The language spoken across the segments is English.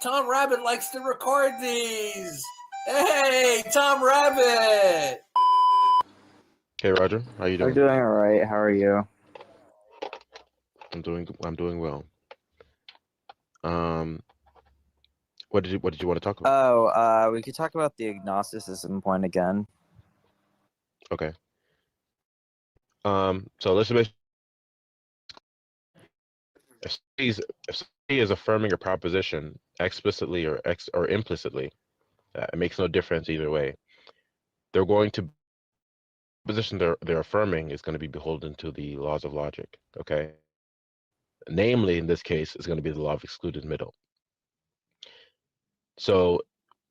Tom Rabbit likes to record these. Hey, Tom Rabbit! Hey Roger, how you I'm doing? doing all right. How are you? I'm doing well. Um, what did you want to talk about? Oh, we could talk about the agnosticism point again. Okay. So let's basically, if somebody is affirming a proposition explicitly or implicitly, it makes no difference either way. They're going to position they're affirming is going to be beholden to the laws of logic. Okay. Namely, in this case, is going to be the law of excluded middle. So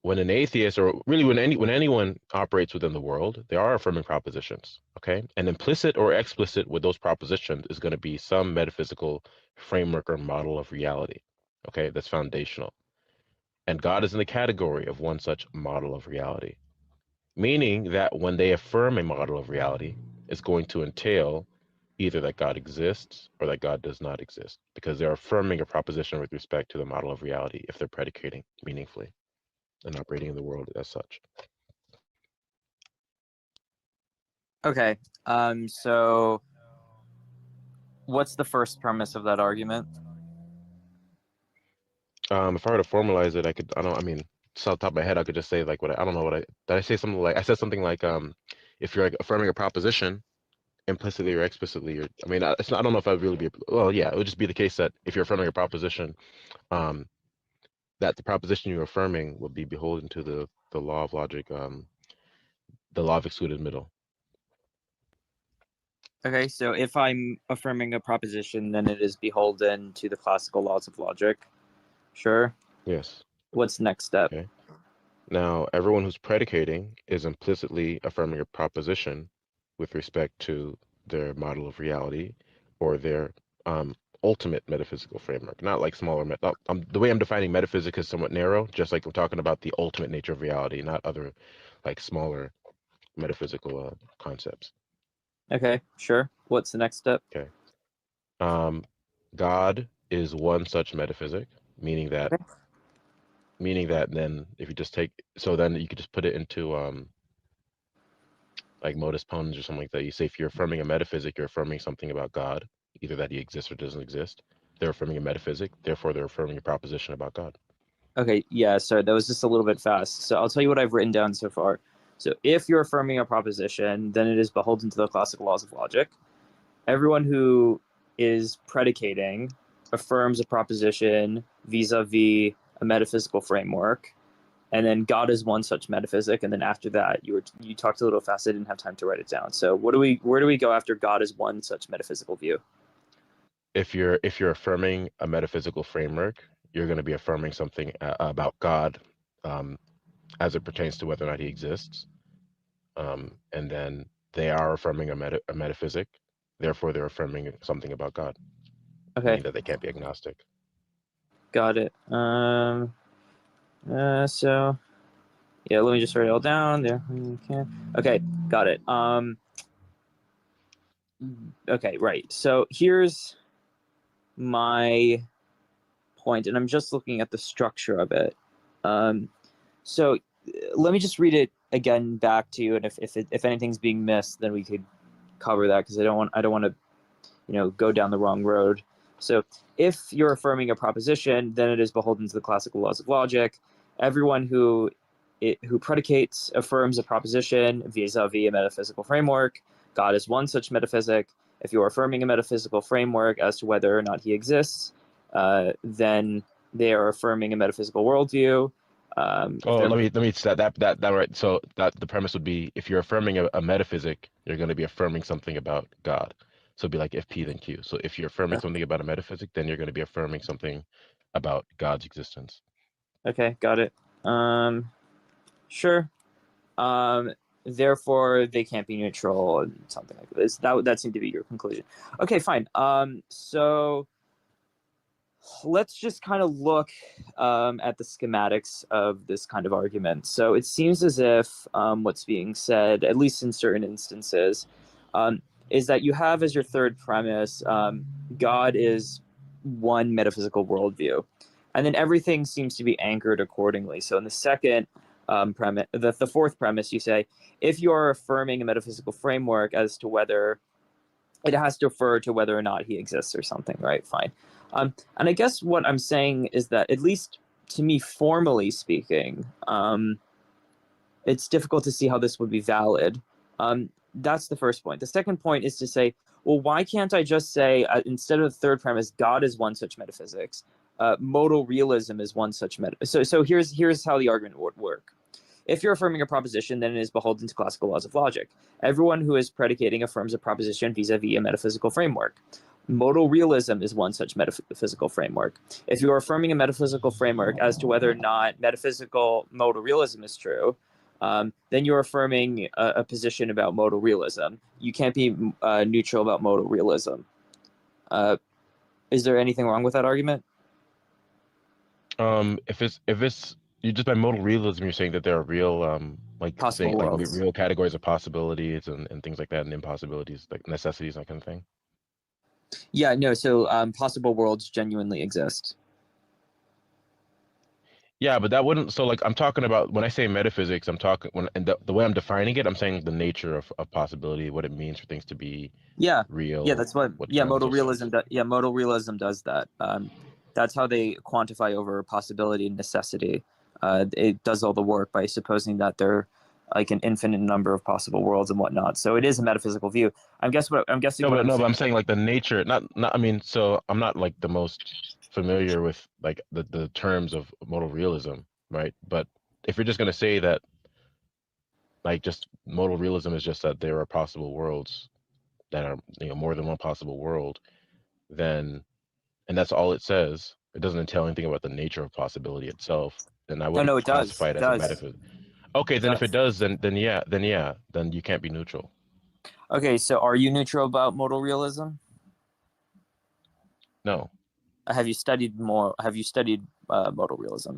when an atheist, or really when anyone operates within the world, they are affirming propositions. Okay, and implicit or explicit with those propositions is going to be some metaphysical framework or model of reality. Okay, that's foundational, and God is in the category of one such model of reality, meaning that when they affirm a model of reality, it's going to entail either that God exists or that God does not exist, because they're affirming a proposition with respect to the model of reality if they're predicating meaningfully and operating in the world as such. Okay. So what's the first premise of that argument? If I were to formalize it, I mean, just off the top of my head, I could just say like I don't know did I say something like, I said something like, if you're like affirming a proposition implicitly or explicitly, or, I mean, I don't know if I'd really be, well, yeah, it would just be the case that if you're affirming a proposition, um, that the proposition you're affirming would be beholden to the law of logic, the law of excluded middle. Okay, so if I'm affirming a proposition, then it is beholden to the classical laws of logic. Sure. Yes. What's the next step? Okay. Now, everyone who's predicating is implicitly affirming a proposition with respect to their model of reality or their ultimate metaphysical framework, not like smaller. The way I'm defining metaphysics is somewhat narrow, just like we're talking about the ultimate nature of reality, not other like smaller metaphysical concepts. Okay, sure. What's the next step? Okay. God is one such metaphysic, meaning that Okay. then if you just take, so then you could just put it into like modus ponens or something like that. You say if you're affirming a metaphysic, you're affirming something about God, either that he exists or doesn't exist. They're affirming a metaphysic, therefore they're affirming a proposition about God. Okay, yeah, sorry, that was just a little bit fast. So I'll tell you what I've written down so far. So if you're affirming a proposition, then it is beholden to the classical laws of logic. Everyone who is predicating affirms a proposition vis-a-vis a metaphysical framework, and then God is one such metaphysic. And then after that, you talked a little fast. I didn't have time to write it down. So where do we go after God is one such metaphysical view? If you're affirming a metaphysical framework, you're going to be affirming something about God, as it pertains to whether or not he exists, and then they are affirming a metaphysic, therefore they're affirming something about God, Okay, meaning that they can't be agnostic. got it. So yeah, let me just write it all down there. Okay, got it. Okay, right. So here's my point, and I'm just looking at the structure of it. So let me just read it again back to you, and if anything's being missed, then we could cover that, because I don't want to go down the wrong road. So if you're affirming a proposition, then it is beholden to the classical laws of logic. Everyone who predicates affirms a proposition vis-a-vis a metaphysical framework. God is one such metaphysic. If you're affirming a metaphysical framework as to whether or not he exists, then they are affirming a metaphysical worldview. Let me set that right. So that the premise would be, if you're affirming a metaphysic, you're going to be affirming something about God. So it'd be like if P then Q. So if you're affirming something about a metaphysic, then you're going to be affirming something about God's existence. Okay, got it. Sure. Therefore, they can't be neutral and something like this. That seemed to be your conclusion. Okay, fine. So let's just kind of look at the schematics of this kind of argument. So it seems as if what's being said, at least in certain instances, is that you have as your third premise, God is one metaphysical worldview. And then everything seems to be anchored accordingly. So in the second premise, the fourth premise, you say, if you are affirming a metaphysical framework as to whether it has to refer to whether or not he exists or something, right? Fine. And I guess what I'm saying is that, at least to me, formally speaking, it's difficult to see how this would be valid. That's the first point. The second point is to say, well, why can't I just say, instead of the third premise, God is one such metaphysics, modal realism is one such So here's how the argument would work. If you're affirming a proposition, then it is beholden to classical laws of logic. Everyone who is predicating affirms a proposition vis-a-vis a metaphysical framework. Modal realism is one such metaphysical framework. If you are affirming a metaphysical framework as to whether or not metaphysical modal realism is true, then you're affirming a position about modal realism. You can't be neutral about modal realism. Is there anything wrong with that argument? If it's you just by modal realism, you're saying that there are real like Possible saying like worlds. real categories of possibilities and things like that, and impossibilities, like necessities, that kind of thing. Yeah, no. So possible worlds genuinely exist. Yeah, but that wouldn't. So like I'm talking about when I say metaphysics, I'm talking and the way I'm defining it, I'm saying the nature of possibility, what it means for things to be Yeah, real. that's what. What Yeah, kinds modal of realism. Modal realism does that. That's how they quantify over possibility and necessity. It does all the work by supposing that there like an infinite number of possible worlds and whatnot. So it is a metaphysical view. I'm guessing what I'm no, but saying. I'm saying like the nature, not. I mean, so I'm not like the most familiar with like the terms of modal realism, right? But if you're just gonna say that like just modal realism is just that there are possible worlds that are more than one possible world, then and that's all it says. It doesn't entail anything about the nature of possibility itself. Then I No, wouldn't it does. classify it It as a does. metaphysics. Okay, It then if it does. does, then you can't be neutral. Okay, so are you neutral about modal realism? No. Have you studied more? Have you studied modal realism?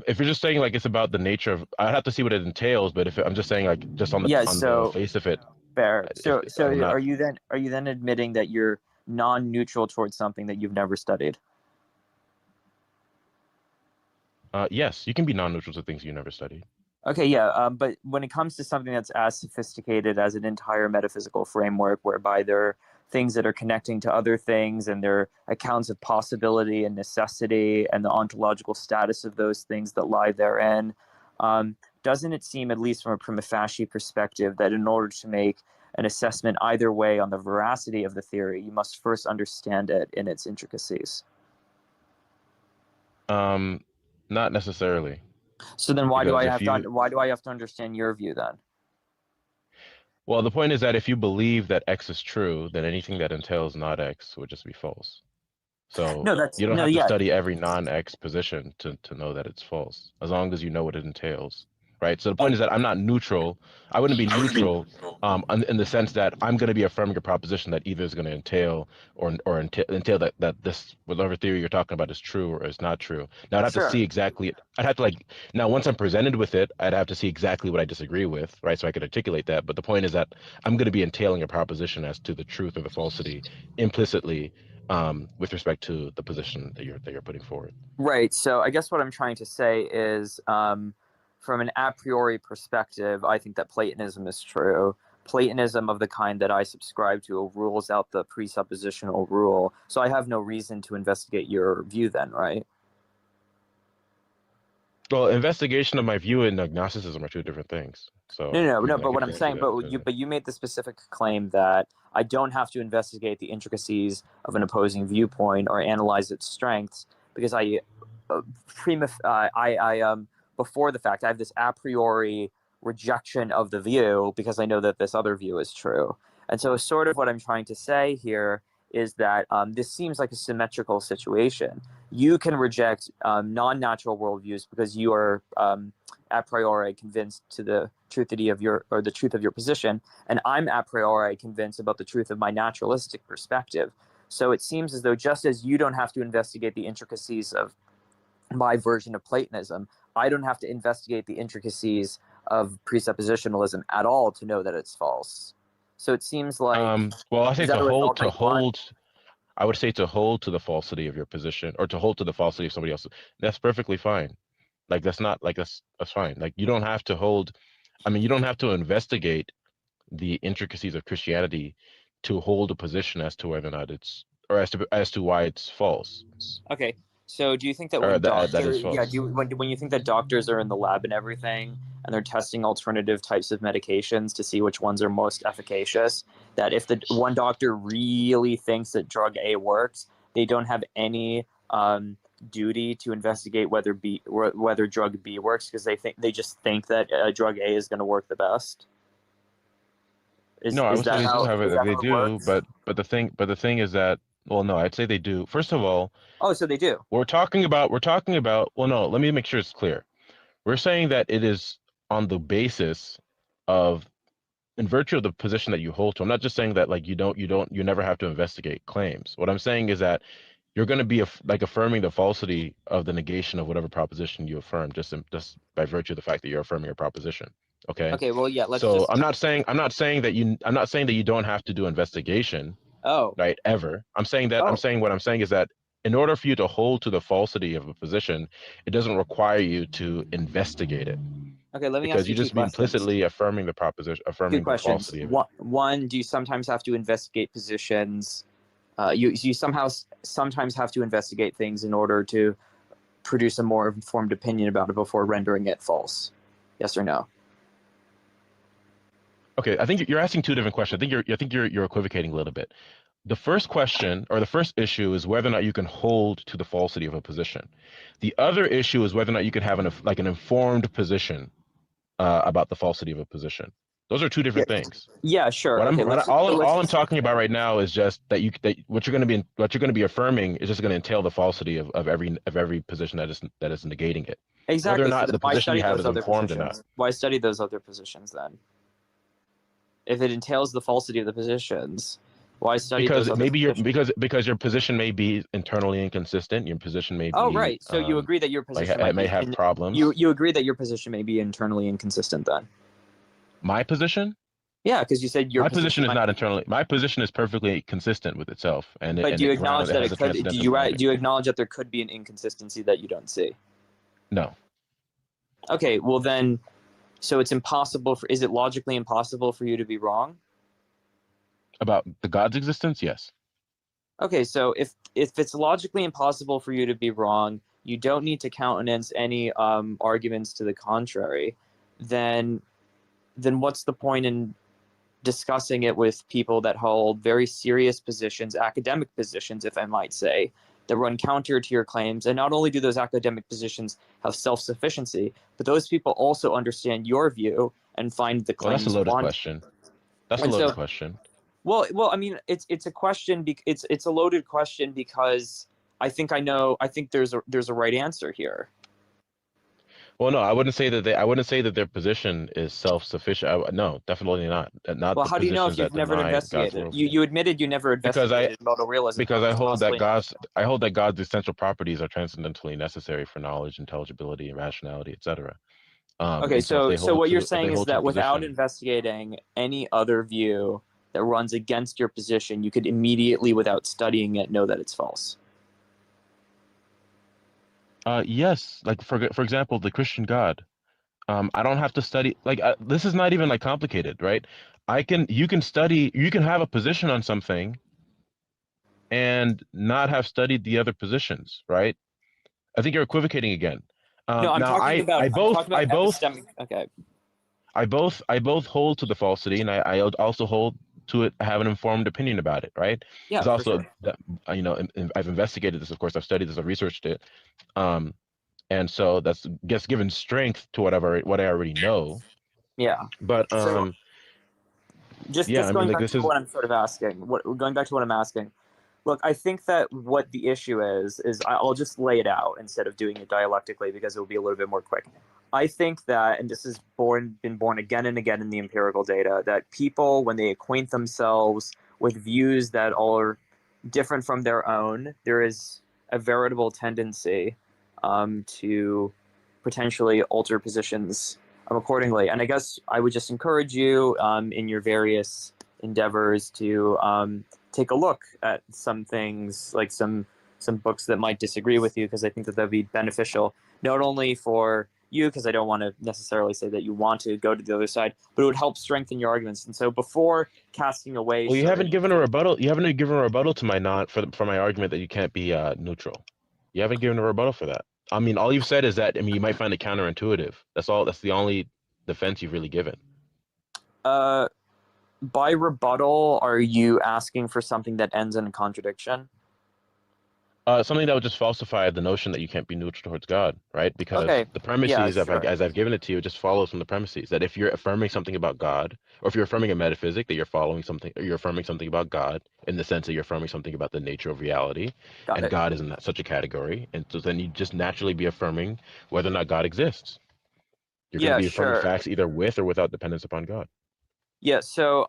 If you're just saying like it's about the nature of, I'd have to see what it entails. But if I'm just saying like just on Yeah. the So face of it, fair. if So I'm not, are you then admitting that you're non-neutral towards something that you've never studied? yes, you can be non-neutral to things you never studied. Okay, yeah, but when it comes to something that's as sophisticated as an entire metaphysical framework, whereby there are things that are connecting to other things, and there are accounts of possibility and necessity, and the ontological status of those things that lie therein, doesn't it seem, at least from a prima facie perspective, that in order to make an assessment either way on the veracity of the theory, you must first understand it in its intricacies? Not necessarily, So then, because if you, why do I have to understand your view then? well, the point is that if you believe that X is true, then anything that entails not X would just be false. So No, that's you don't no, have to yeah, study every non-X position to know that it's false, as long as you know what it entails, right? So the point is that I'm not neutral. I wouldn't be neutral in the sense that I'm going to be affirming a proposition that either is going to entail or entail that this whatever theory you're talking about is true or is not true. Now I'd have to sure. see exactly. I'd have to like now once I'm presented with it, I'd have to see exactly what I disagree with, right? So I could articulate that. But the point is that I'm going to be entailing a proposition as to the truth or the falsity implicitly with respect to the position that you're putting forward. Right. So I guess what I'm trying to say is, from an a priori perspective, I think that Platonism is true. Platonism of the kind that I subscribe to rules out the presuppositional rule. So I have no reason to investigate your view then, right? Well, investigation of my view and agnosticism are two different things. So No. I mean, I But what could I'm answer saying, that. but you made the specific claim that I don't have to investigate the intricacies of an opposing viewpoint or analyze its strengths because before the fact I have this a priori rejection of the view because I know that this other view is true. And so, sort of what I'm trying to say here is that this seems like a symmetrical situation. You can reject non-natural worldviews because you are a priori convinced to the truthity of the truth of your position, and I'm a priori convinced about the truth of my naturalistic perspective. So it seems as though just as you don't have to investigate the intricacies of my version of Platonism, I don't have to investigate the intricacies of presuppositionalism at all to know that it's false. So it seems like, Well, I is think that a result to that you want? hold I would say to hold to the falsity of your position or to hold to the falsity of somebody else's. That's perfectly fine. Like that's not like that's fine. Like you don't have to hold. I mean, you don't have to investigate the intricacies of Christianity to hold a position as to whether or not it's or as to why it's false Okay. So do you think that or when that is doctors, yeah, false. when you think that doctors are in the lab and everything, and they're testing alternative types of medications to see which ones are most efficacious, that if the one doctor really thinks that drug A works, they don't have any duty to investigate whether drug B works because they just think that drug A is going to work the best. No, I Is would say that they do how have is it. that They how it do, works? but the thing is that well, no, I'd say they do. First of all, Oh, so they do. we're talking about. Well, no, let me make sure it's clear. We're saying that it is on the basis of in virtue of the position that you hold to. I'm not just saying that like you never have to investigate claims. What I'm saying is that you're going to be like affirming the falsity of the negation of whatever proposition you affirm just by virtue of the fact that you're affirming a proposition. Okay. Okay, well, yeah, let's So just. I'm not saying that you don't have to do investigation, Oh, right? Ever. oh. What I'm saying is that in order for you to hold to the falsity of a position, it doesn't require you to investigate it Okay, let me ask because you you two just be questions. implicitly affirming the proposition, Two affirming the questions. falsity of it. One, do you sometimes have to investigate positions? You sometimes have to investigate things in order to produce a more informed opinion about it before rendering it false. Yes or no? Okay, I think you're asking two different questions. I think you're equivocating a little bit. The first question or the first issue is whether or not you can hold to the falsity of a position. The other issue is whether or not you can have an informed position about the falsity of a position. Those are two Yeah. different things. Yeah, sure. What I'm Okay, what I, let's just so let's all I'm just talking about right now is just that what you're going to be affirming is just going to entail the falsity of every position that is negating it. Whether or exactly. So not then the why position you study have those is other informed or not. positions? Why study those other positions then? If it entails the falsity of the positions, why study those Because other maybe your positions? because your position may be internally inconsistent. Your position may Oh, be right. So you agree that your like position it might may be have problems. you agree that your position may be internally inconsistent then? My position, Yeah, because you said your my position position is might. not internally. My position is perfectly consistent with itself, and it But and do you it acknowledge ground it that has it a could? Do transcendental you grounding. do you acknowledge that there could be an inconsistency that you don't see? No, Okay, well then, so it's impossible for. Is it logically impossible for you to be wrong? about the God's existence, yes. Okay, so if it's logically impossible for you to be wrong, you don't need to countenance any arguments to the contrary. Then what's the point in discussing it with people that hold very serious positions, academic positions, if I might say, that run counter to your claims? And not only do those academic positions have self-sufficiency, but those people also understand your view and find the Well, that's a claims loaded want. question. That's a And loaded so, question. well, I mean, it's a question. It's a loaded question because I think there's a right answer here. Well, no, I wouldn't say that their position is self-sufficient. No, definitely not. Not Well, the how do you know positions if you've that never deny God's investigated? worldview. You admitted you never Because I investigated modal realism. How because could you possibly know? I hold that God's essential properties are transcendently necessary for knowledge, intelligibility, and rationality, etc. Okay, And so so what you're if they saying is hold to the that without position, investigating any other view that runs against your position, you could immediately, without studying it, know that it's false. yes, like for example, the Christian God. I don't have to study this is not even like complicated, right? You can have a position on something and not have studied the other positions, right? I think you're equivocating again. No, Now I'm talking about epistemic. Okay, I both hold to the falsity, and I also hold to it. I have an informed opinion about it, right? yeah, There's for also sure. that I've investigated this, of course. I've studied this, I've researched it, um, and so that's gets given strength to what I already know. Yeah. But So yeah, just I mean, going like back this to is what I'm sort of asking, what going back to what I'm asking. Look, I think that what the issue is I'll just lay it out instead of doing it dialectically because it will be a little bit more quick. I think that, and this has been born again and again in the empirical data, that people, when they acquaint themselves with views that are different from their own, there is a veritable tendency to potentially alter positions accordingly. And I guess I would just encourage you in your various endeavors to take a look at some things, like some books that might disagree with you, because I think that that'd be beneficial, not only for you, because I don't want to necessarily say that you want to go to the other side, but it would help strengthen your arguments. And so before casting away, Well, you haven't given a rebuttal. You haven't given a rebuttal to my for my argument that you can't be neutral. You haven't given a rebuttal for that. I mean, all you've said is that, I mean, you might find it counterintuitive. That's all. That's the only defense you've really given. By rebuttal, are you asking for something that ends in a contradiction? Something that would just falsify the notion that you can't be neutral towards God, right? Because Okay. the premises, Yeah, sure. as I've given it to you, it just follows from the premises that if you're affirming something about God, or if you're affirming a metaphysic, that you're following something, or you're affirming something about God in the sense that you're affirming something about the nature of reality, Got and it. God is in such a category, and so then you just naturally be affirming whether or not God exists. You're going to Yeah, be affirming sure. facts either with or without dependence upon God. Yeah, so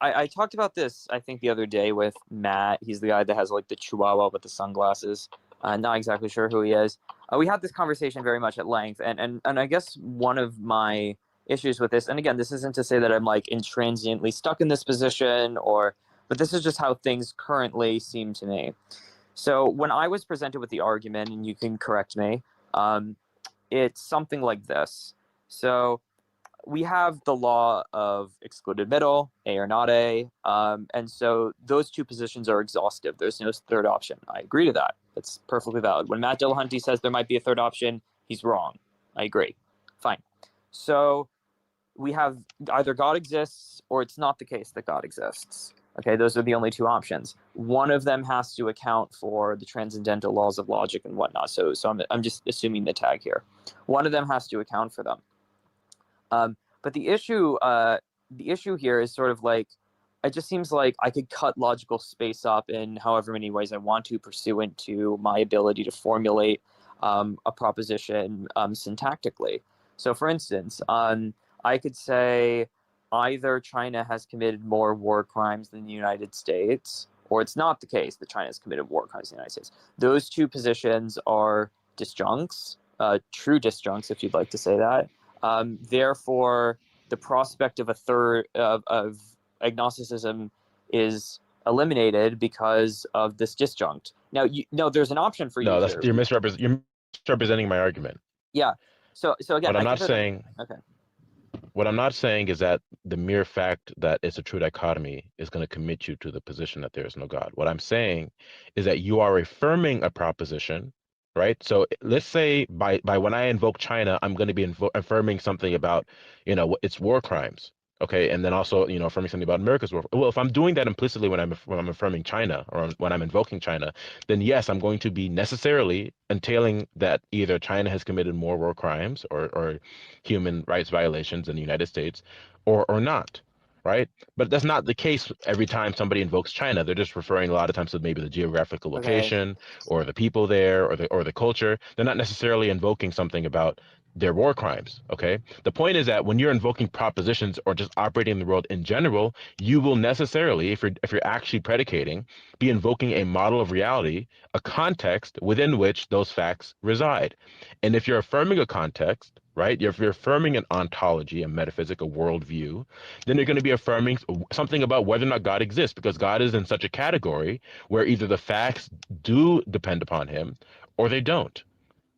I talked about this, I think, the other day with Matt. He's the guy that has like the chihuahua with the sunglasses. Not exactly sure who he is. We had this conversation very much at length, and I guess one of my issues with this, and again, this isn't to say that I'm like intransiently stuck in this position, but this is just how things currently seem to me. So when I was presented with the argument, and you can correct me, it's something like this. So we have the law of excluded middle, A or not A, and so those two positions are exhaustive. There's no third option. I agree to that. That's perfectly valid. When Matt Dillahunty says there might be a third option, he's wrong. I agree. Fine. So we have either God exists or it's not the case that God exists. Okay, those are the only two options. One of them has to account for the transcendental laws of logic and whatnot. So I'm just assuming the tag here. One of them has to account for them. But the issue here is sort of like, it just seems like I could cut logical space up in however many ways I want to, pursuant to my ability to formulate a proposition syntactically. So, for instance, I could say either China has committed more war crimes than the United States, or it's not the case that China has committed war crimes in the United States. Those two positions are disjuncts, true disjuncts, if you'd like to say that. Therefore, the prospect of a third of agnosticism is eliminated because of this disjunct. Now, there's an option for No, you that's here. you're misrepresenting my argument. Yeah. So again, What I'm not saying. Okay. What I'm not saying is that the mere fact that it's a true dichotomy is going to commit you to the position that there is no God. What I'm saying is that you are affirming a proposition, right? So let's say by when I invoke China, I'm going to be affirming something about, its war crimes. Okay, and then also, affirming something about America's war. Well, if I'm doing that implicitly when I'm affirming China or when I'm invoking China, then yes, I'm going to be necessarily entailing that either China has committed more war crimes or human rights violations in the United States, or not, right? But that's not the case every time somebody invokes China. They're just referring a lot of times to maybe the geographical location or the people there or the culture. They're not necessarily invoking something about their war crimes. Okay. The point is that when you're invoking propositions or just operating in the world in general, you will necessarily, if you're actually predicating, be invoking a model of reality, a context within which those facts reside. And if you're affirming a context, right, if you're affirming an ontology, a metaphysic, a worldview, then you're going to be affirming something about whether or not God exists, because God is in such a category where either the facts do depend upon him or they don't.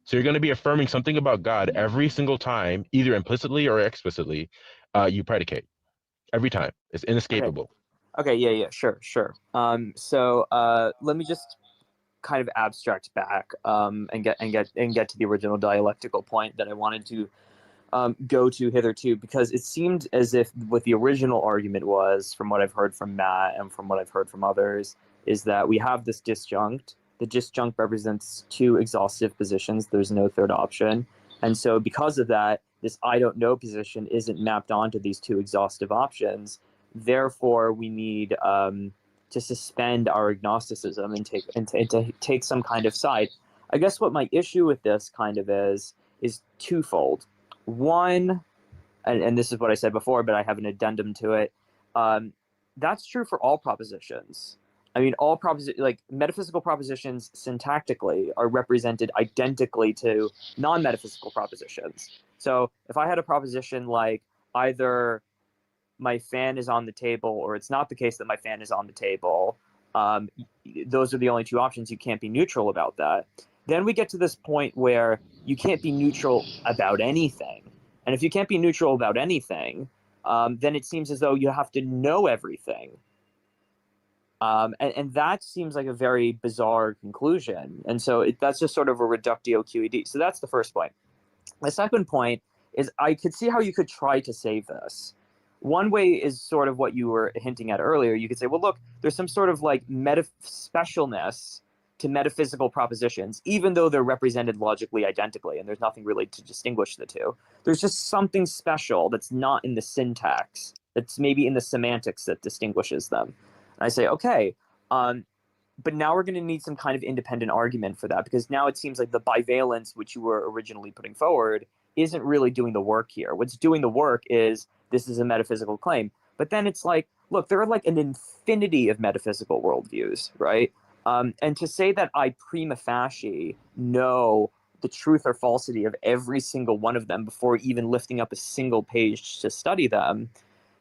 So you're going to be affirming something about God every single time, either implicitly or explicitly, you predicate. Every time. It's inescapable. Okay, yeah, sure. So let me just kind of abstract back and get to the original dialectical point that I wanted to go to hitherto, because it seemed as if what the original argument was, from what I've heard from Matt and from what I've heard from others, is that we have this disjunct. The disjunct represents two exhaustive positions. There's no third option. And so because of that, this I don't know position isn't mapped onto these two exhaustive options. Therefore, we need to suspend our agnosticism and take some kind of side. I guess what my issue with this kind of is twofold. One, and this is what I said before, but I have an addendum to it. That's true for all propositions. I mean, like metaphysical propositions syntactically are represented identically to non-metaphysical propositions. So if I had a proposition like either my fan is on the table or it's not the case that my fan is on the table, Um, those are the only two options. You can't be neutral about that. Then we get to this point where you can't be neutral about anything. And if you can't be neutral about anything, then it seems as though you have to know everything. And that seems like a very bizarre conclusion. And so that's just sort of a reductio QED. So that's the first point. The second point is I could see how you could try to save this. One way is sort of what you were hinting at earlier. You could say, well, look, there's some sort of like specialness to metaphysical propositions, even though they're represented logically identically, and there's nothing really to distinguish the two. There's just something special that's not in the syntax, that's maybe in the semantics that distinguishes them. And I say, okay, but now we're going to need some kind of independent argument for that, because now it seems like the bivalence, which you were originally putting forward, isn't really doing the work here. What's doing the work is this is a metaphysical claim. But then it's like, look, there are like an infinity of metaphysical worldviews, right? And to say that I prima facie know the truth or falsity of every single one of them before even lifting up a single page to study them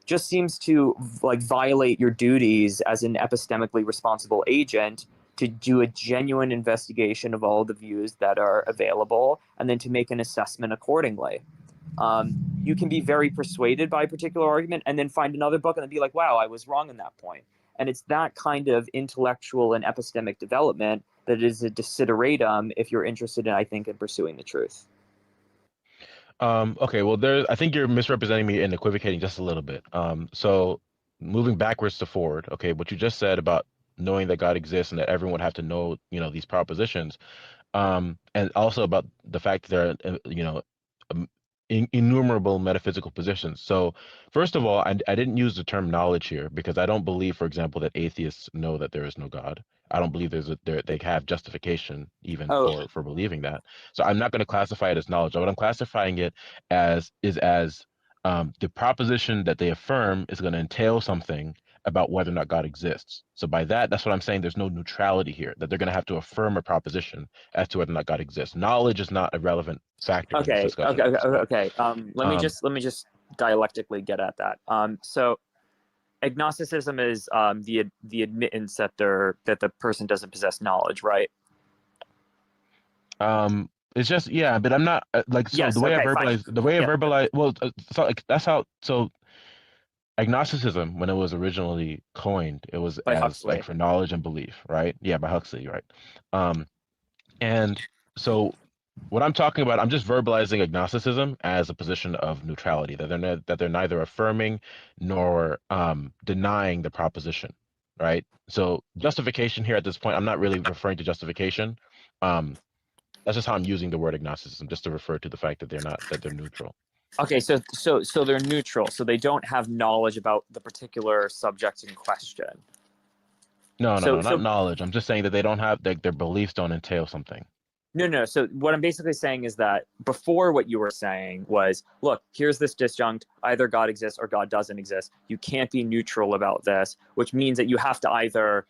just seems to like violate your duties as an epistemically responsible agent to do a genuine investigation of all the views that are available and then to make an assessment accordingly. You can be very persuaded by a particular argument and then find another book and then be like, wow, I was wrong in that point. And it's that kind of intellectual and epistemic development that is a desideratum if you're interested in, I think, in pursuing the truth. Okay, well, I think you're misrepresenting me and equivocating just a little bit. So moving backwards to forward, okay, what you just said about knowing that God exists and that everyone would have to know, these propositions, and also about the fact that there are, innumerable metaphysical positions. So first of all, I didn't use the term knowledge here because I don't believe, for example, that atheists know that there is no God. I don't believe they have justification even for believing that. So I'm not going to classify it as knowledge. What I'm classifying it as is the proposition that they affirm is going to entail something about whether or not God exists. So by that's what I'm saying. There's no neutrality here, that they're going to have to affirm a proposition as to whether or not God exists. Knowledge is not a relevant factor in this discussion. Okay. Let me just dialectically get at that. So agnosticism is the admittance that the person doesn't possess knowledge, right? It's just, yeah, but I'm not like, so yes, the way I verbalize, well, so like that's how. So agnosticism, when it was originally coined, it was by as Huxley. Like for knowledge and belief, right? Yeah, by Huxley, right? And so what I'm talking about, I'm just verbalizing agnosticism as a position of neutrality, that they're neither affirming nor denying the proposition, right? So justification here at this point, I'm not really referring to justification. That's just how I'm using the word agnosticism, just to refer to the fact that they're neutral. Okay, so they're neutral, so they don't have knowledge about the particular subject in question. No, not knowledge. I'm just saying that they don't have their beliefs don't entail something. No. So what I'm basically saying is that before, what you were saying was, look, here's this disjunct: either God exists or God doesn't exist. You can't be neutral about this, which means that you have to either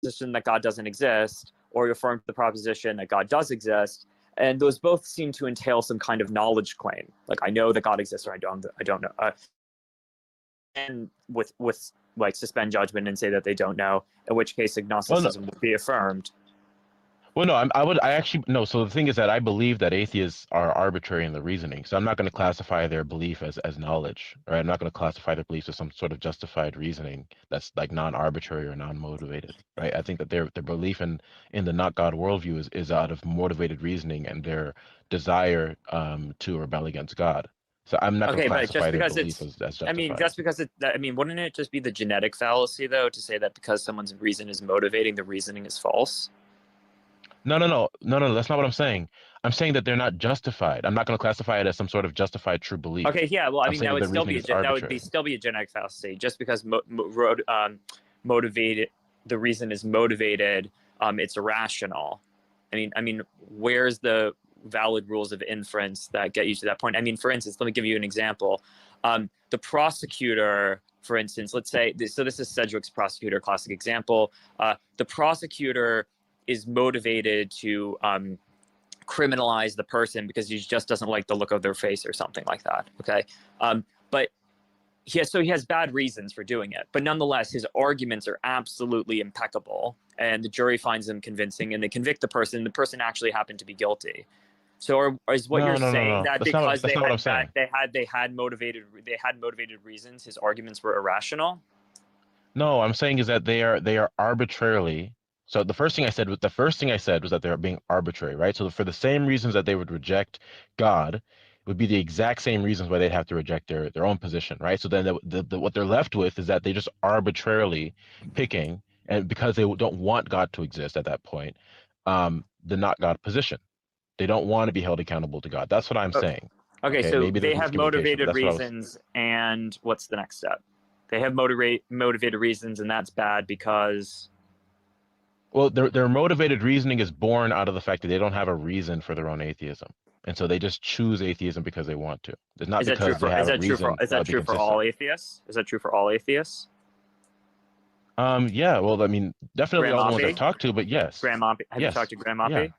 position that God doesn't exist or you affirm the proposition that God does exist. And those both seem to entail some kind of knowledge claim. Like, I know that God exists or I don't know. And with like suspend judgment and say that they don't know, in which case agnosticism would be affirmed. Well, no, I actually, no. So the thing is that I believe that atheists are arbitrary in the reasoning. So I'm not going to classify their belief as knowledge, right? I'm not going to classify their beliefs as some sort of justified reasoning that's like non-arbitrary or non-motivated, right? I think that their belief in the not God worldview is out of motivated reasoning and their desire to rebel against God. So I'm not going to classify their belief as justified. I mean, that's because wouldn't it just be the genetic fallacy, though, to say that because someone's reason is motivating, the reasoning is false? No. That's not what I'm saying. I'm saying that they're not justified. I'm not going to classify it as some sort of justified true belief. Okay, yeah. Well, I mean, that would still be a genetic fallacy. Just because motivated, the reason is motivated, it's irrational. I mean, where's the valid rules of inference that get you to that point? I mean, for instance, let me give you an example. The prosecutor, for instance, let's say, so this is Sedgwick's prosecutor, classic example. The prosecutor is motivated to criminalize the person because he just doesn't like the look of their face or something like that. Okay, but he has bad reasons for doing it, but nonetheless, his arguments are absolutely impeccable, and the jury finds them convincing, and they convict the person. And the person actually happened to be guilty. So, is what you're saying that That's not because that's not what I'm saying. they had motivated reasons, his arguments were irrational? No, I'm saying is that they are arbitrarily. So the first thing I said was that they're being arbitrary, right? So for the same reasons that they would reject God, would be the exact same reasons why they'd have to reject their own position, right? So then what they're left with is that they just arbitrarily picking, and because they don't want God to exist at that point, the not God position. They don't want to be held accountable to God. That's what I'm saying. Okay, so maybe they there's have miscommunication, but motivated that's what I was. reasons, and what's the next step? They have motivated reasons, and that's bad because. Well, their motivated reasoning is born out of the fact that they don't have a reason for their own atheism, and so they just choose atheism because they want to. It's not because they have a reason. Is that true for all atheists? Is that true for all atheists? Yeah. Well, I mean, definitely Graham all the ones Oppie? I've talked to, but yes. Graham Oppie? Have you Yes. talked to Graham Oppie? Yeah.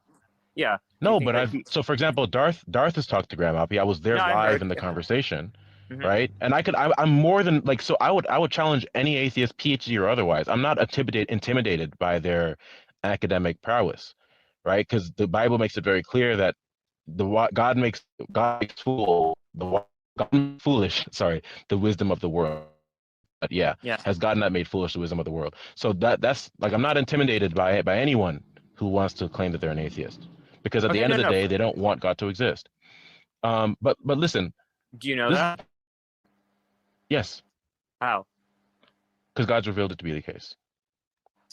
Yeah. No, but so for example, Darth has talked to Graham Oppie. I was there No, I live heard, in the yeah. conversation, Mhm. right? And I'm more than like, so I would challenge any atheist, PhD or otherwise. I'm not intimidated by their academic prowess, right? Because the Bible makes it very clear that God makes foolish, sorry, the wisdom of the world. But yeah, has God not made foolish the wisdom of the world? So that's like, I'm not intimidated by anyone who wants to claim that they're an atheist, because at the end of the day, they don't want God to exist. But listen. Do you know that? Yes. How? Because God's revealed it to be the case.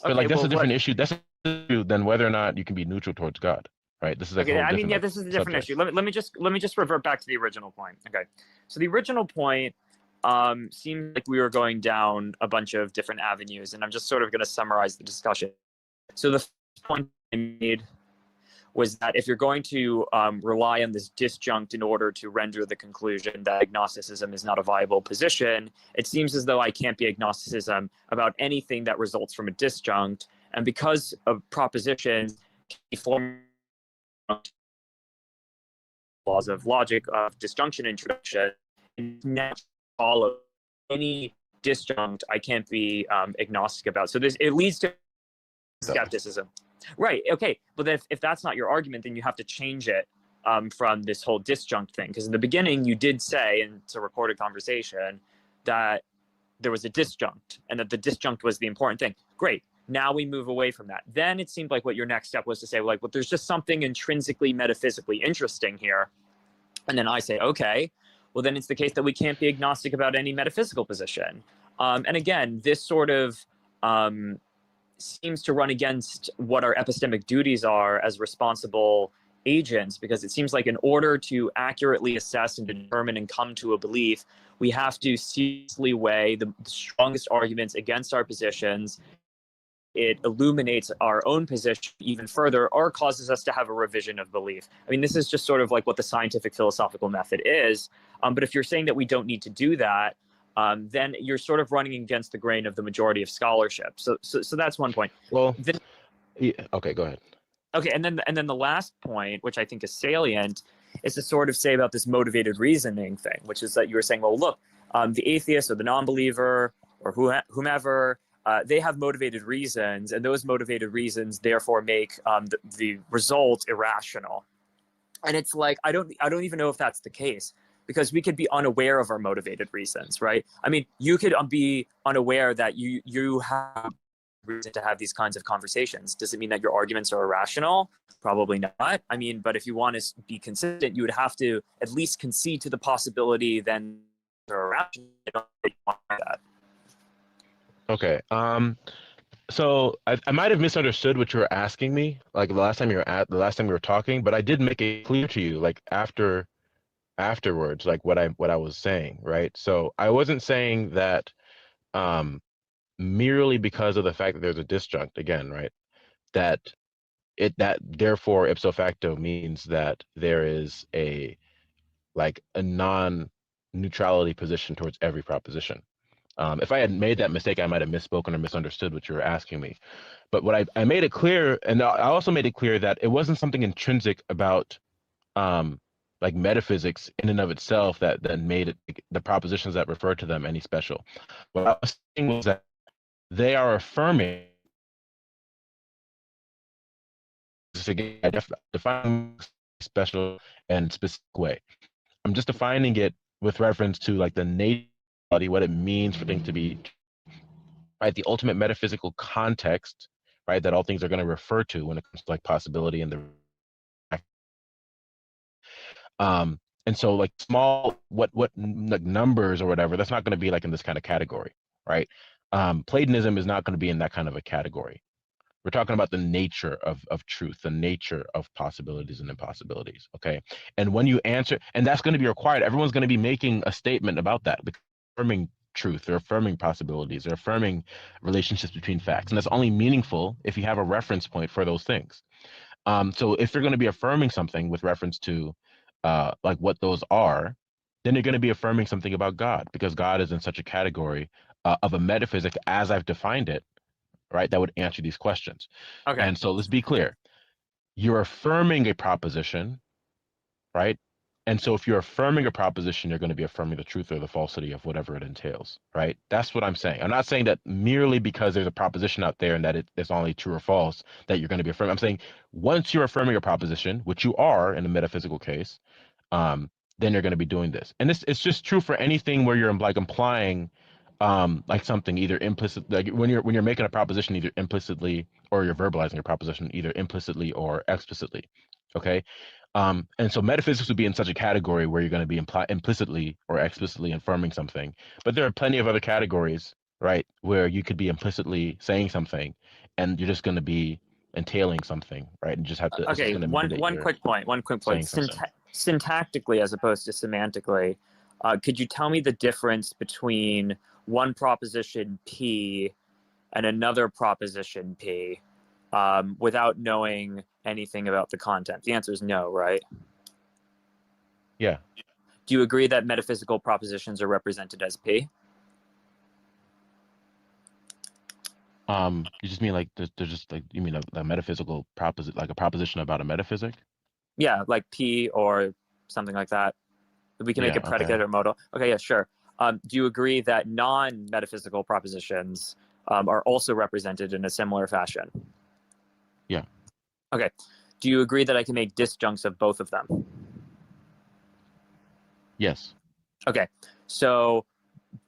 But Okay, like that's a different issue. That's an issue than whether or not you can be neutral towards God, right? This is like okay. I mean, this is a different issue. Let me just revert back to the original point. Okay, so the original point seemed like we were going down a bunch of different avenues, and I'm just sort of going to summarize the discussion. So the first point I made was that if you're going to rely on this disjunct in order to render the conclusion that agnosticism is not a viable position, it seems as though I can't be agnosticism about anything that results from a disjunct. And because of propositions form laws of logic of disjunction introduction, and follow any disjunct I can't be agnostic about. So it leads to skepticism. Right. Okay. But if that's not your argument, then you have to change it from this whole disjunct thing. Because in the beginning, you did say, and it's a recorded conversation, that there was a disjunct and that the disjunct was the important thing. Great. Now we move away from that. Then it seemed like what your next step was to say, like, well, there's just something intrinsically metaphysically interesting here. And then I say, okay, well, then it's the case that we can't be agnostic about any metaphysical position. And again, this sort of seems to run against what our epistemic duties are as responsible agents, because it seems like in order to accurately assess and determine and come to a belief, we have to seriously weigh the strongest arguments against our positions. It illuminates our own position even further, or causes us to have a revision of belief. I mean, this is just sort of like what the scientific philosophical method is. But if you're saying that we don't need to do that, then you're sort of running against the grain of the majority of scholarship. So that's one point. Well, okay, go ahead. Okay, and then the last point, which I think is salient, is to sort of say about this motivated reasoning thing, which is that you were saying, well, look, the atheist or the non-believer or whomever, they have motivated reasons, and those motivated reasons therefore make the result irrational. And it's like, I don't even know if that's the case, because we could be unaware of our motivated reasons, right? I mean, you could be unaware that you have reason to have these kinds of conversations. Does it mean that your arguments are irrational? Probably not. I mean, but if you want to be consistent, you would have to at least concede to the possibility then they're irrational. Okay. So I might have misunderstood what you were asking me, like the last time we were talking, but I did make it clear to you, like afterwards, like what I was saying, right? So I wasn't saying that merely because of the fact that there's a disjunct, again, right? That therefore ipso facto means that there is a non-neutrality position towards every proposition. If I had made that mistake, I might have misspoken or misunderstood what you were asking me. But what I made it clear, and I also made it clear that it wasn't something intrinsic about like metaphysics in and of itself that made it the propositions that refer to them any special. What I was saying was that they are affirming. Again, I define special and specific way. I'm just defining it with reference to like the nature, what it means for things to be, right, the ultimate metaphysical context, right, that all things are going to refer to when it comes to like possibility and the and so like small like numbers or whatever, that's not going to be like in this kind of category, right? Platonism is not going to be in that kind of a category. We're talking about the nature of truth, the nature of possibilities and impossibilities. Okay. And when you answer, and that's going to be required, everyone's going to be making a statement about that, affirming truth, they're affirming possibilities, they're affirming relationships between facts. And that's only meaningful if you have a reference point for those things. So if you're going to be affirming something with reference to like what those are, then you're going to be affirming something about God, because God is in such a category of a metaphysic as I've defined it, right, that would answer these questions. Okay. And so let's be clear. You're affirming a proposition, right? And so if you're affirming a proposition, you're going to be affirming the truth or the falsity of whatever it entails, right? That's what I'm saying. I'm not saying that merely because there's a proposition out there and that it's only true or false that you're going to be affirming. I'm saying once you're affirming a proposition, which you are in a metaphysical case, then you're going to be doing this. And it's just true for anything where you're like implying like something either implicit, like when you're making a proposition either implicitly, or you're verbalizing a proposition either implicitly or explicitly. Okay. And so metaphysics would be in such a category where you're going to be implicitly or explicitly affirming something. But there are plenty of other categories, right, where you could be implicitly saying something and you're just going to be entailing something, right? And just have to, it's just Okay, going to mean that one you're quick point. saying something. Syntactically as opposed to semantically, could you tell me the difference between one proposition P and another proposition P without knowing anything about the content? The answer is no, right? Yeah. Do you agree that metaphysical propositions are represented as P? You just mean like they're just like, you mean a metaphysical proposition, like a proposition about a metaphysic? Yeah, like P or something like that. We can make Yeah. it predicate Okay. or modal. Okay, yeah, sure. Do you agree that non-metaphysical propositions are also represented in a similar fashion? Yeah. Okay. Do you agree that I can make disjuncts of both of them? Yes. Okay. So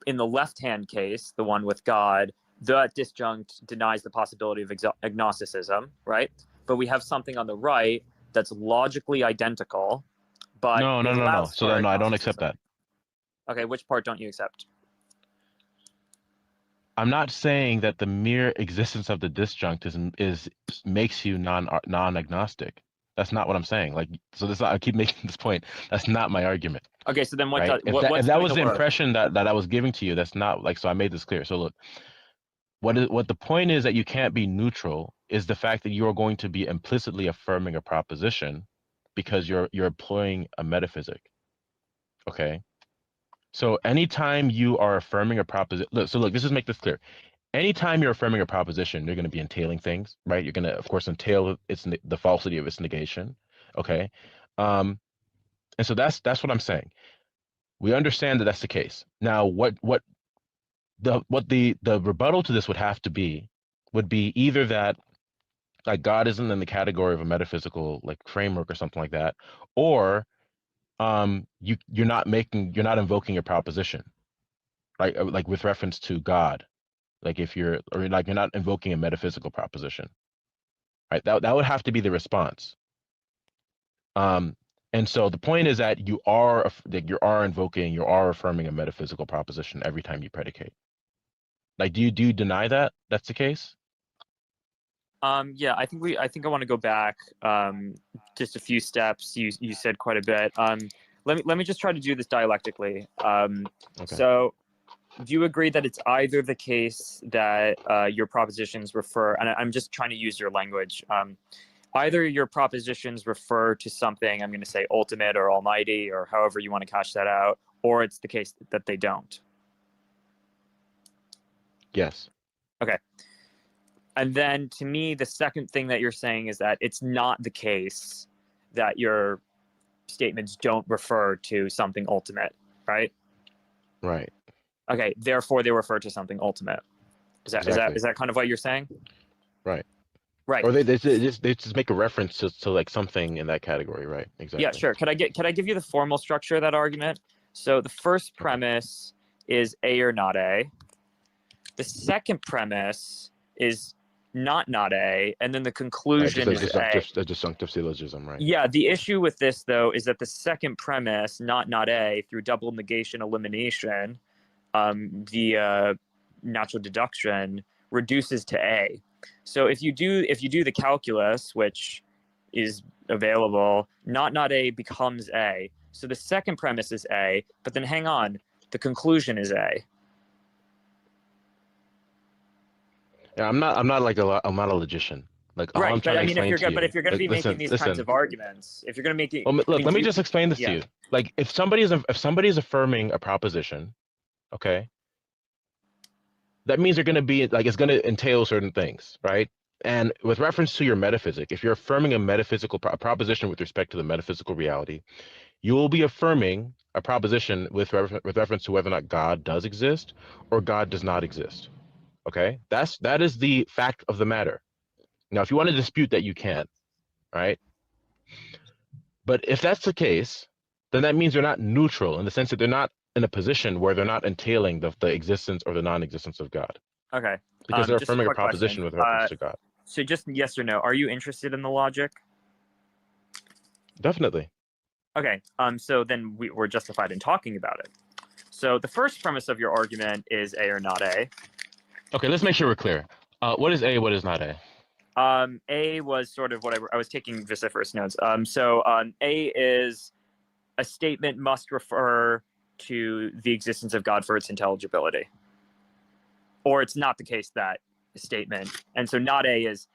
in the left-hand case, the one with God, the disjunct denies the possibility of agnosticism, right? But we have something on the right that's logically identical, but No, it no, no, no. allows So for then no, I don't accept agnosticism. that. Okay, which part don't you accept? I'm not saying that the mere existence of the disjunct is makes you non-agnostic. That's not what I'm saying. Like, so this, I keep making this point. That's not my argument, Okay, so then what? right? If What's that doing was the the work? impression that I was giving to you, that's not like. So I made this clear. So look, what the point is that you can't be neutral is the fact that you are going to be implicitly affirming a proposition because you're employing a metaphysic. Okay. So anytime you are affirming a proposition, look, let's just make this clear. Anytime you're affirming a proposition, you're going to be entailing things, right? You're going to, of course, entail the falsity of its negation. Okay. And so that's what I'm saying. We understand that that's the case. Now, the rebuttal to this would be either that like God isn't in the category of a metaphysical like framework or something like that, or you're not invoking a proposition, right? Like with reference to God, like if you're or like you're not invoking a metaphysical proposition, right? That would have to be the response. Um, and so the point is that you are invoking, you are affirming a metaphysical proposition every time you predicate. Like, do you deny that that's the case? Yeah, I think I want to go back just a few steps. You said quite a bit. Let me just try to do this dialectically. Okay. So do you agree that it's either the case that your propositions refer, and I'm just trying to use your language, either your propositions refer to something, I'm going to say ultimate or almighty or however you want to cash that out, or it's the case that they don't? Yes. Okay. And then to me, the second thing that you're saying is that it's not the case that your statements don't refer to something ultimate, right? Right. Okay, therefore they refer to something ultimate. Exactly. Is that kind of what you're saying? Right. Right. Or they just make a reference to like something in that category, right? Exactly. Yeah, sure. Could I give you the formal structure of that argument? So the first premise is A or not A. The second premise is not A, and then the Right. conclusion Just is A. a disjunctive syllogism, right? Yeah, the issue with this though is that the second premise, not A, through double negation elimination, via natural deduction, reduces to A. So if you do the calculus, which is available, not A becomes A. So the second premise is A, but then hang on, the conclusion is A. Yeah, I'm not I'm not a logician. Like all I'm Right, but trying to I mean, if explain you're to going you. to be making these kinds Listen. of arguments, if you're going to make it, Well, I look, mean, let me just explain this to yeah, you. Like if somebody's affirming a proposition, okay, that means they're going to be like it's going to entail certain things, right? And with reference to your metaphysic, if you're affirming a metaphysical proposition with respect to the metaphysical reality, you will be affirming a proposition with reference to whether or not God does exist or God does not exist. Okay, that is the fact of the matter. Now, if you want to dispute that, you can, right? But if that's the case, then that means they're not neutral in the sense that they're not in a position where they're not entailing the existence or the non-existence of God, okay. because they're Just a affirming a quick question. proposition with reference to God. So just yes or no, are you interested in the logic? Definitely. Okay, so then we're justified in talking about it. So the first premise of your argument is A or not A. Okay, let's make sure we're clear. What is A? What is not A? A was sort of what I was taking vociferous notes. A is a statement must refer to the existence of God for its intelligibility, or it's not the case that a statement. And so not A is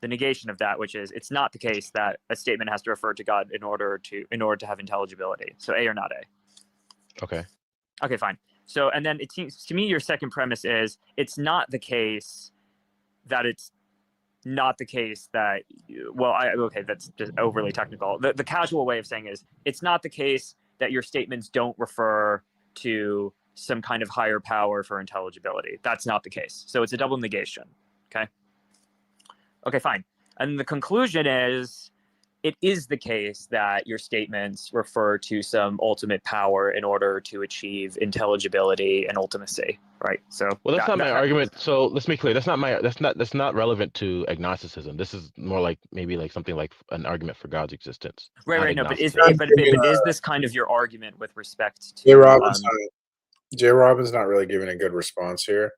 the negation of that, which is it's not the case that a statement has to refer to God in order to have intelligibility. So A or not A. Okay. Okay, fine. So and then it seems to me your second premise is it's not the case that it's not the case that okay, that's just overly technical. The casual way of saying is it's not the case that your statements don't refer to some kind of higher power for intelligibility. That's not the case. So it's a double negation. Okay, fine. And the conclusion is it is the case that your statements refer to some ultimate power in order to achieve intelligibility and ultimacy, right? So Well, that's not my argument. So let's make clear. That's not relevant to agnosticism. This is more like maybe like something like an argument for God's existence. Right. No, but is this kind of your argument with respect to J. Robin's not really giving a good response here.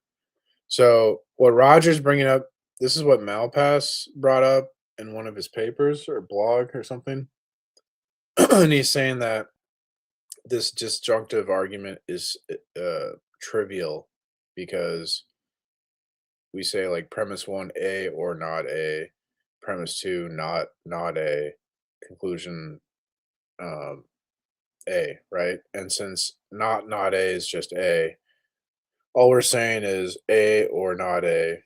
So what Roger's bringing up, this is what Malpass brought up in one of his papers or blog or something. And he's saying that this disjunctive argument is trivial because we say like premise 1 A or not A, premise 2 not A, conclusion A, right? And since not A is just A, all we're saying is A or not A,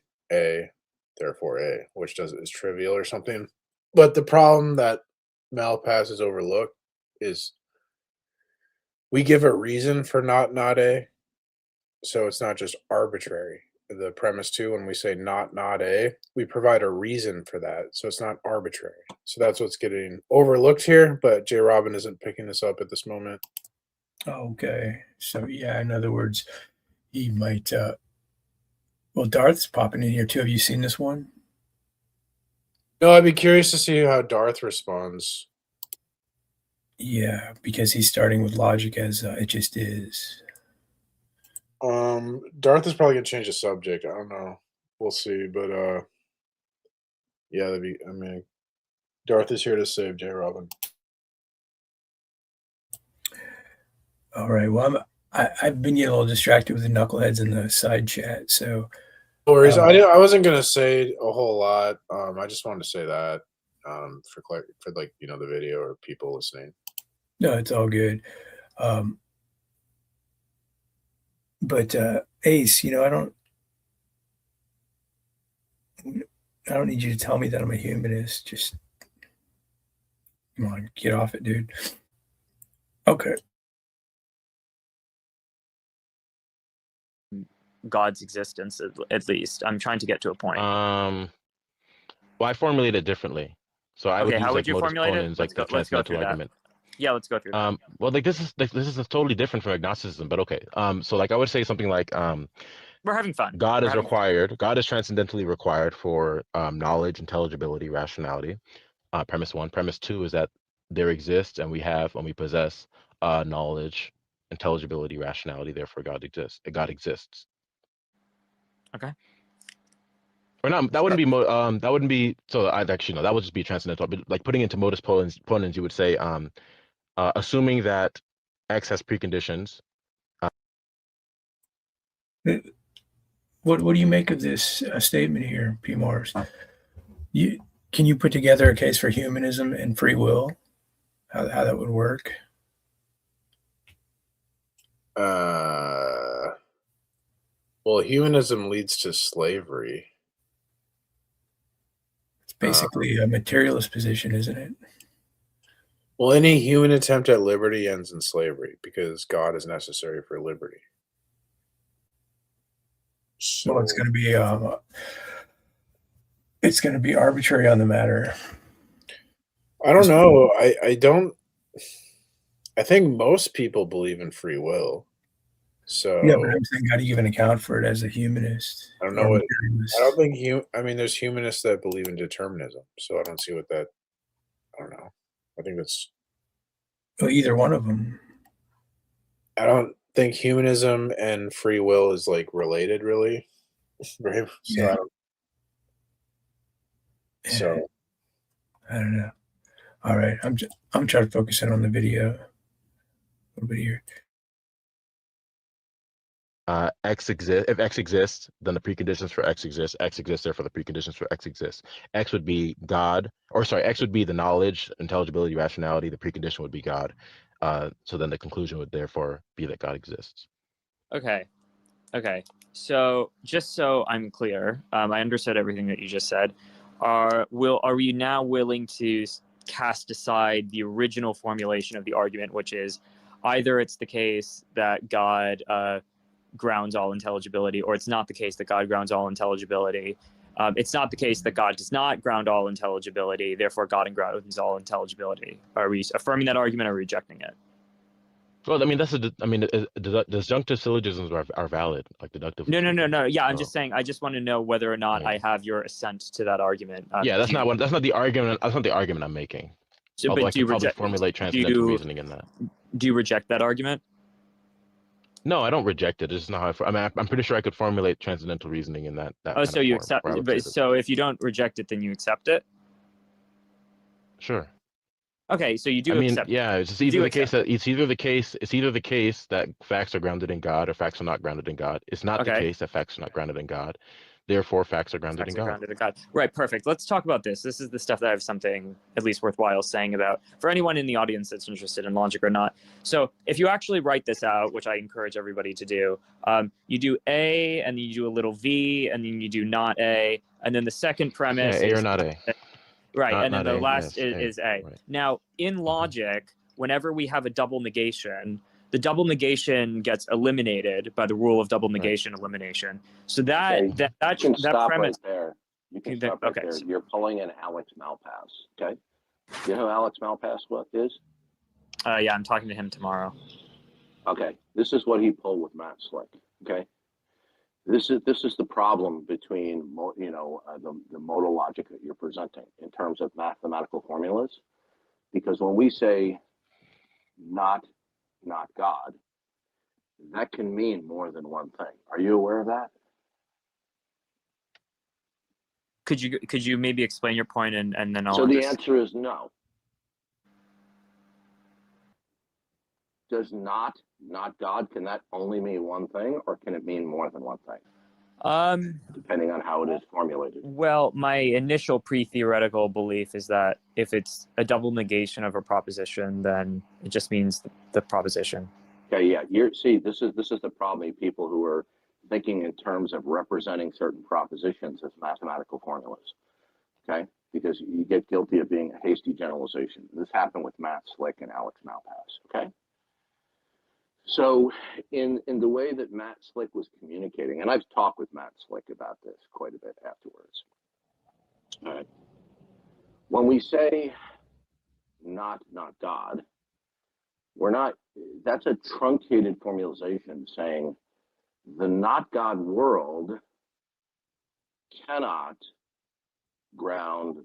therefore A, which is trivial or something. But the problem that Malpass has overlooked is we give a reason for not A, so it's not just arbitrary. The premise 2, when we say not A, we provide a reason for that, so it's not arbitrary. So that's what's getting overlooked here, but J. Robin isn't picking this up at this moment. Okay. So, yeah, in other words, he might, well, Darth's popping in here too. Have you seen this one? No, I'd be curious to see how Darth responds. Yeah, because he's starting with logic as it just is. Darth is probably gonna change the subject. I don't know. We'll see, but yeah, Darth is here to save J. Robin. All right. Well, I've been getting a little distracted with the knuckleheads in the side chat. So, no worries. I wasn't gonna say a whole lot. I just wanted to say that for like the video or people listening. No, it's all good. But Ace, I don't need you to tell me that I'm a humanist. Just come on, get off it, dude. Okay. God's existence, at least. I'm trying to get to a point. Well, I formulate it differently. So I would Okay, use how would like you modus formulate it? ponens, like the Let's go transcendental through that. argument. Yeah, let's go through that. Well, like this is totally different from agnosticism, but okay. So like I would say something like We're having fun. God We're is having fun. required. God is transcendentally required for knowledge, intelligibility, rationality. Premise one. Premise two is that there exists and we have and we possess knowledge, intelligibility, rationality. Therefore, God exists. God exists. Okay. Or not. That wouldn't be. That wouldn't be. So I'd actually no. That would just be transcendental. But like putting into modus ponens, you would say, assuming that X has preconditions. What do you make of this statement here, P. Morris? Can you put together a case for humanism and free will? How that would work? Well, humanism leads to slavery. It's basically a materialist position, isn't it? Well, any human attempt at liberty ends in slavery because God is necessary for liberty. So Well, it's going to be arbitrary on the matter. I don't know. I don't. I think most people believe in free will. So Yeah, but I'm saying, how do you even account for it as a humanist? I don't know what. I don't think I mean, there's humanists that believe in determinism. So I don't see what that. I don't know. I think that's. Well, either one of them. I don't think humanism and free will is like related, really. Right? So Yeah. So I don't know. All right, I'm trying to focus in on the video a little bit here. X exists. If X exists, then the preconditions for X exist. X exists, therefore the preconditions for X exist. X would be God, or sorry, X would be the knowledge, intelligibility, rationality. The precondition would be God. So then the conclusion would therefore be that God exists. Okay. So just so I'm clear, I understood everything that you just said. Are we now willing to cast aside the original formulation of the argument, which is either it's the case that God grounds all intelligibility, or it's not the case that God grounds all intelligibility. It's not the case that God does not ground all intelligibility, therefore God grounds all intelligibility. Are we affirming that argument or rejecting it? Well, I mean, disjunctive syllogisms are valid, like deductively. No. Yeah, I'm So, just saying. I just want to know whether or not yeah. I have your assent to that argument. Yeah, that's not the argument. That's not the argument I'm making. So, Although but I do you could probably reject? formulate transcendental reasoning in that. Do you reject that argument? No, I don't reject it. It's just not how I mean, I'm pretty sure I could formulate transcendental reasoning in that. Oh, so you accept? But But so if you don't reject it, then you accept it. Sure. Okay, so you do accept. Yeah, it's just either the case that facts are grounded in God or facts are not grounded in God. It's not the case that facts are not grounded in God. Therefore, facts are grounded in God. Right, perfect. Let's talk about this. This is the stuff that I have something at least worthwhile saying about for anyone in the audience that's interested in logic or not. So if you actually write this out, which I encourage everybody to do, you do A, and then you do a little V, and then you do not A, and then the second premise A is or not A. Right, and then the last is A. Right. Now, in logic, whenever we have a double negation, the double negation gets eliminated by the rule of double negation elimination. So that premise. Right there. You can stop right there. You're pulling in Alex Malpass. Okay. You know who Alex Malpass is? Yeah, I'm talking to him tomorrow. Okay. This is what he pulled with Matt Slick. Okay. This is the problem between the modal logic that you're presenting in terms of mathematical formulas, because when we say not God, that can mean more than one thing. Are you aware of that? Could you maybe explain your point and then I'll. So the answer is no. Does not God, can that only mean one thing, or can it mean more than one thing? Depending on how it is formulated. Well, my initial pre-theoretical belief is that if it's a double negation of a proposition, then it just means the proposition. Okay, yeah. This is the problem. People who are thinking in terms of representing certain propositions as mathematical formulas. Okay, because you get guilty of being a hasty generalization. This happened with Matt Slick and Alex Malpass. Okay. So in the way that Matt Slick was communicating, and I've talked with Matt Slick about this quite a bit afterwards. All right. When we say not God, we're not, that's a truncated formulation saying the not God world cannot ground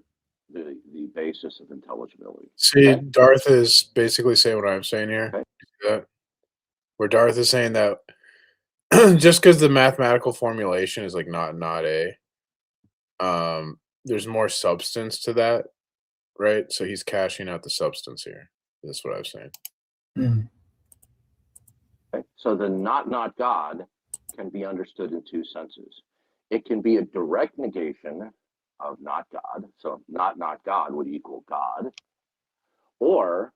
the basis of intelligibility. See, Okay. Darth is basically saying what I'm saying here. Okay. You see that? Where Darth is saying that just because the mathematical formulation is like not A, there's more substance to that, right? So he's cashing out the substance here. That's what I was saying. Mm. Okay. So the not God can be understood in two senses. It can be a direct negation of not God. So not God would equal God. Or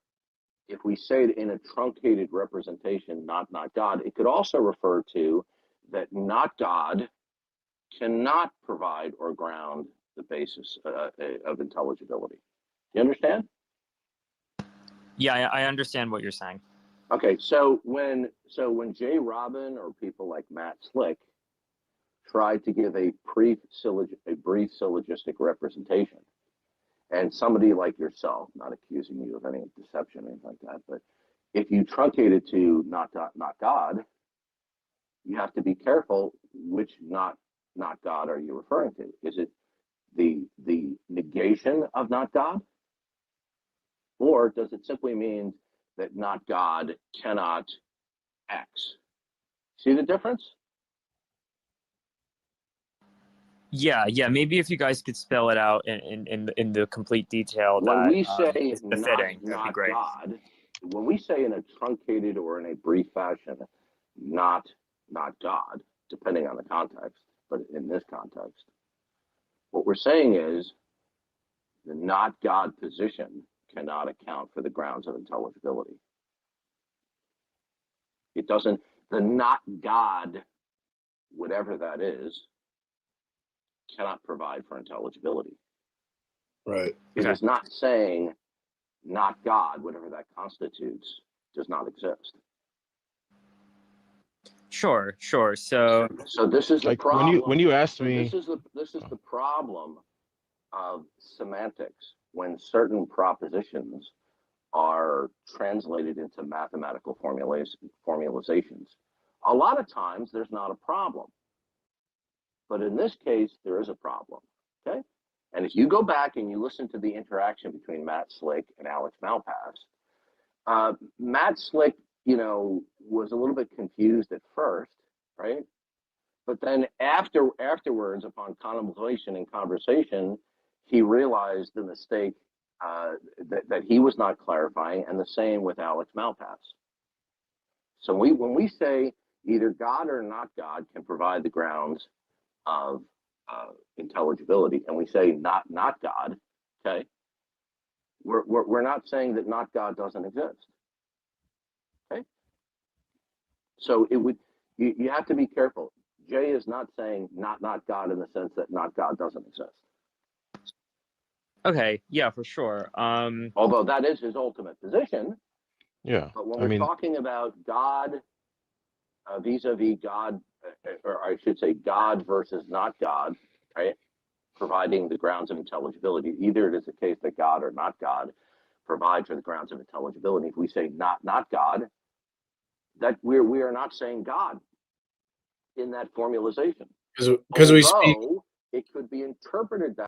if we say it in a truncated representation, not God, it could also refer to that not God cannot provide or ground the basis of intelligibility. You understand? Yeah, I understand what you're saying. Okay, so when Jay Robin or people like Matt Slick tried to give a brief syllogistic representation, and somebody like yourself, not accusing you of any deception or anything like that, but if you truncate it to not God, you have to be careful which not God are you referring to? Is it the negation of not God? Or does it simply mean that not God cannot X? See the difference? Yeah. Maybe if you guys could spell it out in the complete detail When that we say is befitting, that'd be not great. God, when we say in a truncated or in a brief fashion, not God, depending on the context, but in this context, what we're saying is the not God position cannot account for the grounds of intelligibility. It doesn't, the not God, whatever that is, cannot provide for intelligibility. Right. It Okay. is not saying not God, whatever that constitutes, does not exist. Sure. So So this is the Like problem. when you asked So me, this is the problem of semantics when certain propositions are translated into mathematical formalizations. A lot of times there's not a problem, but in this case there is a problem. Okay, and if you go back and you listen to the interaction between Matt Slick and Alex Malpass, Matt Slick, was a little bit confused at first, right? But then afterwards, upon contemplation and conversation, he realized the mistake that he was not clarifying, and the same with Alex Malpass. So when we say either God or not God can provide the grounds of intelligibility, and we say not God, okay, we're not saying that not God doesn't exist. Okay, so it would you have to be careful. Jay is not saying not God in the sense that not God doesn't exist. okay, yeah, for sure. Although that is his ultimate position. yeah, But when I we're mean, talking about God vis-a-vis God, or I should say God versus not God, right? Providing the grounds of intelligibility. Either it is the case that God or not God provides for the grounds of intelligibility. If we say not God, that we are not saying God in that formalization. Because Although it could be interpreted that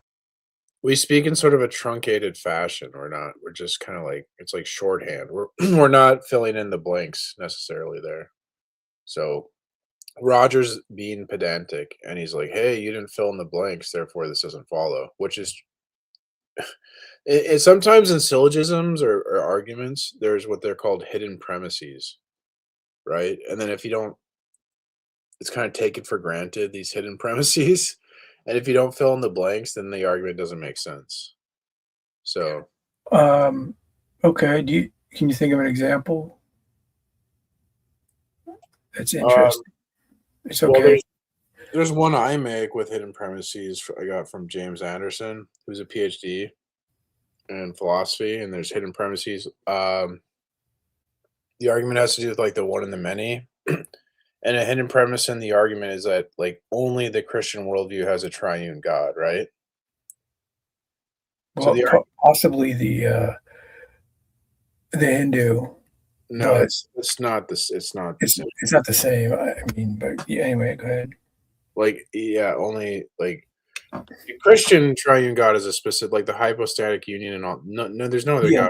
we speak in sort of a truncated fashion. We're just kind of like, it's like shorthand. We're not filling in the blanks necessarily there. So Roger's being pedantic and he's like, hey, you didn't fill in the blanks, therefore this doesn't follow, which is it sometimes in syllogisms or arguments, there's what they're called hidden premises, right? And then if you don't, it's kind of taken for granted, these hidden premises. And if you don't fill in the blanks, then the argument doesn't make sense. So Okay. Can you think of an example? That's um, interesting. It's well, okay. there's one I make with hidden premises I got from James Anderson, who's a PhD in philosophy, and there's hidden premises. the argument has to do with like the one and the many. And a hidden premise in the argument is that like only the Christian worldview has a triune God, right? So Well, possibly the Hindu. No, but it's not this. It's not the same. it's not the same. I mean, but yeah, anyway, go ahead. Like, yeah, only like the Christian triune God is a specific, like the hypostatic union and all. No, there's no other Yeah. God.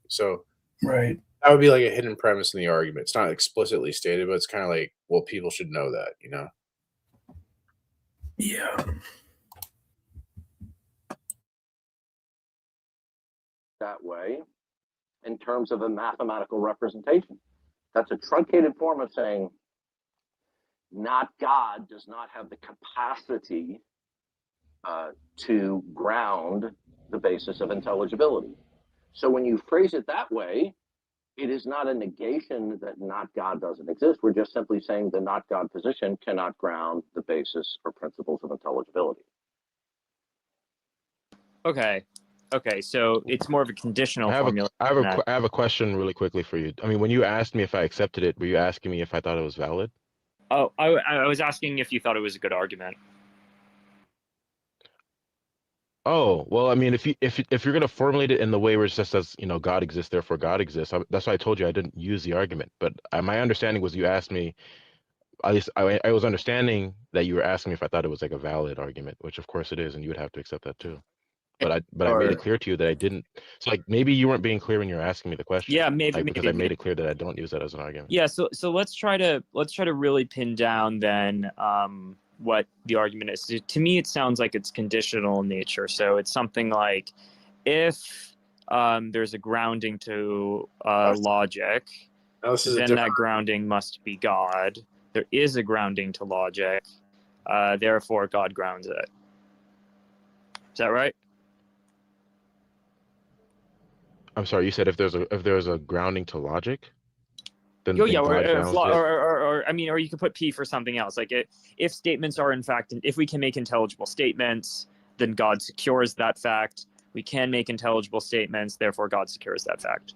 So Right. that would be like a hidden premise in the argument. It's not explicitly stated, but it's kind of like, well, people should know that, you know? Yeah. That way in terms of a mathematical representation. That's a truncated form of saying not God does not have the capacity to ground the basis of intelligibility. So when you phrase it that way, it is not a negation that not God doesn't exist. We're just simply saying the not God position cannot ground the basis or principles of intelligibility. Okay, so it's more of a conditional formula. I have a question really quickly for you. I mean, when you asked me if I accepted it, were you asking me if I thought it was valid? Oh, I was asking if you thought it was a good argument. Oh, well, I mean, if you're gonna formulate it in the way where it just says, you know, God exists, therefore God exists, that's why I told you I didn't use the argument. But my understanding was you asked me, at least I was understanding that you were asking me if I thought it was like a valid argument, which of course it is, and you would have to accept that too. But I made it clear to you that I didn't. So like maybe you weren't being clear when you were asking me the question. Yeah, maybe because I made it clear that I don't use that as an argument. Yeah, so let's try to really pin down then what the argument is. To me, it sounds like it's conditional in nature. So it's something like if there's a grounding to logic, then that grounding must be God. There is a grounding to logic, therefore God grounds it. Is that right? I'm sorry, you said if there's a grounding to logic, then yeah, God grounds it. Or I mean, or you could put P for something else. Like if statements are in fact, if we can make intelligible statements, then God secures that fact. We can make intelligible statements, therefore God secures that fact.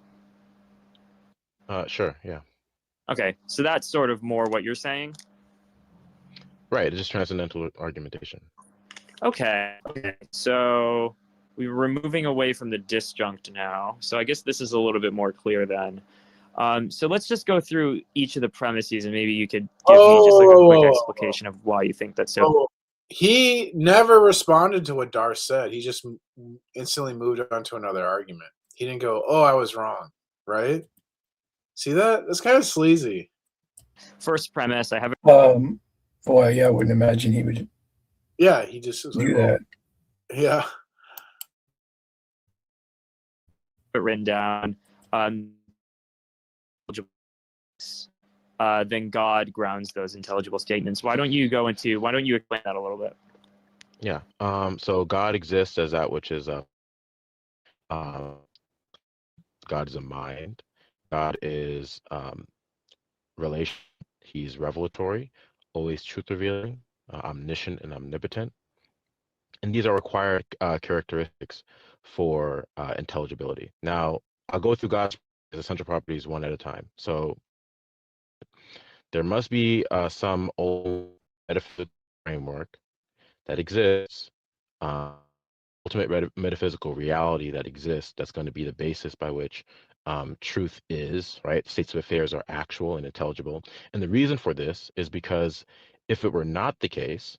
Sure, yeah. Okay, so that's sort of more what you're saying. Right, it's just transcendental argumentation. Okay, so we're moving away from the disjunct now. So I guess this is a little bit more clear then. So let's just go through each of the premises, and maybe you could give me just like a quick explication of why you think that's so. He never responded to what Darth said. He just instantly moved on to another argument. He didn't go, "Oh, I was wrong," right? See that? That's kind of sleazy. First premise, I haven't. Boy, yeah, I wouldn't imagine he would. Yeah, he just was do like, that. Yeah. Written down. Then God grounds those intelligible statements. Why don't you explain that a little bit? Yeah. So God exists as that which is God is a mind. God is relation. He's revelatory, always truth revealing, omniscient and omnipotent. And these are required characteristics for intelligibility. Now, I'll go through God's essential properties one at a time. So there must be some old metaphysical framework that exists, ultimate metaphysical reality that exists, that's going to be the basis by which truth is, right? States of affairs are actual and intelligible. And the reason for this is because if it were not the case,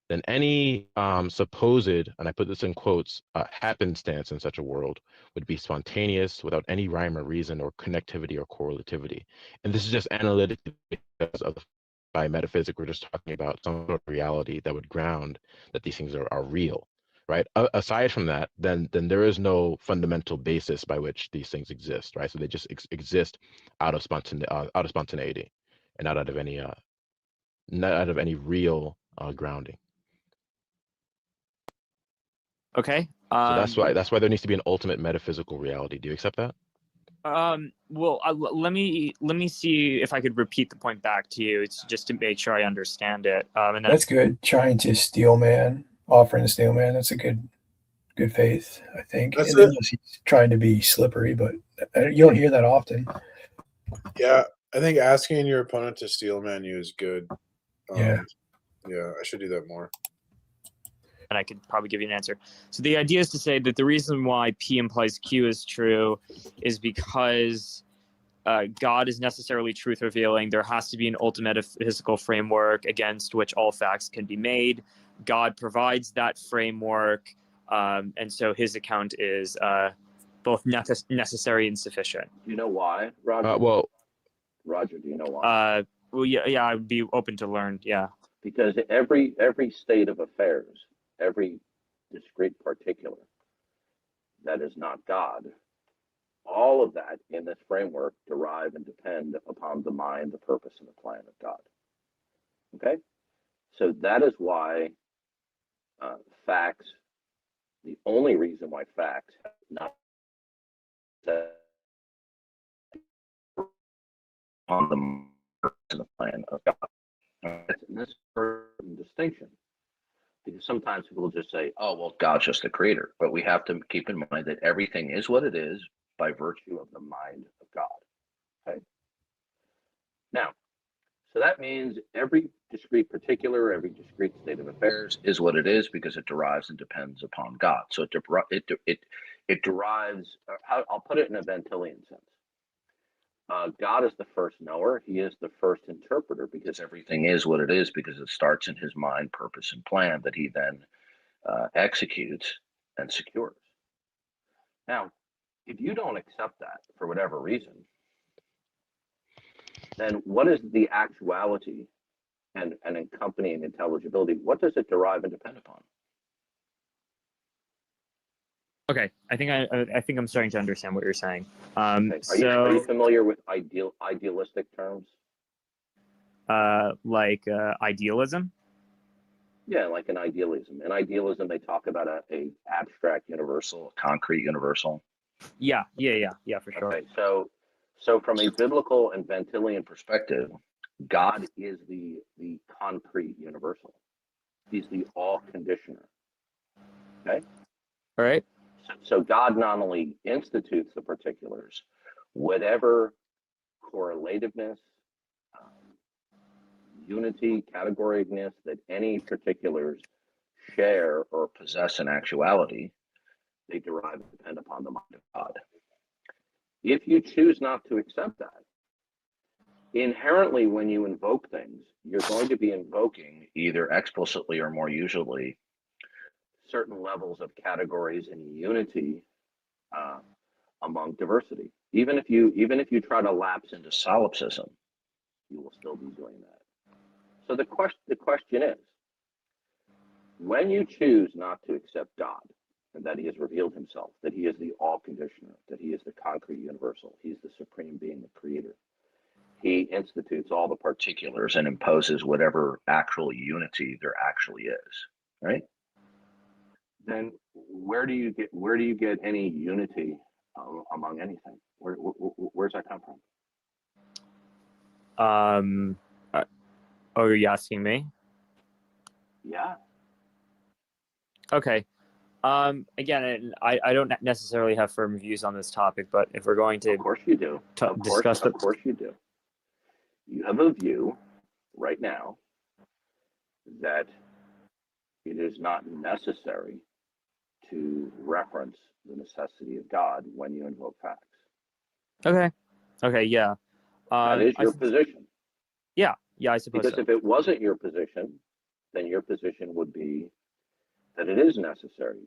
then any supposed, and I put this in quotes, happenstance in such a world would be spontaneous without any rhyme or reason or connectivity or correlativity. And this is just analytic because of by metaphysics, we're just talking about some sort of reality that would ground that these things are real, right? Aside from that, then there is no fundamental basis by which these things exist, right? So they just exist out of spontaneity and not out of any real grounding. Okay. So that's why there needs to be an ultimate metaphysical reality. Do you accept that? Well, let me see if I could repeat the point back to you. It's just to make sure I understand it. And then That's good. Trying to steel man, offering to steel man. That's a good faith, I think. That's and then he's trying to be slippery, but you don't hear that often. Yeah, I think asking your opponent to steel man you is good. Yeah. Yeah, I should do that more. And I could probably give you an answer. So the idea is to say that the reason why P implies Q is true is because God is necessarily truth revealing. There has to be an ultimate metaphysical framework against which all facts can be made. God provides that framework, and so his account is both necessary and sufficient. Do you know why, Roger? Well, Roger, do you know why? Well, yeah, I'd be open to learn. Yeah. Because every state of affairs, every discrete particular that is not God, all of that in this framework derive and depend upon the mind, the purpose, and the plan of God. Okay? So that is why facts, the only reason why facts have not on the purpose and the plan of God. This is a distinction. Because sometimes people will just say, oh, well, God's just the creator. But we have to keep in mind that everything is what it is by virtue of the mind of God. Okay. Now, so that means every discrete particular, every discrete state of affairs is what it is because it derives and depends upon God. So it derives, I'll put it in a Ventilian sense. God is the first knower. He is the first interpreter because everything is what it is because it starts in his mind, purpose, and plan that he then executes and secures. Now, if you don't accept that for whatever reason, then what is the actuality and accompanying intelligibility? What does it derive and depend upon? Okay, I think I'm starting to understand what you're saying. Okay. Are you familiar with idealistic terms? Like idealism? Yeah, like an idealism. In idealism, they talk about a abstract universal, a concrete universal. Yeah, for sure. Okay, so from a biblical and Ventilian perspective, God is the concrete universal. He's the all conditioner. Okay. All right. So God not only institutes the particulars, whatever correlativeness, unity, categoricness that any particulars share or possess in actuality, they derive and depend upon the mind of God. If you choose not to accept that, inherently when you invoke things, you're going to be invoking either explicitly or more usually certain levels of categories and unity among diversity. Even if you try to lapse into solipsism, you will still be doing that. So the question is, when you choose not to accept God and that he has revealed himself, that he is the all conditioner, that he is the concrete universal, he's the supreme being, the creator, he institutes all the particulars and imposes whatever actual unity there actually is, right? Then where do you get any unity among anything? Where's that come from? Are you asking me? Yeah. Okay. Again, I don't necessarily have firm views on this topic, but if we're going to, of course you do. Discuss it. Of course you do. You have a view right now that it is not necessary to reference the necessity of God when you invoke facts. Okay. Yeah. That is your position. Yeah, I suppose because so. if it wasn't your position, then your position would be that it is necessary.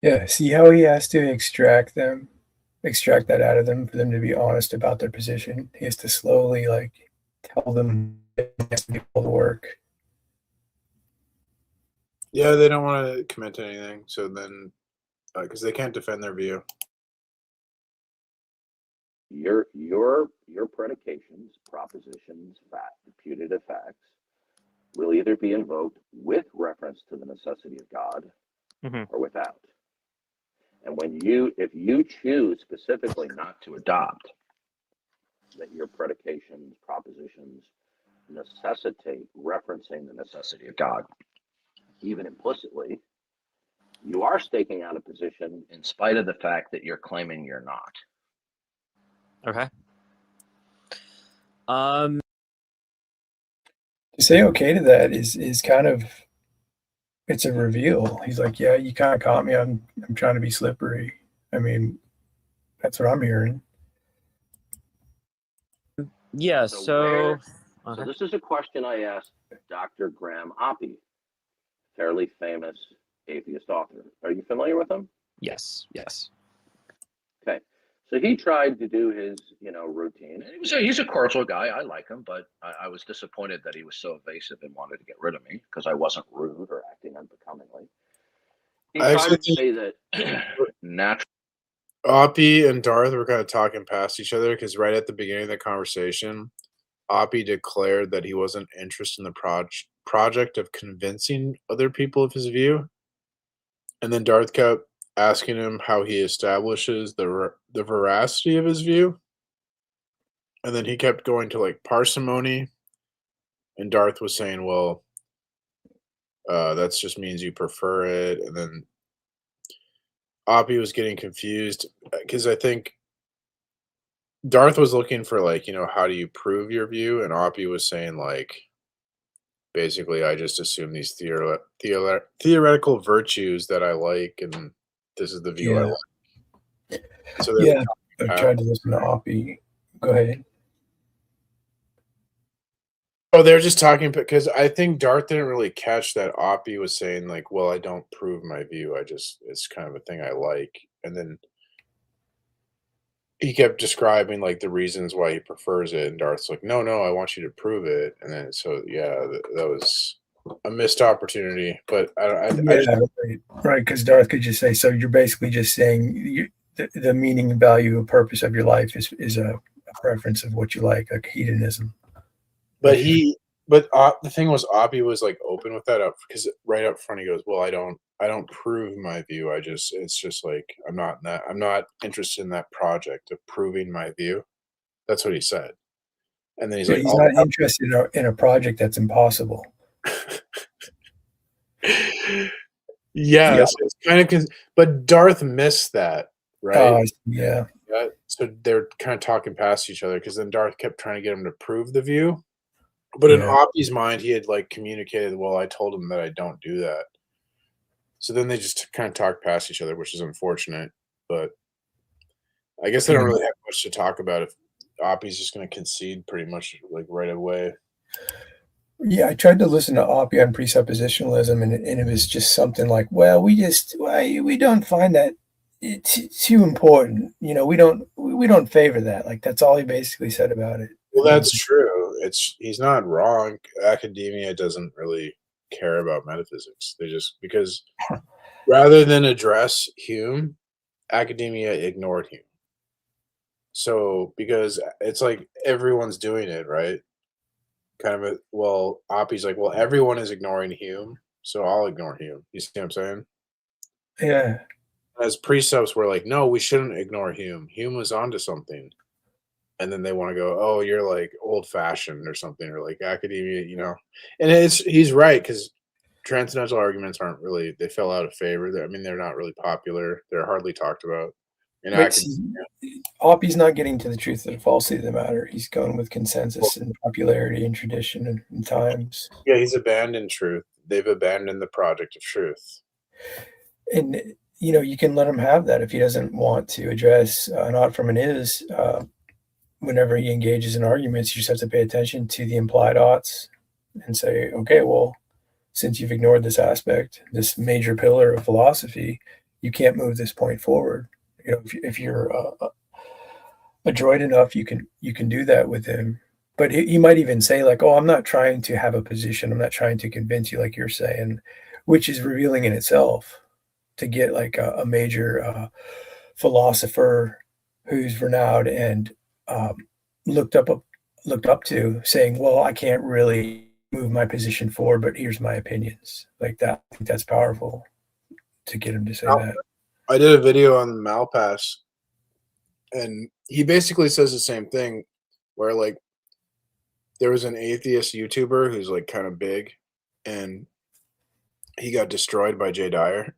Yeah, see how he has to extract that out of them for them to be honest about their position. He has to slowly tell them it has to do all the work. Yeah, they don't want to commit to anything, so then because they can't defend their view. Your predications, propositions, putative facts will either be invoked with reference to the necessity of God or without. And if you choose specifically not to adopt that your predications, propositions necessitate referencing the necessity of God, even implicitly, you are staking out a position in spite of the fact that you're claiming you're not. Okay. To say okay to that is kind of, it's a reveal. He's like, yeah, you kind of caught me. I'm trying to be slippery. I mean, that's what I'm hearing. Yeah. So. So this is a question I asked Dr. Graham Oppy, fairly famous atheist author. Are you familiar with him? Yes. Yes. Okay. So he tried to do his, routine. And he's a cordial guy. I like him, but I was disappointed that he was so evasive and wanted to get rid of me because I wasn't rude or acting unbecomingly. He tried to say that natural. Oppie and Darth were kind of talking past each other because right at the beginning of the conversation, Oppie declared that he wasn't interested in the project of convincing other people of his view. And then Darth kept asking him how he establishes the veracity of his view. And then he kept going to like parsimony. And Darth was saying, well, that just means you prefer it. And then Oppie was getting confused because I think Darth was looking for like, how do you prove your view? And Oppie was saying like, basically, I just assume these theoretical virtues that I like, and this is the view I like. So yeah, I've tried to listen to Oppie. Go ahead. Oh, they're just talking because I think Darth didn't really catch that Oppie was saying like, well, I don't prove my view. It's kind of a thing I like. And then he kept describing like the reasons why he prefers it. And Darth's like, no, I want you to prove it. And then, so yeah, that was a missed opportunity. But right. Because Darth could just say, so you're basically just saying the meaning and value and purpose of your life is a preference of what you like hedonism. But the thing was, Oppie was like open with that up because right up front he goes, "Well, I don't prove my view. It's just like I'm not interested in that project of proving my view." That's what he said. And then he's like, he's not interested in a project that's impossible. Yeah, so it's kind of but Darth missed that, right? Yeah. So they're kind of talking past each other because then Darth kept trying to get him to prove the view. But in Oppie's mind, he had like communicated, well, I told him that I don't do that. So then they just kind of talk past each other, which is unfortunate. But I guess they don't really have much to talk about if Oppie's just going to concede pretty much like right away. Yeah, I tried to listen to Oppie on presuppositionalism, and it was just something like, well, we don't find that it's too important. We don't favor that. Like that's all he basically said about it. Well, that's true. He's not wrong. Academia doesn't really care about metaphysics. They just because rather than address Hume, academia ignored Hume. So because it's like everyone's doing it, right? Kind of Oppie's like, well, everyone is ignoring Hume, so I'll ignore Hume. You see what I'm saying? Yeah. As precepts were like, no, we shouldn't ignore Hume. Hume was onto something. And then they want to go, oh, you're like old fashioned or something, or like academia, And he's right, because transcendental arguments they fell out of favor. They're not really popular. They're hardly talked about. Oppie's not getting to the truth of the falsity of the matter. He's going with consensus and popularity and tradition and times. Yeah, he's abandoned truth. They've abandoned the project of truth. And, you can let him have that if he doesn't want to address not from an is. Whenever he engages in arguments, you just have to pay attention to the implied oughts and say, okay, well, since you've ignored this aspect, this major pillar of philosophy, you can't move this point forward. If you're adroit enough, you can do that with him. But he might even say like, oh, I'm not trying to have a position. I'm not trying to convince you, like you're saying, which is revealing in itself to get like a major philosopher who's renowned and looked up to, saying, well, I can't really move my position forward, but here's my opinions. Like that. I think that's powerful to get him to say that. I did a video on Malpass, and he basically says the same thing, where like there was an atheist YouTuber who's like kind of big, and he got destroyed by Jay Dyer.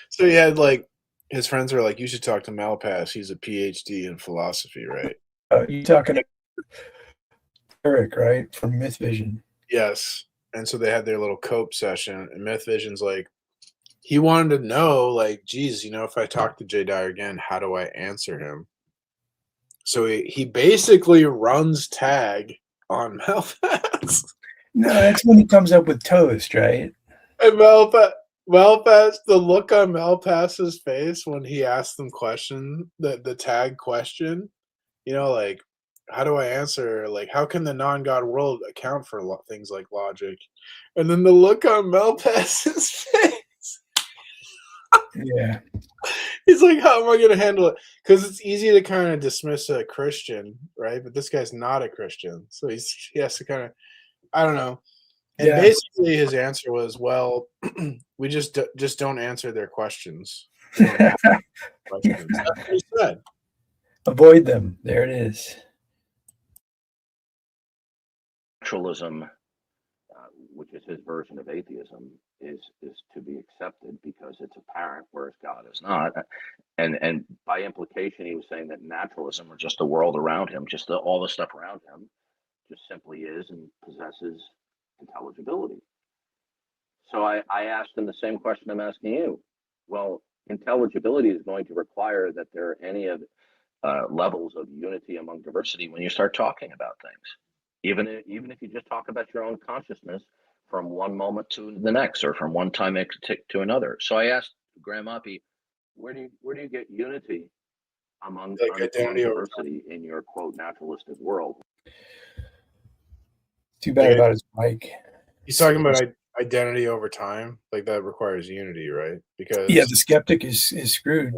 So he had like his friends are like, you should talk to Malpass. He's a PhD in philosophy, right? You talking to Eric, right? From Myth Vision. Yes. And so they had their little cope session, and Myth Vision's like, he wanted to know, like, geez, if I talk to Jay Dyer again, how do I answer him? So he basically runs tag on Malpass. No, that's when he comes up with toast, right? And Malpass, the look on Malpass's face when he asked them the tag question, like, how do I answer? Like, how can the non-God world account for things like logic? And then the look on Malpass's face. Yeah. He's like, how am I going to handle it? Because it's easy to kind of dismiss a Christian, right? But this guy's not a Christian. So he has to kind of, I don't know. And Yeah. basically his answer was, well, we just don't answer their questions. We don't ask questions. That's what he said. Avoid them. There it is. Naturalism, which is his version of atheism, is to be accepted because it's apparent, whereas God is not. And by implication, he was saying that naturalism, or just the world around him, just all the stuff around him, just simply is and possesses intelligibility. So I asked him the same question I'm asking you. Well, intelligibility is going to require that there are any of levels of unity among diversity when you start talking about things. Even if you just talk about your own consciousness from one moment to the next, or from one time to another. So I asked Graham Oppie, where do you get unity among diversity in your quote naturalistic world? Too bad about his mic. He's talking about identity over time, like that requires unity, right? Because the skeptic is screwed.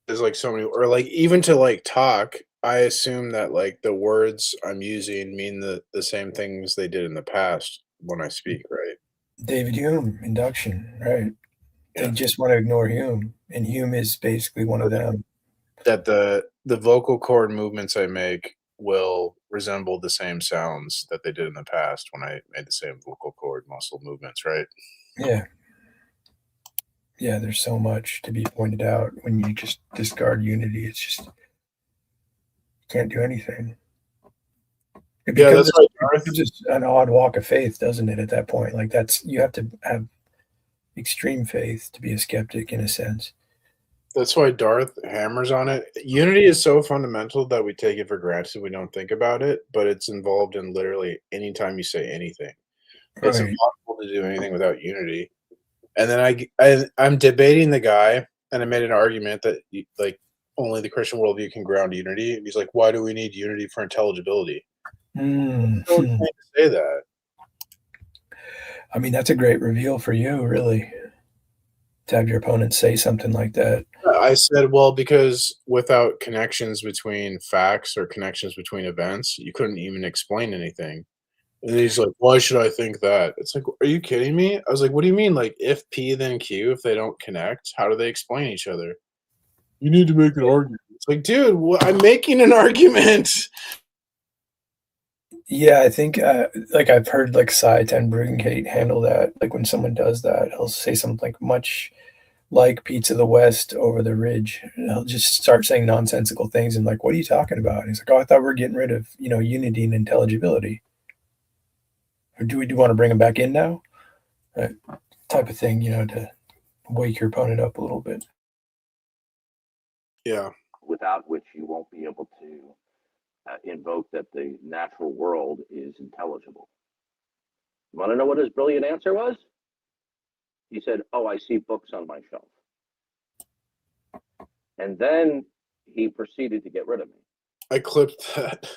There's like so many, or like even to like talk, I assume that like the words I'm using mean the same things they did in the past when I speak, right? David Hume, induction, right? Yeah. They just want to ignore Hume, and Hume is basically one of them. That the vocal cord movements I make will resemble the same sounds that they did in the past when I made the same vocal cord muscle movements, right? Yeah. Yeah, there's so much to be pointed out when you just discard unity. It's just you can't do anything. It becomes, it becomes an odd walk of faith, doesn't it? At that point, like you have to have extreme faith to be a skeptic in a sense. That's why Darth hammers on it. Unity is so fundamental that we take it for granted. We don't think about it, but it's involved in literally any time you say anything. It's impossible to do anything without unity. And then I'm debating the guy, and I made an argument that like only the Christian worldview can ground unity. And he's like, "Why do we need unity for intelligibility?" Mm. I don't say that. I mean, that's a great reveal for you, really, to have your opponent say something like that. I said, well, because without connections between facts or connections between events, you couldn't even explain anything. And he's like, why should I think that? It's like, are you kidding me? I was like, what do you mean? Like, if P, then Q, if they don't connect, how do they explain each other? You need to make an argument. It's like, dude, I'm making an argument. Yeah, I think like I've heard like Cy Ten Bruggencate handle that. Like when someone does that, he'll say something like much like Pizza the West over the ridge. And he'll just start saying nonsensical things and like, what are you talking about? And he's like, oh, I thought we were getting rid of, unity and intelligibility. Or do we want to bring them back in now? That type of thing, to wake your opponent up a little bit. Yeah. Without which you won't be able to invoke that the natural world is intelligible. You want to know what his brilliant answer was? He said, oh, I see books on my shelf. And then he proceeded to get rid of me. I clipped that.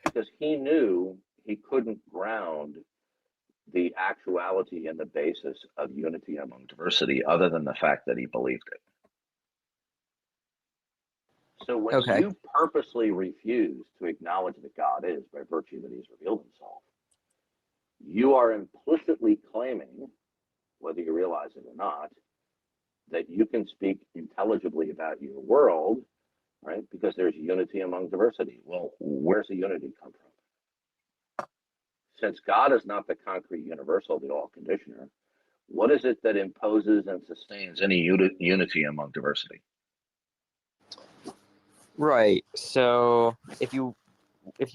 Because he knew he couldn't ground the actuality and the basis of unity among diversity other than the fact that he believed it. So when you purposely refuse to acknowledge that God is by virtue that he's revealed himself, you are implicitly claiming, whether you realize it or not, that you can speak intelligibly about your world, right? Because there's unity among diversity. Well, where's the unity come from? Since God is not the concrete universal, the all conditioner, What is it that imposes and sustains any unity among diversity? Right. So if you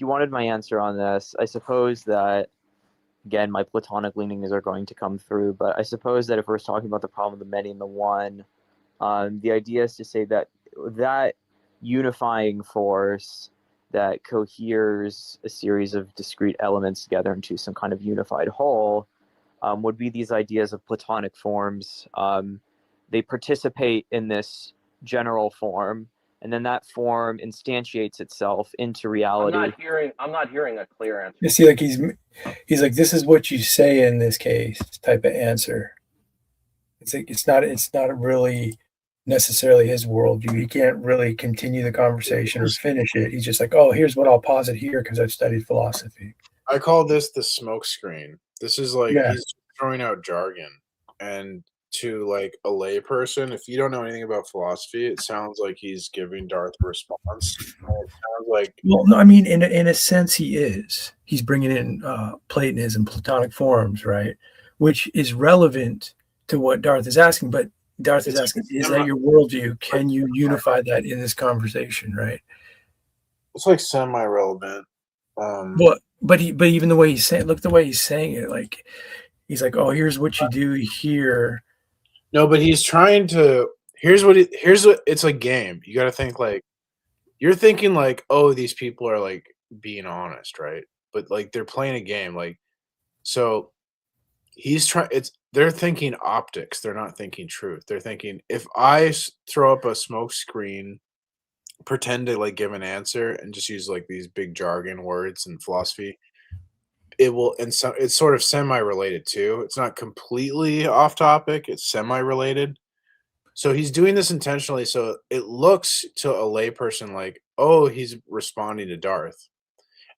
wanted my answer on this, I suppose that, again, my Platonic leanings are going to come through, but I suppose that if we're talking about the problem of the many and the one, the idea is to say that that unifying force that coheres a series of discrete elements together into some kind of unified whole would be these ideas of Platonic forms. They participate in this general form, and then that form instantiates itself into reality. I'm not hearing a clear answer. You see, like he's like, this is what you say in this case type of answer. It's like it's not really necessarily his worldview. He can't really continue the conversation or finish it. He's just like, oh, here's what I'll posit here because I've studied philosophy. I call this the smoke screen. This is like Yeah. he's throwing out jargon. And to like a layperson, if you don't know anything about philosophy, it sounds like he's giving Darth a response. It sounds like, Well, no, I mean, in a sense, he is. He's bringing in Platonism, Platonic forms, right? Which is relevant to what Darth is asking. But Darth is asking, is that your worldview? Can you unify that in this conversation, right? it's like semi-relevant. But even the way he's saying, look the way he's saying it, like he's like, oh, here's what you do here. No, but he's trying to. Here's what it's a game. You got to think like you're thinking like, oh, these people are like being honest, right? But like they're playing a game, like so. He's trying. They're thinking optics. They're not thinking truth. They're thinking if I throw up a smoke screen, pretend to like give an answer, and just use like these big jargon words in philosophy, it will. And so it's sort of semi-related too. It's not completely off topic. It's semi-related. So he's doing this intentionally. So it looks to a layperson like, oh, he's responding to Darth.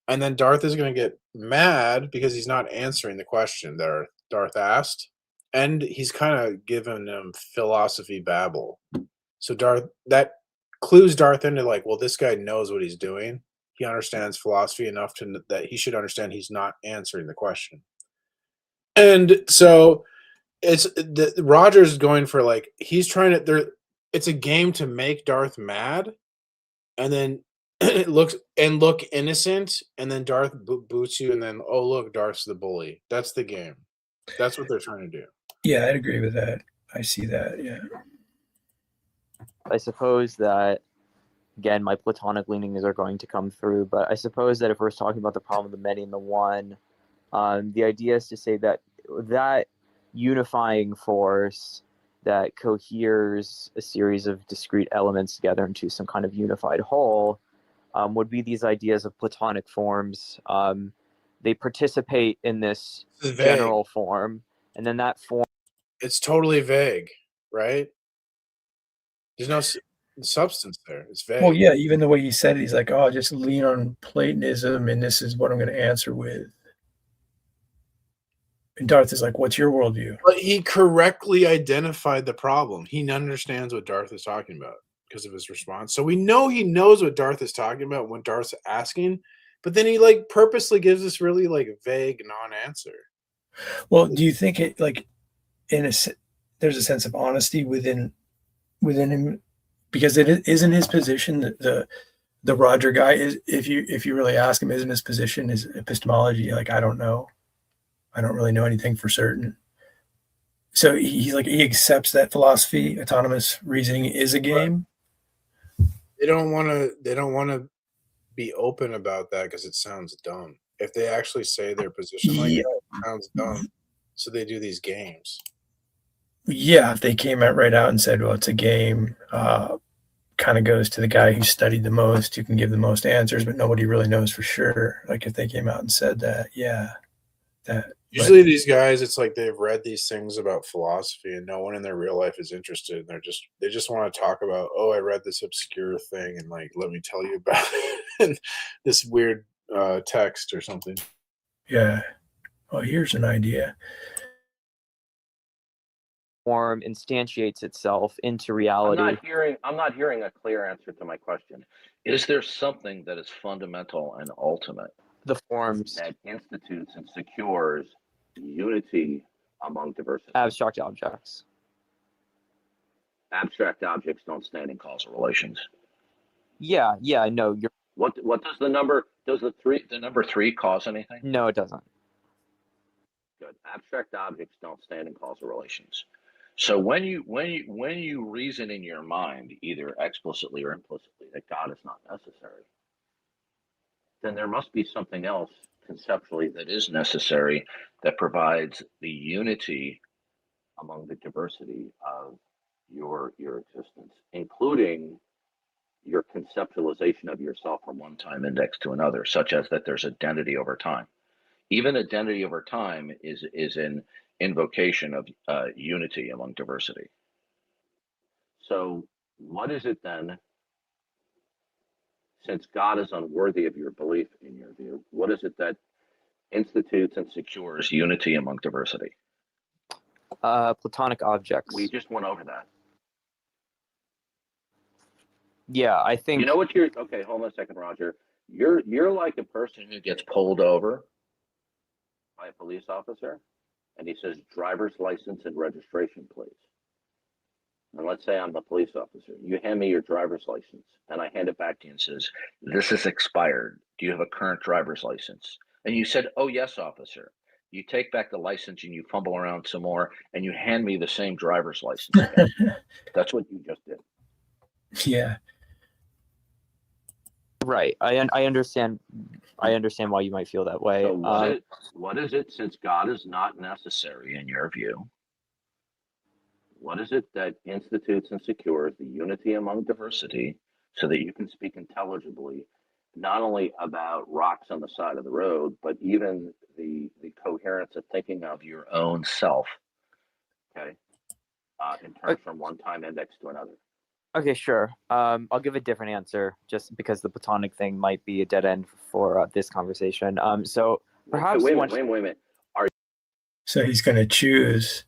And then Darth is going to get mad because he's not answering the question that Darth asked. And he's kind of giving him philosophy babble. So that clues Darth into like, well, this guy knows what he's doing. He understands philosophy enough that he should understand he's not answering the question. And so Roger's going for like, he's trying to, it's a game to make Darth mad. And then look innocent, and then Darth boots you, and then oh look, Darth's the bully. That's the game. That's what they're trying to do. Yeah, I'd agree with that. I see that. Yeah. I suppose that, again, my Platonic leanings are going to come through, but I suppose that if we're talking about the problem of the many and the one, the idea is to say that that unifying force that coheres a series of discrete elements together into some kind of unified whole would be these ideas of Platonic forms. They participate in this general form, and then that form. It's totally vague, right? There's no substance there. It's vague. Well, yeah, even the way he said it, he's like, oh, just lean on Platonism, and this is what I'm going to answer with. And Darth is like, what's your worldview? But he correctly identified the problem. He understands what Darth is talking about because of his response. So we know he knows what Darth is talking about when Darth's asking, but then he like purposely gives this really like vague non-answer. Well, do you think it like there's a sense of honesty within him, because it isn't his position that the Roger guy is, if you really ask him, isn't his position, his epistemology, like, I don't know. I don't really know anything for certain. So he's like, he accepts that philosophy, autonomous reasoning is a game. They don't want to be open about that because it sounds dumb. If they actually say their position like that, it sounds dumb. So they do these games. Yeah, if they came out right out and said, well, it's a game, kind of goes to the guy who studied the most, who can give the most answers, but nobody really knows for sure. Like if they came out and said that, yeah. Usually these guys, it's like they've read these things about philosophy and no one in their real life is interested. And they just want to talk about, oh, I read this obscure thing and like, let me tell you about it. This weird text or something. Yeah. Oh, here's an idea. Form instantiates itself into reality. I'm not hearing a clear answer to my question. Is there something that is fundamental and ultimate? The forms that institutes and secures unity among diversity. Abstract objects. Abstract objects don't stand in causal relations. Yeah, no, you're What does the number number 3 cause anything? no, it doesn't. Good. Abstract objects don't stand in causal relations. So when you reason in your mind, either explicitly or implicitly, that God is not necessary, then there must be something else conceptually that is necessary that provides the unity among the diversity of your existence, including your conceptualization of yourself from one time index to another, such as that there's identity over time. Even identity over time is an invocation of unity among diversity. So what is it then, since God is unworthy of your belief, in your view, what is it that institutes and secures unity among diversity? Platonic objects. We just went over that. Yeah, I think. You know what you're, okay, hold on a second, Roger. You're like a person who gets pulled over by a police officer, and he says, driver's license and registration, please. And let's say I'm the police officer. You hand me your driver's license, and I hand it back to you and says, this is expired. Do you have a current driver's license? And you said, oh, yes, officer. You take back the license and you fumble around some more, and you hand me the same driver's license again. That's what you just did. Yeah. Right. I understand. I understand why you might feel that way. So what is it, since God is not necessary in your view, what is it that institutes and secures the unity among diversity so that you can speak intelligibly, not only about rocks on the side of the road, but even the coherence of thinking of your own self, okay, in terms from one time index to another? Okay, sure. I'll give a different answer just because the Platonic thing might be a dead end for this conversation. So perhaps wait a minute. So he's going to choose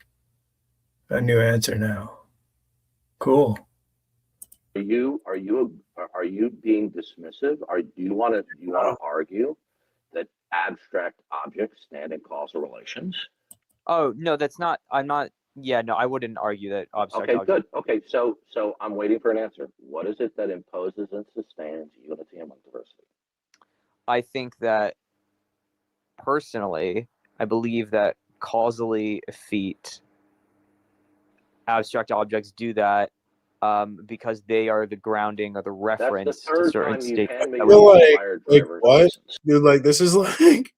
a new answer now. Cool. Are you being dismissive? Do you want to argue that abstract objects stand in causal relations? Oh no, that's not. I'm not. Yeah, no, I wouldn't argue that abstract. Okay, good. Okay, so I'm waiting for an answer. What is it that imposes and sustains unity among diversity? I think that personally, I believe that causally effete abstract objects do that because they are the grounding or the reference to certain states. Like what? Dude, like this is like,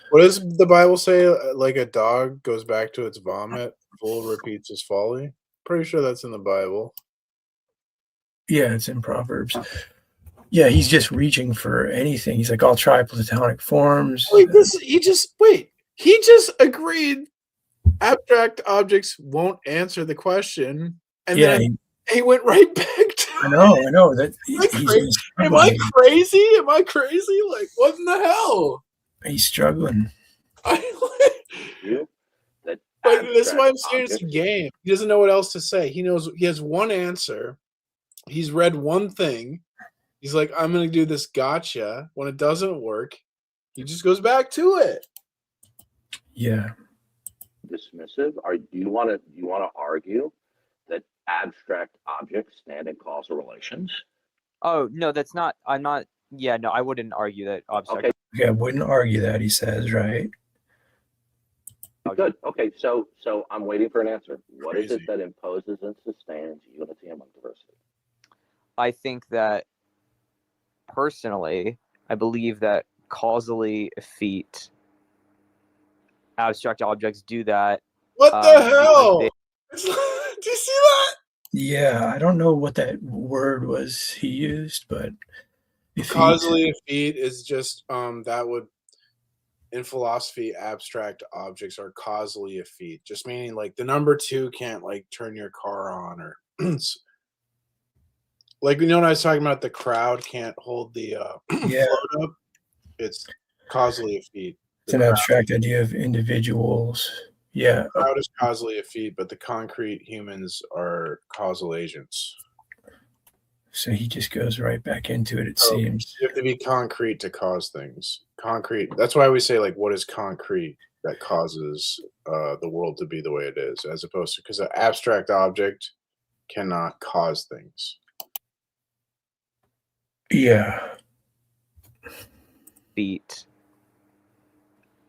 what does the Bible say? Like a dog goes back to its vomit, fool repeats his folly. Pretty sure that's in the Bible. Yeah, it's in Proverbs. Yeah, he's just reaching for anything. He's like, I'll try platonic forms. Wait, he just agreed abstract objects won't answer the question, and then he went right back to. I know that. Am I crazy? Like, what in the hell? He's struggling. That's why I'm saying it's a game. He doesn't know what else to say. He knows he has one answer. He's read one thing. He's like, I'm going to do this gotcha. When it doesn't work, he just goes back to it. Yeah. Dismissive? Do you want to argue that abstract objects stand in causal relations? Oh no, that's not. I'm not. Yeah, no, I wouldn't argue that abstract. Okay, I wouldn't argue that. He says, right? Good. Okay, so I'm waiting for an answer. What is it that imposes and sustains unity among diversity? I think that personally, I believe that causally effete abstract objects do that. What the hell? Do you see that? Yeah, I don't know what that word was he used, but causally effete is just that would, in philosophy, abstract objects are causally effete, just meaning like the number 2 can't like turn your car on, or like, you know what I was talking about, the crowd can't hold the float up. It's causally effete. It's an abstract idea of individuals. Yeah. The crowd is causally effete, but the concrete humans are causal agents. So he just goes right back into it, seems. You have to be concrete to cause things. Concrete. That's why we say, like, what is concrete? that causes the world to be the way it is, as opposed to because an abstract object cannot cause things. Yeah. Beat.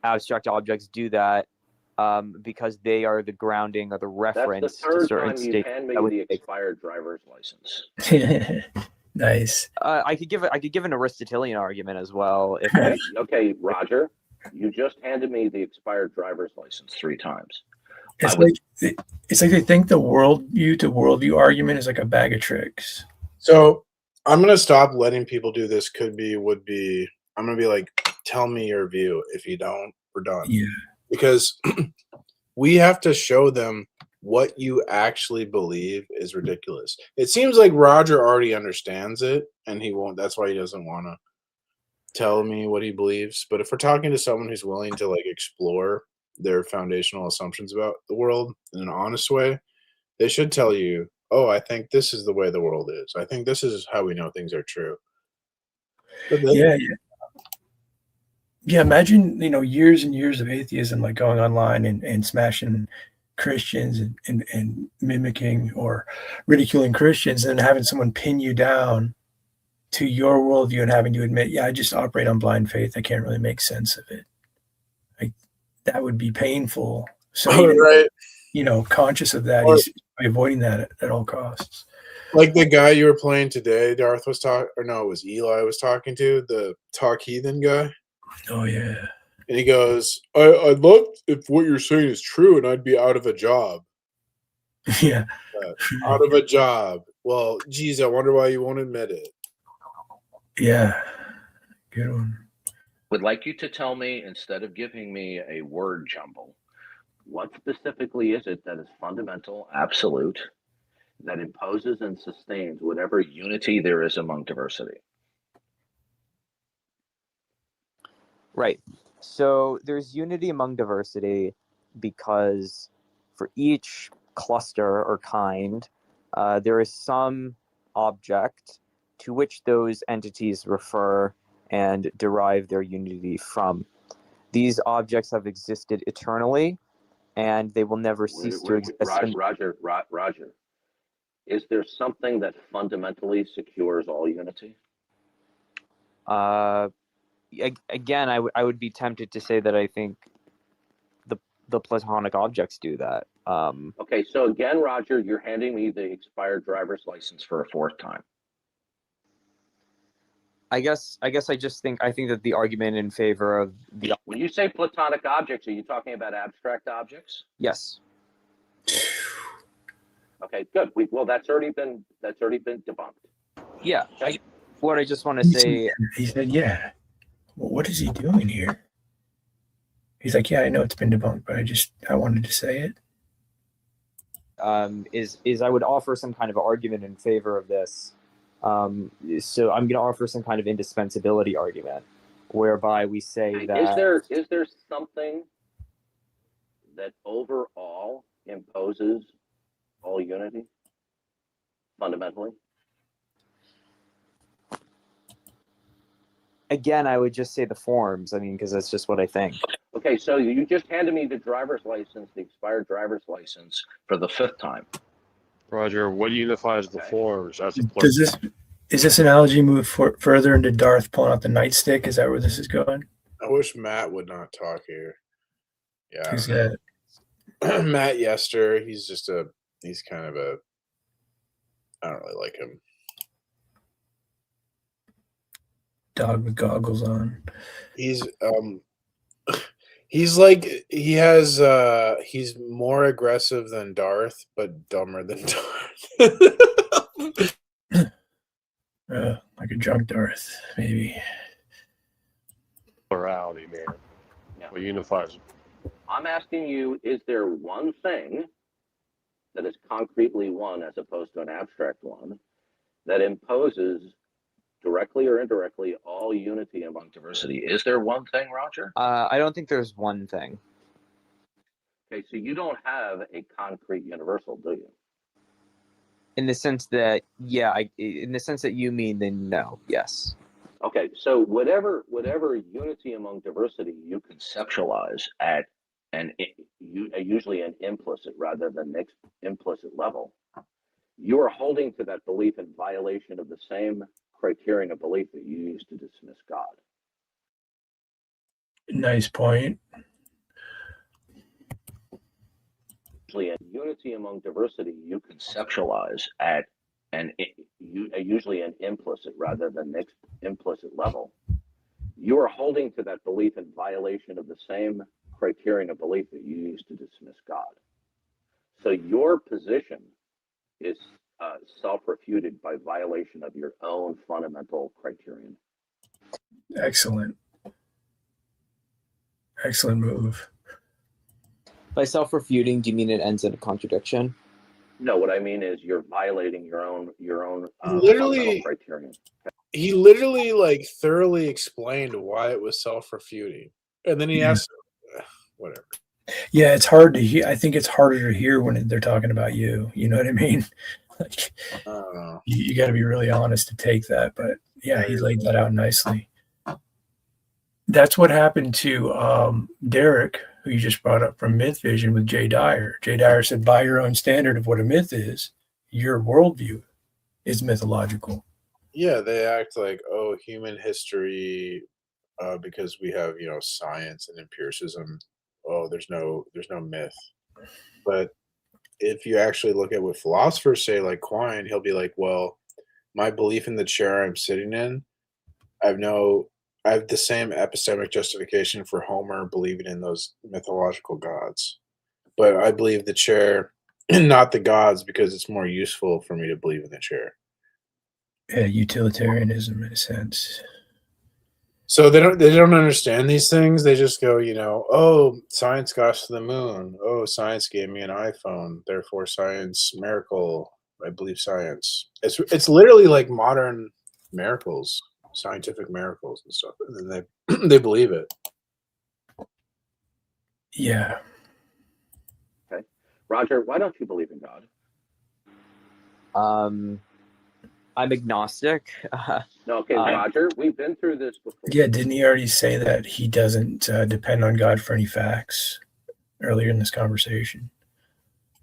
Abstract objects do that because they are the grounding or the That's the reference to third certain time you've states. handed that me would the make- expired driver's license. Nice. I could give an Aristotelian argument as well. If Okay, Roger, you just handed me the expired driver's license 3 times. It's like they think the worldview to worldview argument is like a bag of tricks. So I'm gonna stop letting people do this. Could be, would be. I'm gonna be like, tell me your view. If you don't, we're done. Yeah. Because we have to show them what you actually believe is ridiculous. It seems like Roger already understands it, and he won't. That's why he doesn't want to tell me what he believes. But if we're talking to someone who's willing to like explore their foundational assumptions about the world in an honest way, they should tell you, oh, I think this is the way the world is. I think this is how we know things are true. But Yeah. Imagine, years and years of atheism, like going online and smashing Christians and mimicking or ridiculing Christians, and having someone pin you down to your worldview and having to admit, yeah, I just operate on blind faith. I can't really make sense of it. Like, that would be painful. So, right. Conscious of that, he's avoiding that at all costs. Like the guy you were playing today, Darth was talking, or no, it was Eli was talking to, the talk heathen guy. Oh, yeah. And he goes, I'd love if what you're saying is true and I'd be out of a job. Yeah. Out of a job. Well, geez, I wonder why you won't admit it. Yeah. Good one. Would like you to tell me, instead of giving me a word jumble, what specifically is it that is fundamental, absolute, that imposes and sustains whatever unity there is among diversity? Right. So there's unity among diversity because for each cluster or kind, there is some object to which those entities refer and derive their unity from. These objects have existed eternally, and they will never cease to exist. Roger, is there something that fundamentally secures all unity? Again, I would be tempted to say that I think the Platonic objects do that. Okay, so again, Roger, you're handing me the expired driver's license for a 4th time. I guess I think that the argument in favor of the When you say Platonic objects, are you talking about abstract objects? yes. Okay, good. Well, that's already been debunked. Yeah. What I just want to say. He said, yeah. Well, what is he doing here? He's like, yeah, I know it's been debunked, but I wanted to say it. Is I would offer some kind of argument in favor of this. So I'm going to offer some kind of indispensability argument, whereby we say that is there something that overall imposes all unity fundamentally? Again, I would just say the forms. I mean, because that's just what I think. Okay, so you just handed me the driver's license, the expired driver's license, for the 5th time. Roger, what unifies the forms? That's Is this analogy move further into Darth pulling out the nightstick? Is that where this is going? I wish Matt would not talk here. Yeah. Who's that? Matt Yester, he's kind of I don't really like him. Dog with goggles on. He's like he's more aggressive than Darth, but dumber than Darth. Like a drunk Darth, maybe. plurality, man. Yeah. What unifies them? I'm asking you, is there one thing that is concretely one as opposed to an abstract one that imposes directly or indirectly all unity among diversity? Is there one thing, Roger? I don't think there's one thing. Okay, so you don't have a concrete universal, do you? In the sense that, in the sense that you mean, then no, yes. Okay, so whatever unity among diversity you conceptualize at usually an implicit rather than implicit level, you are holding to that belief in violation of the same criterion of belief that you use to dismiss God. Nice point. Usually, in unity among diversity, you conceptualize at usually an implicit rather than implicit level. You are holding to that belief in violation of the same criterion of belief that you use to dismiss God. So your position is self-refuted by violation of your own fundamental criterion. Excellent. Excellent move. By self-refuting, do you mean it ends in a contradiction? No, what I mean is you're violating your own Literally- fundamental criterion. He literally like thoroughly explained why it was self-refuting, and then he Yeah. asked, whatever. Yeah, it's hard to hear. I think it's harder to hear when they're talking about you. You know what I mean? Like, I don't know. you got to be really honest to take that. But yeah, he laid that out nicely. That's what happened to Derek, who you just brought up from Myth Vision with Jay Dyer. Jay Dyer said, by your own standard of what a myth is, your worldview is mythological. Yeah, they act like, oh, human history, because we have science and empiricism. Oh, there's no myth. But if you actually look at what philosophers say, like Quine, he'll be like, well, my belief in the chair I'm sitting in, I have the same epistemic justification for Homer believing in those mythological gods. But I believe the chair, not the gods, because it's more useful for me to believe in the chair. Utilitarianism in a sense. So they don't understand these things. They just go, oh, science got us to the moon. Oh, science gave me an iPhone. Therefore, science miracle. I believe science. It's literally like modern miracles, scientific miracles and stuff. And then they believe it. Yeah. Okay, Roger, why don't you believe in God? I'm agnostic. No, okay, Roger, we've been through this before. Yeah, didn't he already say that he doesn't depend on God for any facts earlier in this conversation?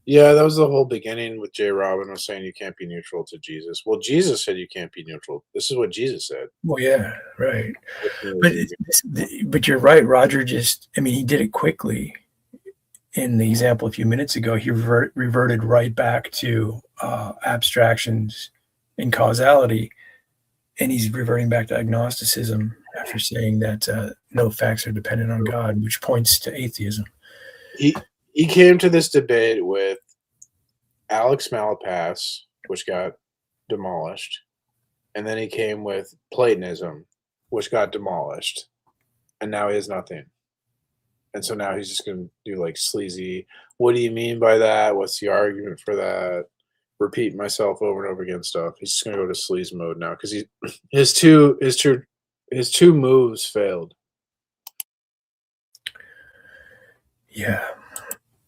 Yeah, that was the whole beginning with Jay Robin was saying you can't be neutral to Jesus. Well, Jesus said you can't be neutral. This is what Jesus said. Well, yeah, right. But you're right. Roger he did it quickly. In the example a few minutes ago, he reverted right back to abstractions and causality, and he's reverting back to agnosticism after saying that no facts are dependent on God, which points to atheism. He came to this debate with Alex Malpass, which got demolished, and then he came with Platonism, which got demolished, and now he has nothing. And so now he's just going to do like sleazy, what do you mean by that? What's the argument for that? Repeat myself over and over again stuff. He's just going to go to sleaze mode now because his two moves failed. Yeah.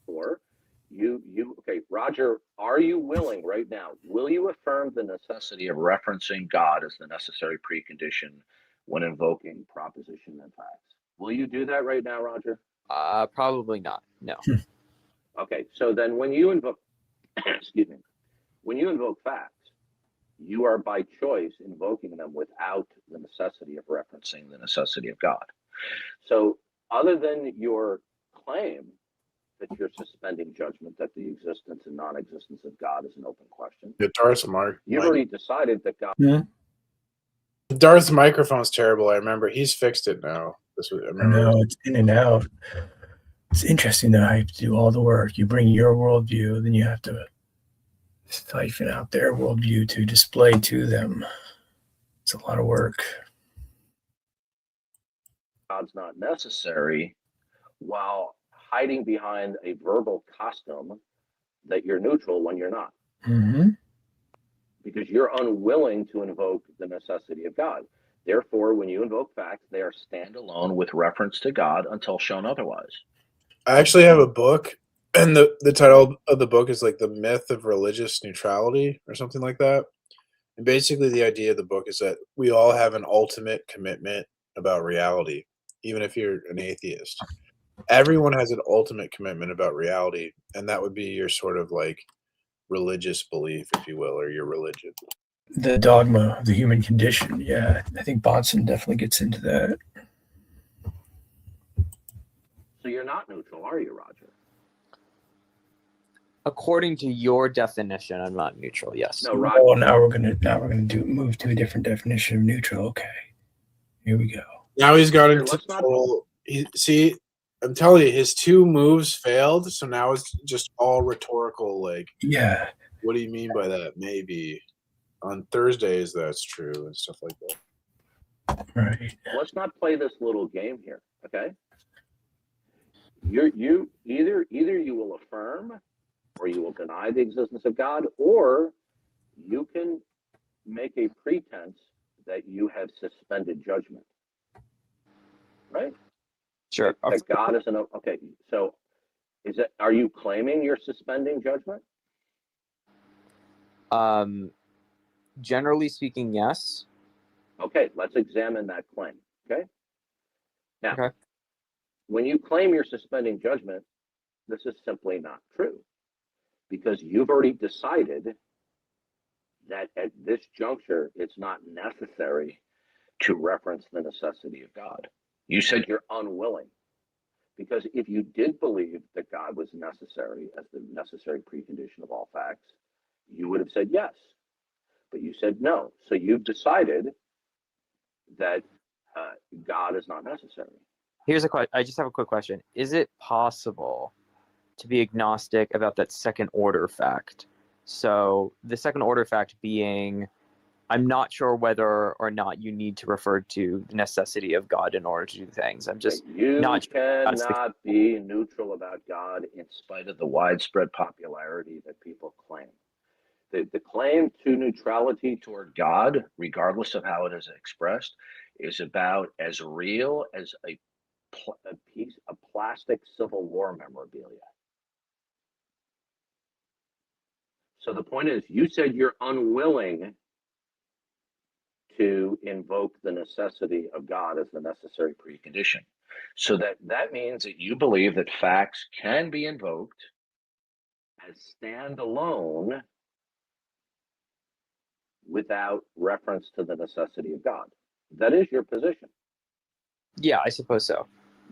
Or okay, Roger, are you willing right now? Will you affirm the necessity of referencing God as the necessary precondition when invoking proposition and facts? Will you do that right now, Roger? Probably not. No. Okay, so then when you invoke, excuse me, when you invoke facts, you are by choice invoking them without the necessity of referencing the necessity of God. So other than your claim that you're suspending judgment that the existence and non-existence of God is an open question, you've already decided that God... Yeah. Darth's microphone's terrible. I remember he's fixed it now. I know, it's in and out. It's interesting though how you have to do all the work. You bring your worldview, then you have to siphon out their worldview to display to them. It's a lot of work. God's not necessary while hiding behind a verbal costume that you're neutral when you're not. Mm-hmm. Because you're unwilling to invoke the necessity of God. Therefore, when you invoke facts, they are standalone with reference to God until shown otherwise. I actually have a book, and the title of the book is like The Myth of Religious Neutrality or something like that. And basically the idea of the book is that we all have an ultimate commitment about reality, even if you're an atheist. everyone has an ultimate commitment about reality, and that would be your sort of like religious belief, if you will, or your religion. The dogma of the human condition. Yeah, I think Bonson definitely gets into that. So you're not neutral, are you, Roger? According to your definition, I'm not neutral. Yes. No, Roger. Oh, now we're gonna move to a different definition of neutral. Okay, here we go. Now he's got into let's not- total. See, I'm telling you, his two moves failed, so now it's just all rhetorical. Like, Yeah, what do you mean by that? Maybe on Thursdays that's true and stuff like that. right. Let's not play this little game here, okay? You either you will affirm or you will deny the existence of God, or you can make a pretense that you have suspended judgment, right? Sure. That God is an okay. So, are you claiming you're suspending judgment? Generally speaking, yes. Okay, let's examine that claim. Okay. Now, Okay. when you claim you're suspending judgment, this is simply not true, because you've already decided that at this juncture, it's not necessary to reference the necessity of God. You said you're unwilling, because if you did believe that God was necessary as the necessary precondition of all facts, you would have said yes, but you said no. So you've decided that God is not necessary. Here's a question. I just have a quick question. Is it possible to be agnostic about that second order fact? So the second order fact being, I'm not sure whether or not you need to refer to the necessity of God in order to do things. I'm just you not sure. cannot be neutral about God in spite of the widespread popularity that people claim. The claim to neutrality toward God, regardless of how it is expressed, is about as real as a piece of plastic Civil War memorabilia. So the point is, you said you're unwilling to invoke the necessity of God as the necessary precondition. So that means that you believe that facts can be invoked as standalone without reference to the necessity of God. That is your position. Yeah, I suppose so.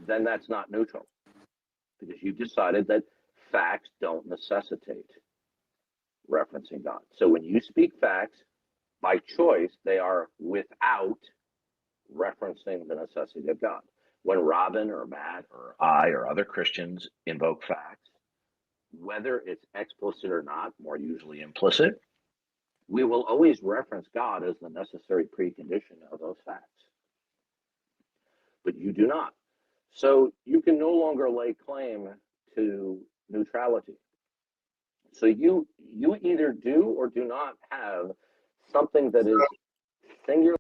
Then that's not neutral, because you've decided that facts don't necessitate referencing God. So when you speak facts, by choice, they are without referencing the necessity of God. When Robin or Matt or I or other Christians invoke facts, whether it's explicit or not, more usually implicit, we will always reference God as the necessary precondition of those facts. But you do not. So you can no longer lay claim to neutrality. So you either do or do not have something that is singular.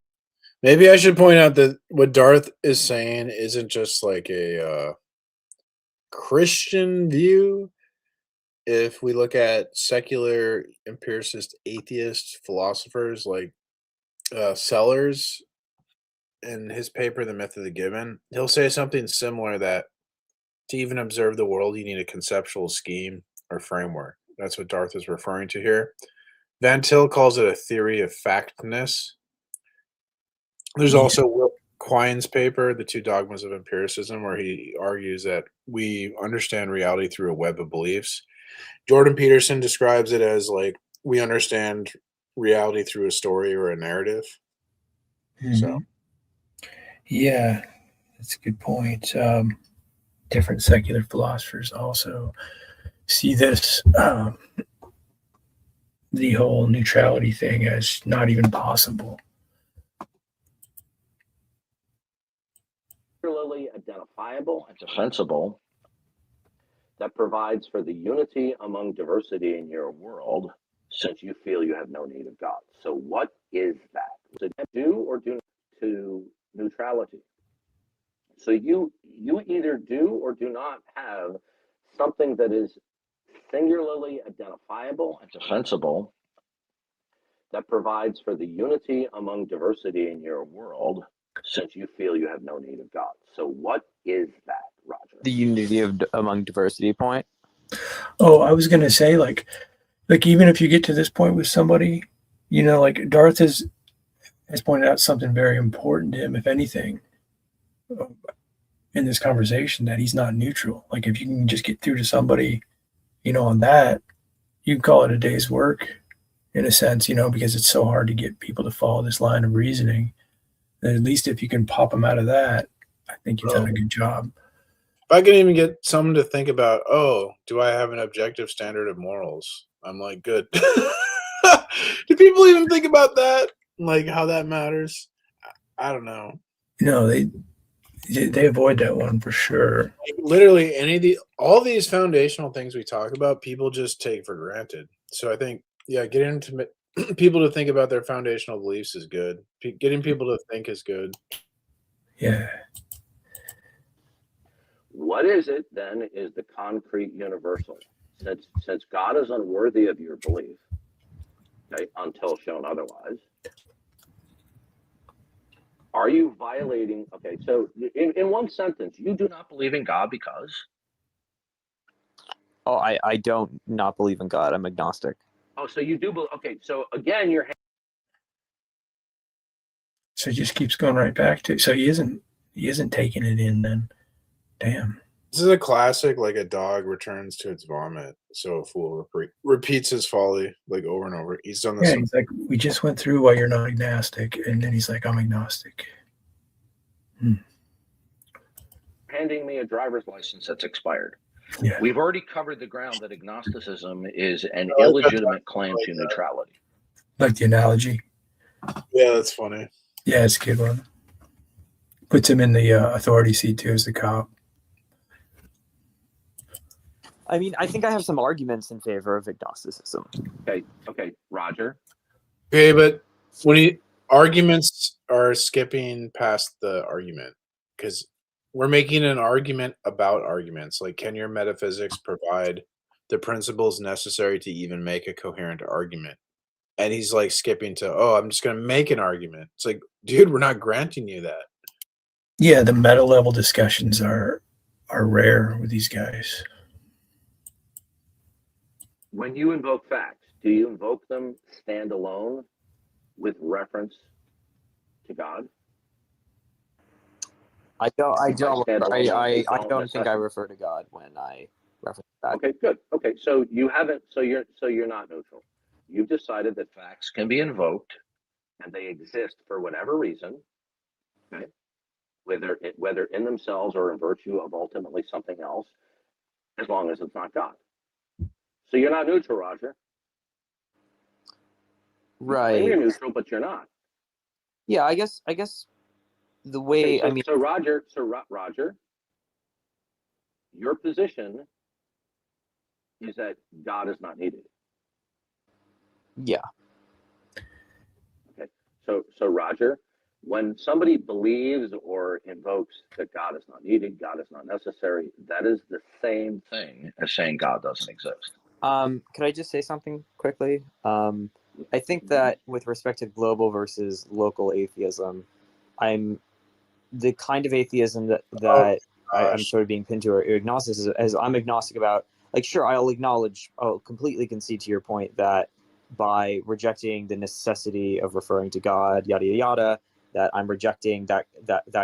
Maybe I should point out that what Darth is saying isn't just like a Christian view. If we look at secular empiricist atheist philosophers like Sellers in his paper, The Myth of the Given, he'll say something similar, that to even observe the world, you need a conceptual scheme or framework. That's what Darth is referring to here. Van Til calls it a theory of factness. There's also Will Quine's paper, The Two Dogmas of Empiricism, where he argues that we understand reality through a web of beliefs. Jordan Peterson describes it as like we understand reality through a story or a narrative. So, yeah, that's a good point. Different secular philosophers also see this, the whole neutrality thing, as not even possible. Particularly identifiable and defensible, that provides for the unity among diversity in your world, since you feel you have no need of God. So what is that? So do or do not to neutrality. So you either do or do not have something that is singularly identifiable and defensible, that provides for the unity among diversity in your world, since you feel you have no need of God. So what is that? Roger. The unity of among diversity point. Oh, I was gonna say like even if you get to this point with somebody, like Darth has pointed out something very important to him, if anything, in this conversation, that he's not neutral. Like if you can just get through to somebody, on that, you can call it a day's work in a sense, because it's so hard to get people to follow this line of reasoning. And at least if you can pop them out of that, I think you've done a good job. If I can even get someone to think about, oh, do I have an objective standard of morals? I'm like, good. Do people even think about that? Like how that matters? I don't know. No, they avoid that one for sure. Like, literally all these foundational things we talk about, people just take for granted. So I think, getting into people to think about their foundational beliefs is good. Getting people to think is good. Yeah. What is it then is the concrete universal? Since God is unworthy of your belief, okay, until shown otherwise, are you violating? Okay, so in one sentence, you do not believe in God because? Oh, I don't not believe in God. I'm agnostic. Oh, so you do believe? Okay, so again, you're. So it just keeps going right back to. So he isn't taking it in then. Damn. This is a classic, like a dog returns to its vomit. So a fool repeats his folly like over and over. He's done this. Yeah, he's like, we just went through why you're not agnostic, and then he's like, I'm agnostic. Handing me a driver's license that's expired. Yeah. We've already covered the ground that agnosticism is an illegitimate claim to neutrality. Like the analogy. Yeah, that's funny. Yeah, it's a good one. Puts him in the authority seat too as the cop. I mean, I think I have some arguments in favor of agnosticism. Okay, Roger. Okay, but when arguments are skipping past the argument, because we're making an argument about arguments. Like, can your metaphysics provide the principles necessary to even make a coherent argument? And he's like skipping to, oh, I'm just going to make an argument. It's like, dude, we're not granting you that. Yeah, the meta level discussions are rare with these guys. When you invoke facts, do you invoke them standalone with reference to God? I don't Standalone think I refer to God when I reference that. Okay, good. Okay, so you haven't. So you're not neutral. You've decided that facts can be invoked, and they exist for whatever reason. Okay, whether in themselves or in virtue of ultimately something else, as long as it's not God. So you're not neutral, Roger. Right. You're neutral, but you're not. Yeah, I guess the way Okay, so Roger, your position is that God is not needed. Yeah. Okay. So Roger, when somebody believes or invokes that God is not needed, God is not necessary, that is the same thing as saying God doesn't exist. Could I just say something quickly? I think that with respect to global versus local atheism, I'm the kind of atheism that I'm sort of being pinned to, or agnosticism, as I'm agnostic about. Like, sure, I'll completely concede to your point that by rejecting the necessity of referring to God, yada yada yada, that I'm rejecting that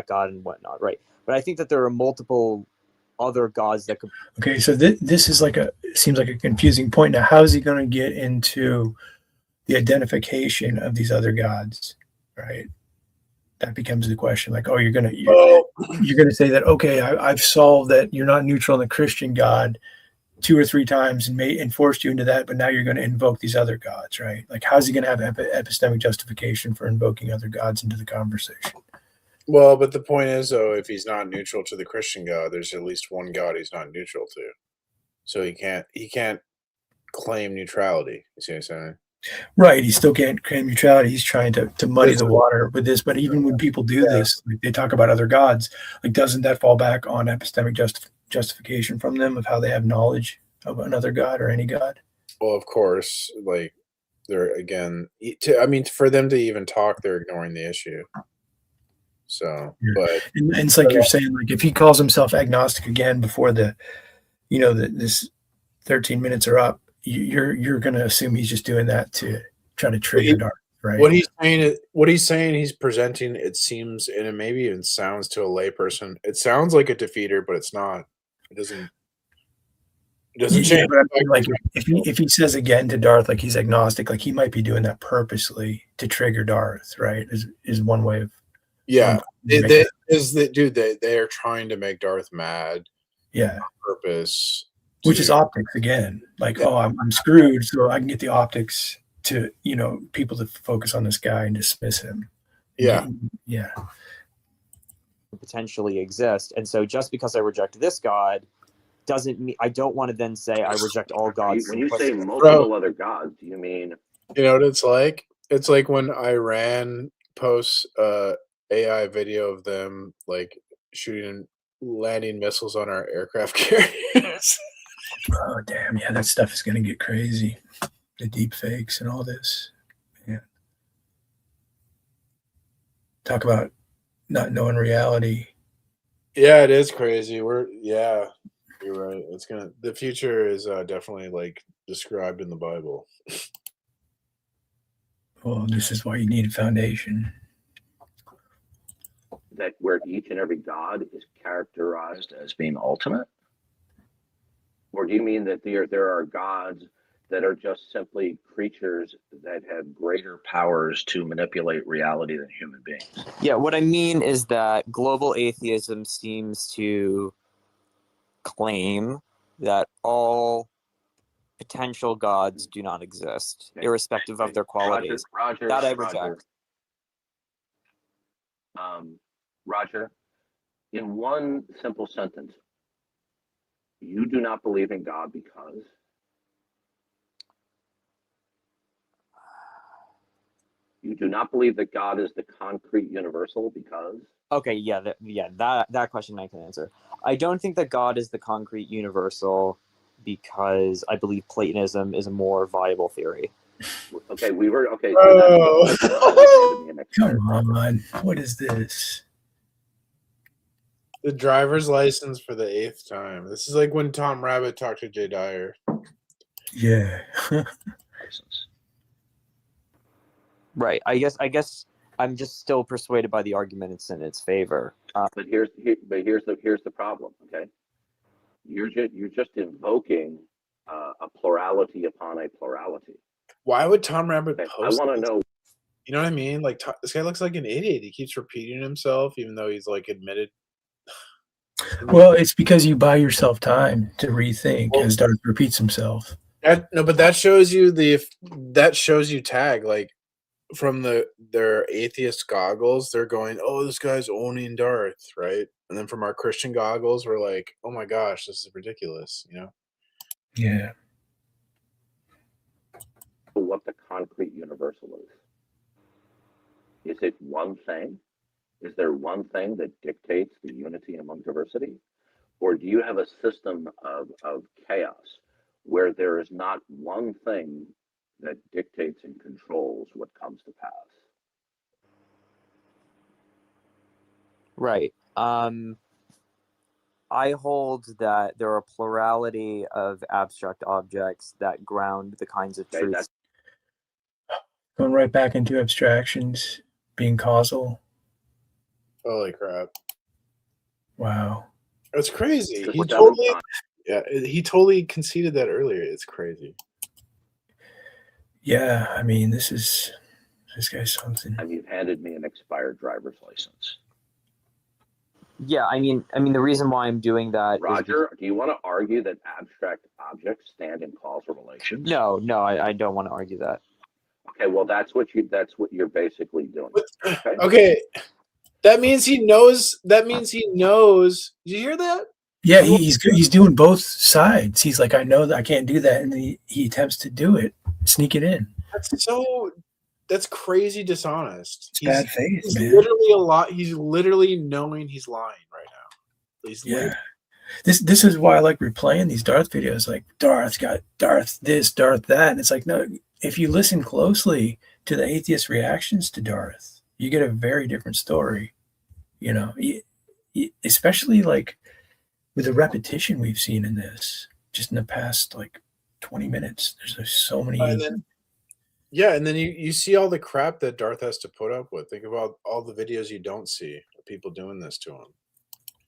God and whatnot, right? But I think that there are multiple other gods that could. Okay, so this is seems like a confusing point. Now, how is he going to get into the identification of these other gods, right? That becomes the question. Like, oh, you're gonna say that, okay, I've solved that you're not neutral in the Christian God 2 or 3 times and forced you into that, but now you're going to invoke these other gods, right? Like, how's he going to have epistemic justification for invoking other gods into the conversation? Well, but the point is, though, if he's not neutral to the Christian God, there's at least one God he's not neutral to. So he can't claim neutrality. You see what I'm saying? Right. He still can't claim neutrality. He's trying to muddy the water with this. But even when people do this, like, they talk about other gods. Like, doesn't that fall back on epistemic justification from them of how they have knowledge of another God or any God? Well, of course, like they're again. For them to even talk, they're ignoring the issue. So, Yeah. but And it's like you're saying, like if he calls himself agnostic again before this 13 minutes are up, you're going to assume he's just doing that to try to trigger Darth, right? what he's saying, he's presenting, it seems, and it maybe even sounds to a layperson, it sounds like a defeater, but it's not. It doesn't change. But I mean, like if he says again to Darth, like he's agnostic, like he might be doing that purposely to trigger Darth, right? Is one way of they are trying to make Darth mad. Yeah. On purpose. Which is optics again. Like, oh, I'm screwed, so I can get the optics to, people to focus on this guy and dismiss him. Yeah. Yeah. Potentially exist. And so just because I reject this God doesn't mean I don't want to then say I reject all gods. When you say multiple other gods, do you mean? You know what it's like? It's like when Iran posts AI video of them like shooting landing missiles on our aircraft carriers. Oh damn, yeah, that stuff is gonna get crazy. The deep fakes and all this. Yeah. Talk about not knowing reality. Yeah, it is crazy. You're right. The future is definitely like described in the Bible. Well, this is why you need a foundation. That where each and every god is characterized as being ultimate? Or do you mean that there are gods that are just simply creatures that have greater powers to manipulate reality than human beings? Yeah, what I mean is that global atheism seems to claim that all potential gods do not exist, irrespective of their qualities. Roger, that I reject. Roger, in one simple sentence, you do not believe in God because? You do not believe that God is the concrete universal because? Okay, that question I can answer. I don't think that God is the concrete universal because I believe Platonism is a more viable theory. Okay, Come on, what is this? The driver's license for the 8th time. This is like when Tom Rabbit talked to Jay Dyer. Yeah. Right. I guess I'm just still persuaded by the argument it's in its favor. But here's the problem. Okay, you're just invoking a plurality upon a plurality. Why would Tom Rabbit post? I want to know. You know what I mean? Like this guy looks like an idiot. He keeps repeating himself, even though he's like admitted. Well, it's because you buy yourself time to rethink as Darth repeats himself. But that shows you tag like from their atheist goggles. They're going, "Oh, this guy's owning Darth," right? And then from our Christian goggles, we're like, "Oh my gosh, this is ridiculous," you know? Yeah. What the concrete universal is? Is it one thing? Is there one thing that dictates the unity among diversity? Or do you have a system of chaos where there is not one thing that dictates and controls what comes to pass? Right. I hold that there are a plurality of abstract objects that ground the kinds of truths. Going right back into abstractions, being causal. Holy crap. Wow. That's crazy. He totally conceded that earlier. It's crazy. Yeah, I mean, this guy's something. And you've handed me an expired driver's license. Yeah, I mean, the reason why I'm doing that. Roger, do you want to argue that abstract objects stand in causal relations? No, I don't want to argue that. Okay, well, that's what you're basically doing. Okay. That means he knows. Did you hear that? Yeah, he's doing both sides. He's like, I know that I can't do that, and he attempts to do it, sneak it in. That's crazy dishonest. It's bad faith, man. He's literally knowing he's lying right now. This is why I like replaying these Darth videos. Like Darth's got Darth this, Darth that, and it's like, no. If you listen closely to the atheist reactions to Darth, you get a very different story. You know, especially like with the repetition we've seen in this, just in the past like 20 minutes. There's so many. And then, yeah, and then you see all the crap that Darth has to put up with. Think about all the videos you don't see of people doing this to him.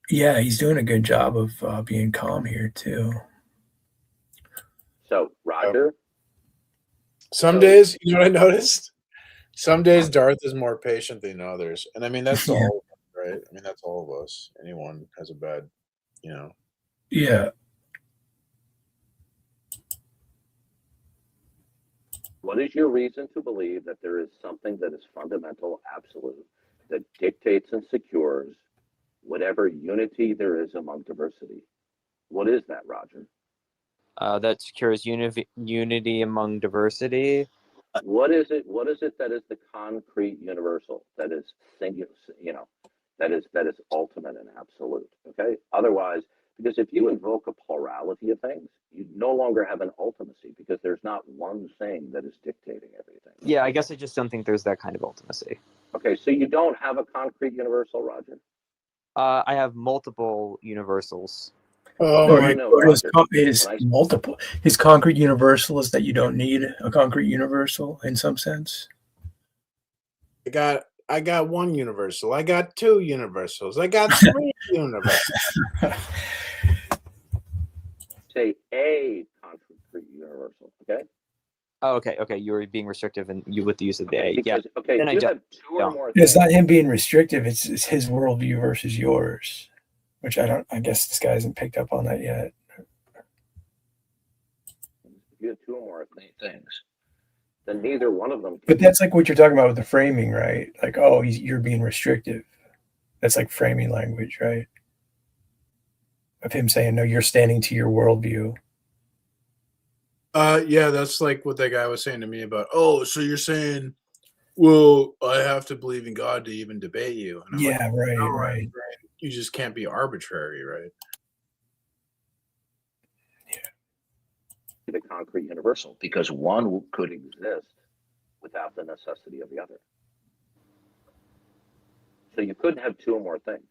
Yeah, he's doing a good job of being calm here too. So, Roger, Some So- days, you know what I noticed? Some days Darth is more patient than others. And I mean, that's Yeah. all, right? I mean, that's all of us. Anyone has a bad, you know. Yeah, what is your reason to believe that there is something that is fundamental, absolute, that dictates and secures whatever unity there is among diversity? What is that, Roger? That secures unity among diversity. What is it? What is it that is the concrete universal, that is singular, that is ultimate and absolute? Okay. Otherwise, because if you invoke a plurality of things, you no longer have an ultimacy, because there's not one thing that is dictating everything. Yeah, I guess I just don't think there's that kind of ultimacy. Okay, so you don't have a concrete universal, Roger? I have multiple universals. Oh No, my I know, or his, Roger. his When I- multiple. His concrete universal is that you don't need a concrete universal in some sense. I got one universal. I got two universals. I got three universals. Say a concrete universal, okay? Oh, okay. You were being restrictive and you with the use of the A. Yeah. Because, okay, Then I you don't- have two or don't. more It's things. not him being restrictive. It's his worldview versus yours, which I guess this guy hasn't picked up on that yet. If you have two or more things, then neither one of them can But that's like what you're talking about with the framing, right? Like, oh, you're being restrictive. That's like framing language, right? Of him saying, no, you're standing to your worldview. Yeah, that's like what that guy was saying to me about, oh, so you're saying, well, I have to believe in God to even debate you. And I'm like, Yeah, right, no, right. you just can't be arbitrary, right? the concrete universal, because one could exist without the necessity of the other. So you couldn't have two or more things.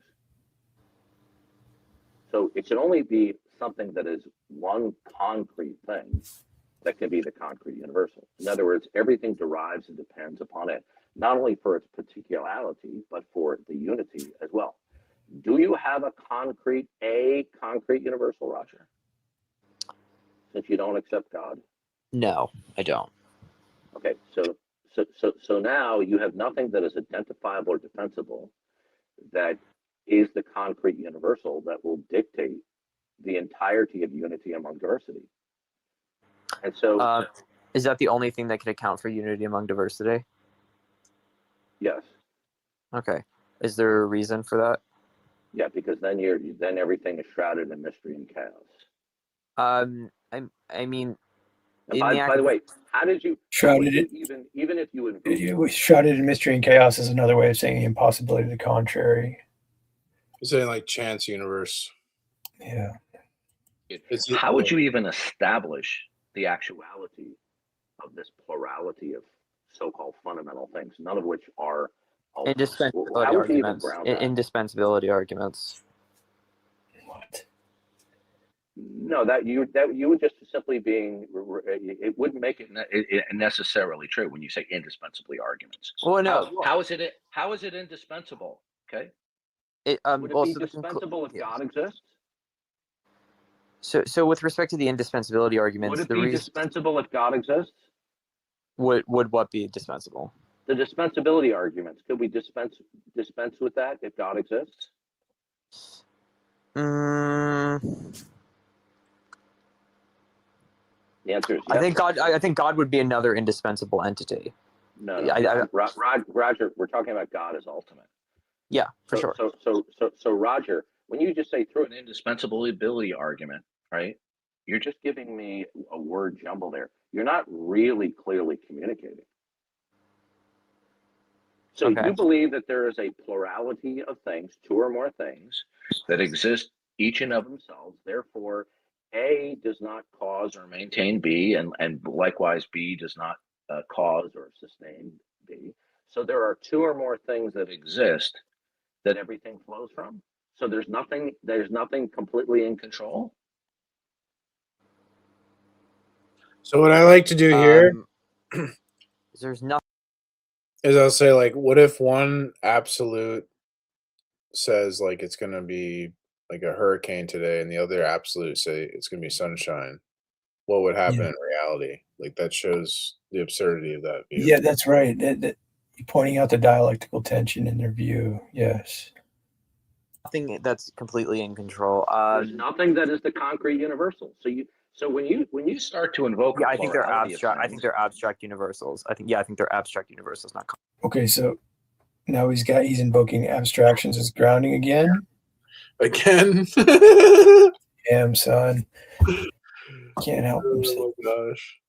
So it can only be something that is one concrete thing that can be the concrete universal. In other words, everything derives and depends upon it, not only for its particularity, but for the unity as well. Do you have a concrete universal, Roger? Since you don't accept God? No, I don't. Okay, so now you have nothing that is identifiable or defensible that is the concrete universal that will dictate the entirety of unity among diversity. And so, Is that the only thing that can account for unity among diversity? yes, Okay. Is there a reason for that? yeah, because then everything is shrouded in mystery and chaos. I mean, And in the by the way, how would you Shrouded even if you It was shrouded in mystery and chaos is another way of saying the impossibility of the contrary. It's saying like chance universe. Yeah. how would you even establish the actuality of this plurality of so-called fundamental things, none of which are indispensability how would you even arguments? ground that? Indispensability arguments. What? No, that you would just simply being, it wouldn't make it necessarily true when you say indispensably arguments. Well, no. How is it indispensable? Okay. Would it Well, be so dispensable if God exists? So with respect to the indispensability arguments, Would it the be reason dispensable if God exists? would what be dispensable? The dispensability arguments. Could we dispense with that if God exists? The answer is yes. I think God would be another indispensable entity. No. Roger, we're talking about God as ultimate. Yeah, for sure. So Roger, when you just say through an indispensability argument, right? You're just giving me a word jumble there. You're not really clearly communicating. So Okay. You believe that there is a plurality of things, two or more things, that exist each and of themselves. Therefore, A does not cause or maintain B, and likewise B does not cause or sustain B. So there are two or more things that exist that everything flows from? So there's nothing completely in control? So what I like to do here There's nothing. is I'll say, like, what if one absolute says like it's gonna be like a hurricane today, and the other absolute say it's gonna be sunshine? What would happen in reality? Like, that shows the absurdity of that view. Yeah, that's right. Pointing out the dialectical tension in their view. Yes. Nothing that's completely in control. There's nothing that is the concrete universal. So when you start to invoke, Yeah, I think they're plurality of abstract. I think things- they're abstract universals. I think they're abstract universals, not. Okay, so now he's invoking abstractions as grounding again. Again. Damn, son. Can't help Oh himself. my gosh.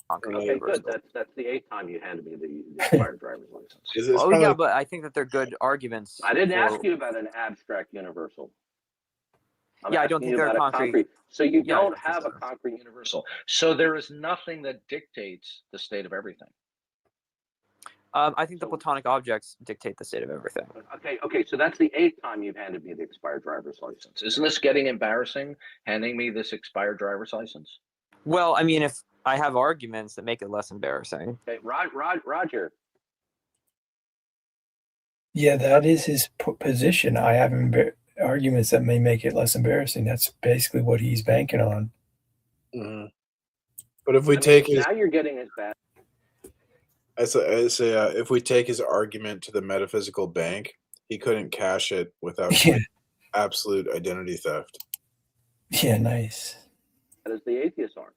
concrete Okay, universals. good. That's the 8th time you handed me the expired driver's license. Is this Oh probably, yeah, but I think that they're good arguments. I didn't for- ask you about an abstract universal. I'm Yeah, I don't asking think you they're about a concrete. So you Yeah, I don't think have a so. concrete universal. So there is nothing that dictates the state of everything. I think the Platonic objects dictate the state of everything. Okay. So that's the 8th time you've handed me the expired driver's license. Isn't this getting embarrassing? Handing me this expired driver's license? Well, I mean, if I have arguments that make it less embarrassing. Okay, Roger. Yeah, that is his position. I have arguments that may make it less embarrassing. That's basically what he's banking on. Mhm. But if we take his, now you're getting as bad. I say, if we take his argument to the metaphysical bank, he couldn't cash it without Yeah. absolute identity theft. Yeah, nice. As the atheists are.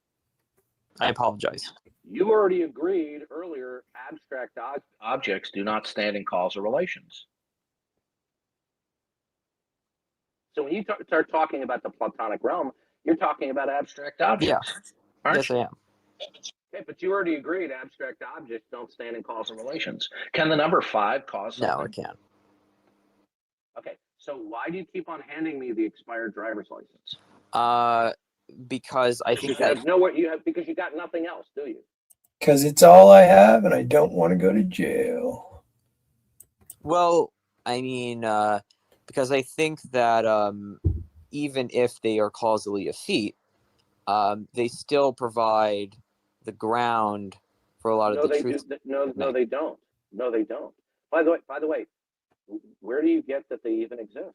I apologize. You already agreed earlier, abstract objects do not stand in causal relations. So when you start talking about the Platonic realm, you're talking about abstract objects. Aren't Yes, you? I am. Okay, but you already agreed abstract objects don't stand in causal relations. Can the number 5 cause something? No, I can't. Okay, so why do you keep on handing me the expired driver's license? Because I think Because you got nothing else, do you? Because it's all I have, and I don't want to go to jail. Well, I mean, because I think that even if they are causally effete, they still provide the ground for a lot of the truth. No, they don't. No, they don't. By the way, where do you get that they even exist?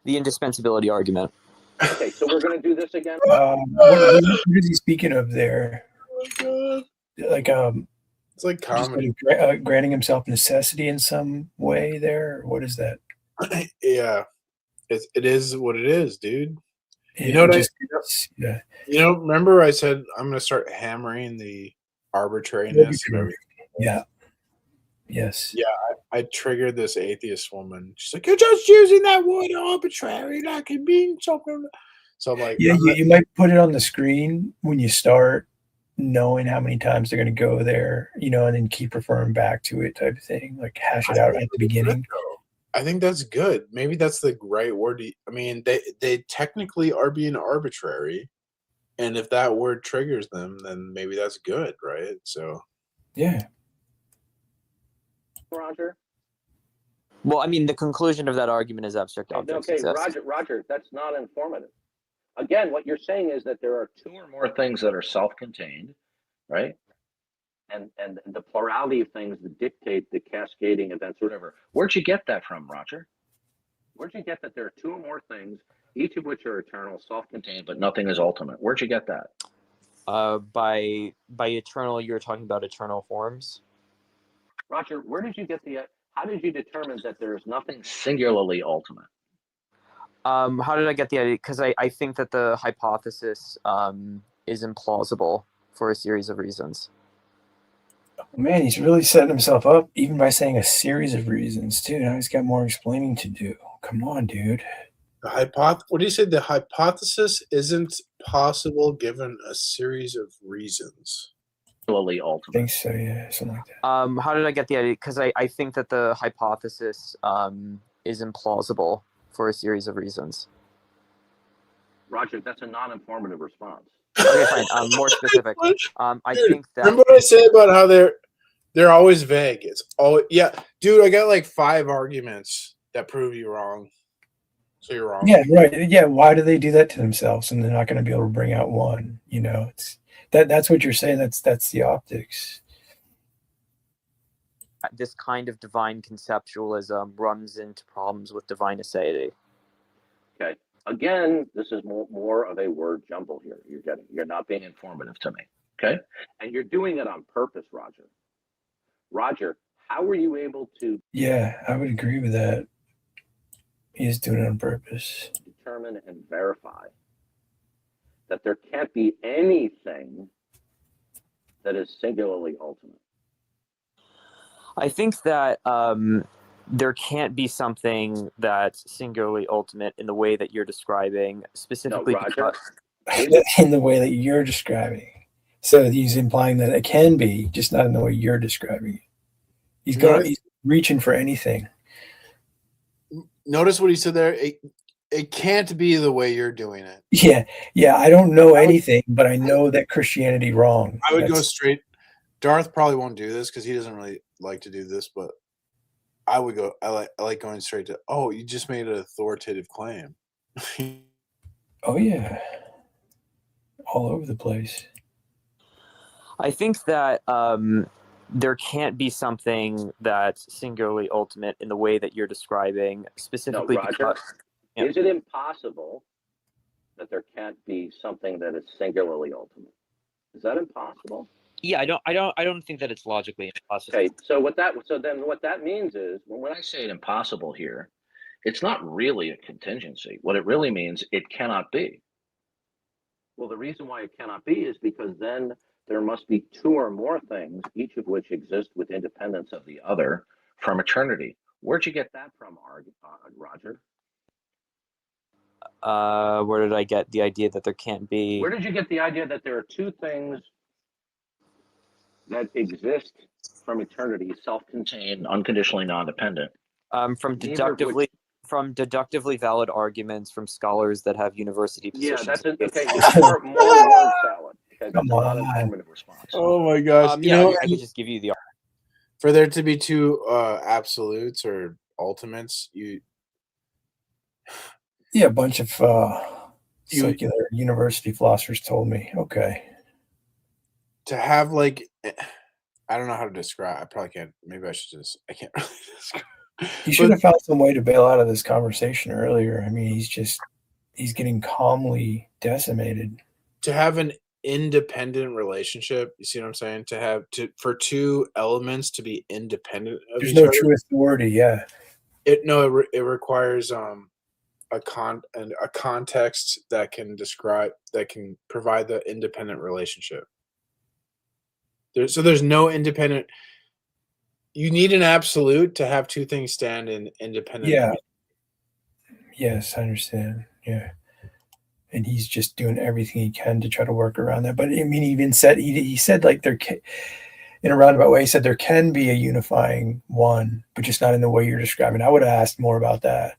The indispensability argument. Okay, so we're going to do this again. What is he speaking of there? Oh Like, it's like just comedy. granting himself necessity in some way there? What is that? Yeah, it is what it is, dude. You It know what just, yeah. Remember I said I'm going to start hammering the arbitrariness of everything. Yeah. Yes. Yeah, I triggered this atheist woman. She's like, "You're just using that word arbitrary, like it means something." So I'm like, Yeah, you might put it on the screen when you start knowing how many times they're going to go there, and then keep referring back to it type of thing, like hash it out at the beginning. I think that's good. Maybe that's the right word. I mean, they technically are being arbitrary, and if that word triggers them, then maybe that's good, right? So Yeah. Roger. Well, I mean, the conclusion of that argument is abstract objects Okay, exist. Roger, that's not informative. Again, what you're saying is that there are 2 or more things that are self-contained, right? And the plurality of things that dictate the cascading events, whatever. Where'd you get that from, Roger? Where'd you get that there are 2 or more things, each of which are eternal, self-contained, but nothing is ultimate? Where'd you get that? By eternal, you're talking about eternal forms. Roger, where did you get how did you determine that there is nothing singularly ultimate? How did I get the idea? Because I think that the hypothesis is implausible for a series of reasons. Man, he's really setting himself up, even by saying a series of reasons, too. Now he's got more explaining to do. Come on, dude. what do you say? The hypothesis isn't possible given a series of reasons. Singularly I ultimate. think so, yeah, something like that. How did I get the idea? Because I think that the hypothesis is implausible for a series of reasons. Roger, that's a non-informative response. Okay, fine. More specific. I think that. Remember what I said about how they're They're always vague. It's always, yeah, dude. I got like 5 arguments that prove you wrong. So you're wrong. Yeah, right. Yeah, why do they do that to themselves and they're not going to be able to bring out one? You know, it's that's what you're saying. That's the optics. This kind of divine conceptualism runs into problems with divine aseity. Okay. Again, this is more of a word jumble here. You're not being informative to me. Okay. And you're doing it on purpose, Roger. Roger, how were you able to Yeah, I would agree with that. He's doing it on purpose. determine and verify that there can't be anything that is singularly ultimate? I think that there can't be something that's singularly ultimate in the way that you're describing, specifically No, Roger. In the way that you're describing. So he's implying that it can be, just not in the way you're describing it. He's reaching for anything. Notice what he said there. It can't be the way you're doing it. Yeah. I don't know anything, but I know that Christianity wrong. I would go straight. Darth probably won't do this because he doesn't really like to do this, but I would go. I like going straight to. Oh, you just made an authoritative claim. Oh yeah, all over the place. I think that there can't be something that's singularly ultimate in the way that you're describing, specifically. No, Roger. Is it impossible that there can't be something that is singularly ultimate? Is that impossible? Yeah, I don't think that it's logically impossible. Okay, so what that means is when I say it impossible here, it's not really a contingency. What it really means, it cannot be. Well, the reason why it cannot be is because then there must be 2 or more things, each of which exist with independence of the other from eternity. Where'd you get that from, Roger? Where did I get the idea that there can't be? Where did you get the idea that there are 2 things that exist from eternity, self-contained, unconditionally non-dependent? From deductively valid arguments from scholars that have university positions. Yeah, that's it. Okay, more word salad. Okay, that's a non-informative response. Oh my gosh! I could just give you the. For there to be 2 absolutes or ultimates, a bunch of secular university philosophers told me. Okay. To have like, I don't know how to describe. I probably can't. Maybe I should just. I can't really describe. He should have found some way to bail out of this conversation earlier. I mean, he's getting calmly decimated. To have an independent relationship, you see what I'm saying? For 2 elements to be independent of There's each no other, true authority. Yeah. It requires a context that can provide the independent relationship. There's no independent. You need an absolute to have 2 things stand in independent. Yeah. Yes, I understand. Yeah. And he's just doing everything he can to try to work around that. But I mean, he even said he said like in a roundabout way, he said there can be a unifying one, but just not in the way you're describing. I would have asked more about that.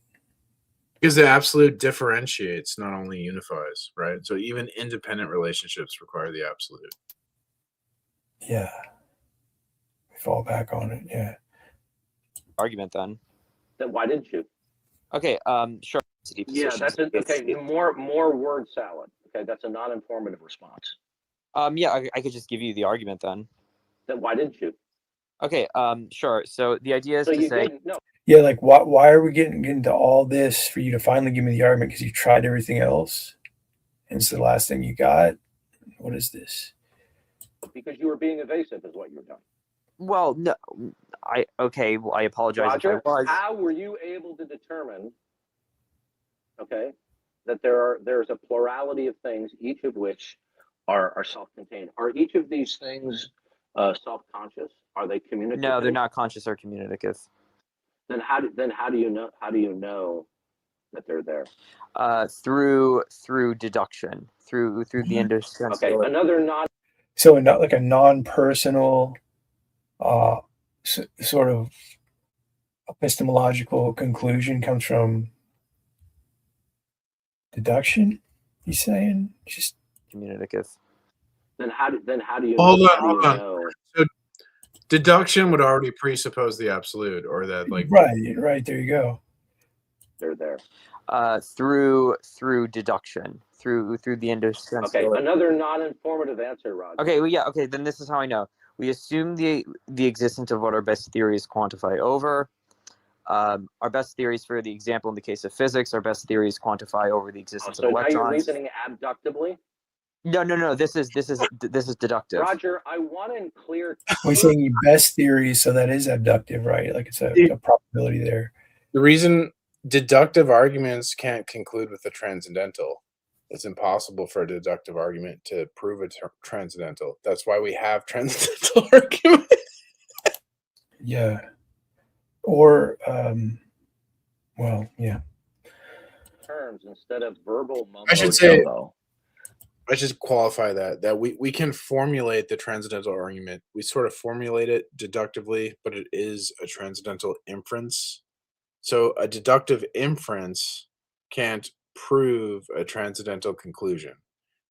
Because the absolute differentiates, not only unifies, right? So even independent relationships require the absolute. Yeah. Fall back on it. Yeah. Argument then. Then why didn't you? Okay. Sure. Yeah, that's it. Okay. More word salad. Okay, that's a non-informative response. Yeah, I could just give you the argument then. Then why didn't you? Okay. Sure. So the idea is So to you say. didn't. No. Yeah, like why are we getting into all this for you to finally give me the argument because you tried everything else? And it's the last thing you got? What is this? Because you were being evasive is what you were doing. Well, no. I apologize. Roger, if I was. how were you able to determine, okay, that there's a plurality of things, each of which are self-contained? Are each of these things self-conscious? Are they communicative? No, they're not conscious or communicative. Then how do you know that they're there? Through deduction, through the understanding. Okay, another not. So not like a non-personal sort of epistemological conclusion comes from deduction. He's saying just communicative. Then how do you Hold know? on. So Deduction would already presuppose the absolute, or that like right. There you go. They're there. Through deduction, through the induction. Okay, another non-informative answer, Roger. Okay, well, yeah. Okay, then this is how I know. We assume the existence of what our best theories quantify over. Our best theories, for the example in the case of physics, our best theories quantify over the existence So of now electrons. you're reasoning abductively. No. This is deductive. Roger, I want in clear. We're saying your best theories, so that is abductive, right? Like it's a probability there. the reason deductive arguments can't conclude with the transcendental. It's impossible for a deductive argument to prove a transcendental. That's why we have transcendental arguments. Yeah. Or, well, yeah. Terms instead of verbal mumbo I should say- jumbo. I should qualify that we can formulate the transcendental argument. We sort of formulate it deductively, but it is a transcendental inference. So a deductive inference can't prove a transcendental conclusion.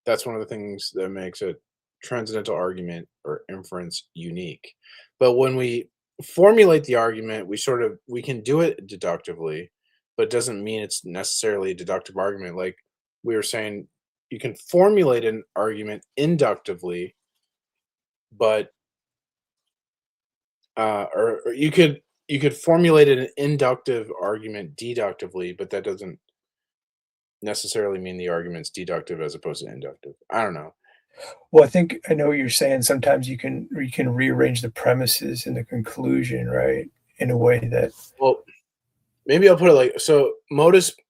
That's one of the things that makes a transcendental argument or inference unique. But when we formulate the argument, we can do it deductively, but it doesn't mean it's necessarily a deductive argument. Like we were saying, you can formulate an argument inductively, but or you could formulate an inductive argument deductively, but that doesn't necessarily mean the argument's deductive as opposed to inductive. I don't know. Well, I think I know what you're saying. Sometimes you can rearrange the premises in the conclusion, right? In a way that, well, maybe I'll put it like so.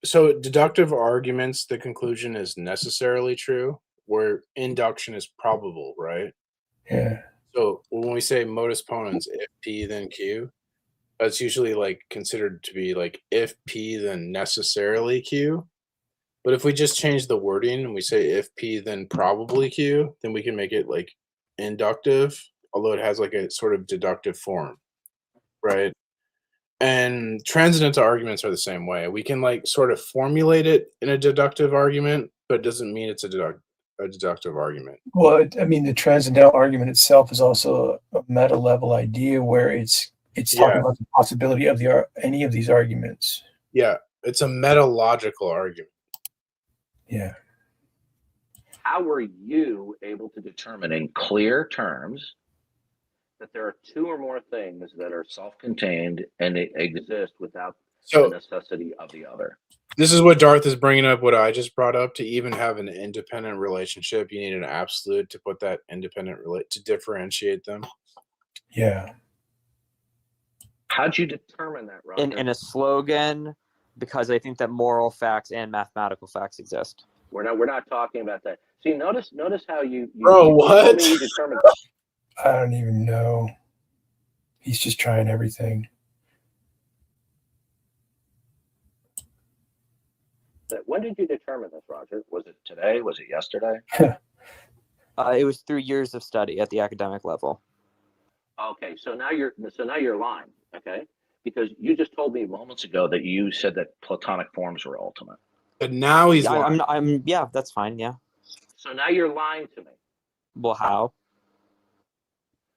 So deductive arguments, the conclusion is necessarily true, where induction is probable, right? yeah. So when we say modus ponens, if P then Q, that's usually like considered to be like if P then necessarily Q. But if we just change the wording and we say if P then probably Q, then we can make it like inductive, although it has like a sort of deductive form, right? And transcendental arguments are the same way. We can like sort of formulate it in a deductive argument, but it doesn't mean it's a deductive argument. Well, I mean, the transcendental argument itself is also a meta level idea where it's talking about the possibility of any of these arguments. Yeah, it's a metalogical argument. Yeah. How were you able to determine in clear terms that there are two or more things that are self-contained and they exist without the necessity of the other? This is what Darth is bringing up, what I just brought up. To even have an independent relationship, you need an absolute to put that independent to differentiate them. Yeah. How'd you determine that, Roger? In a slogan, because I think that moral facts and mathematical facts exist. We're not talking about that. See, notice how you Bro, what? You determined. I don't even know. He's just trying everything. When did you determine this, Roger? Was it today? Was it yesterday? It was through years of study at the academic level. Okay, so now you're lying, okay? Because you just told me moments ago that you said that Platonic forms were ultimate. But now he's lying. I'm yeah, that's fine, yeah. So now you're lying to me. Well, how?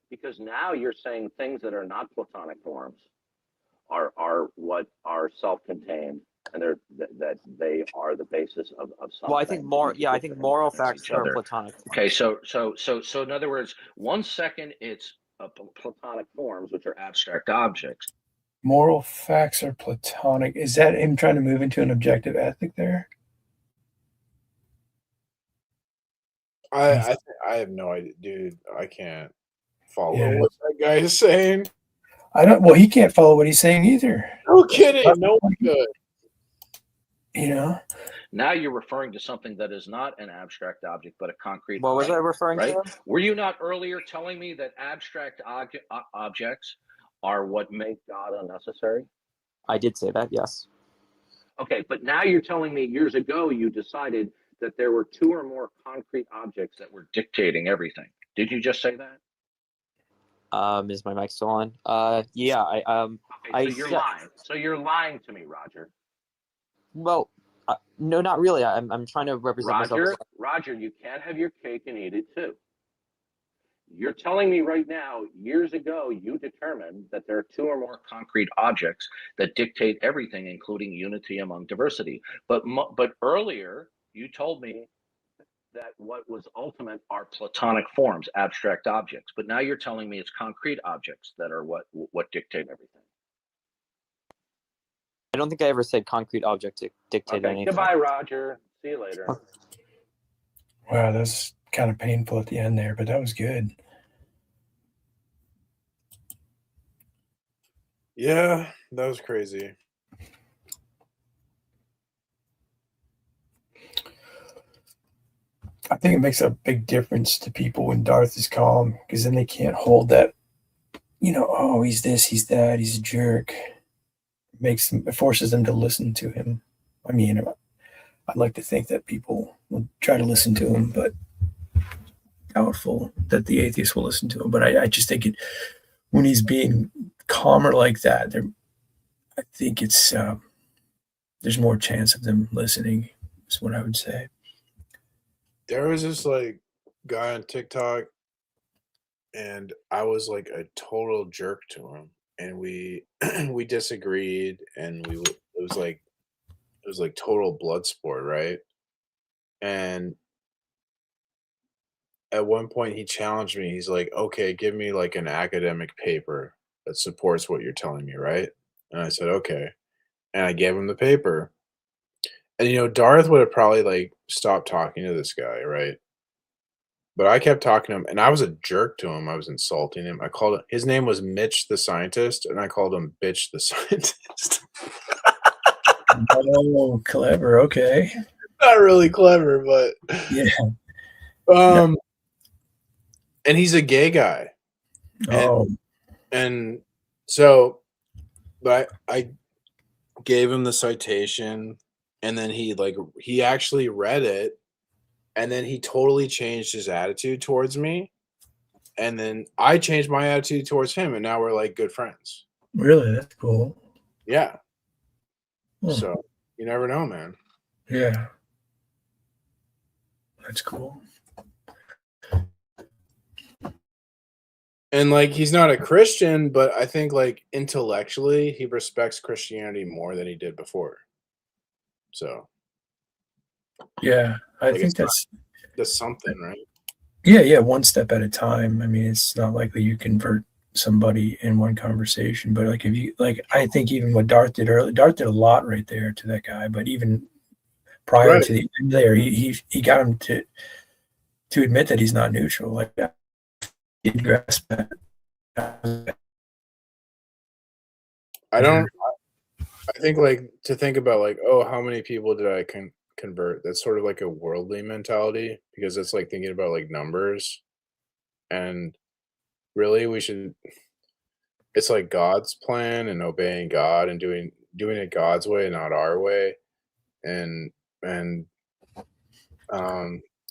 Because now you're saying things that are not Platonic forms are what are self-contained, and that they are the basis of something. Well, I think moral facts are Platonic forms. Okay, so in other words, 1 second it's Platonic forms, which are abstract objects. Moral facts are Platonic. Is that him trying to move into an objective ethic there? I have no idea, dude. I can't follow what that guy is saying. Well, he can't follow what he's saying either. No kidding. No one could. You know? Now you're referring to something that is not an abstract object, but a concrete. What was I referring to? Were you not earlier telling me that abstract objects are what make God unnecessary? I did say that, yes. Okay, but now you're telling me years ago you decided that there were two or more concrete objects that were dictating everything. Did you just say that? Is my mic still on? Yeah. Okay, so you're lying. So you're lying to me, Roger. Well, no, not really. I'm trying to represent myself. Roger, you can't have your cake and eat it too. You're telling me right now, years ago, you determined that there are two or more concrete objects that dictate everything, including unity among diversity. But earlier, you told me that what was ultimate are platonic forms, abstract objects. But now you're telling me it's concrete objects that are what dictate everything. I don't think I ever said concrete object dictated Okay, anything. goodbye, Roger. See you later. Wow, that's kind of painful at the end there, but that was good. Yeah, that was crazy. I think it makes a big difference to people when Darth is calm, because then they can't hold that, oh, he's this, he's that, he's a jerk. It forces them to listen to him. I mean, I'd like to think that people will try to listen to him, but doubtful that the atheists will listen to him. But I just think when he's being calmer like that, I think it's there's more chance of them listening, is what I would say. There was this like guy on TikTok, and I was like a total jerk to him, and we we disagreed, and it was like total blood sport, right? And at one point he challenged me. He's like, "Okay, give me like an academic paper that supports what you're telling me, right?" And I said, "Okay." And I gave him the paper. And Darth would have probably like stopped talking to this guy, right? But I kept talking to him, and I was a jerk to him. I was insulting him. His name was Mitch the scientist, and I called him Bitch the scientist. Oh, clever. Okay. Not really clever, but Yeah. And he's a gay guy. Oh, And so, but I gave him the citation, and then he actually read it, and then he totally changed his attitude towards me, and then I changed my attitude towards him, and now we're like good friends. really? That's cool. Yeah. Hmm. So you never know, man. Yeah. That's cool. And like he's not a Christian, but I think like intellectually he respects Christianity more than he did before. So Yeah. I like think that's something, right? yeah, one step at a time. I mean, it's not likely you convert somebody in one conversation, but like if you I think even what Darth did earlier, Darth did a lot right there to that guy, but even prior Right. to the end there, he got him to admit that he's not neutral. Like he didn't grasp that. I think like to think about like, oh, how many people did I convert? That's sort of like a worldly mentality, because it's like thinking about like numbers, and really it's like God's plan and obeying God and doing it God's way, not our way. And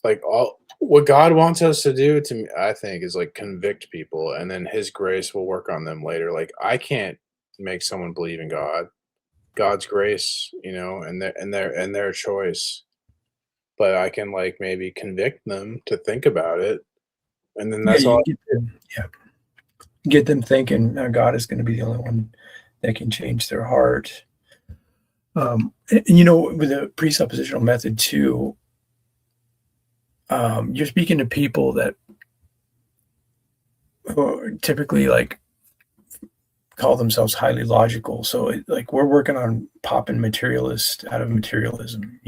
like all what God wants us to do, to me, I think, is like convict people, and then his grace will work on them later. Like I can't make someone believe in God. God's grace, and their choice. But I can like maybe convict them to think about it, and then that's all. Get them thinking God is going to be the only one that can change their heart. And with the presuppositional method too, you're speaking to people that typically like call themselves highly logical. So like we're working on popping materialist out of materialism,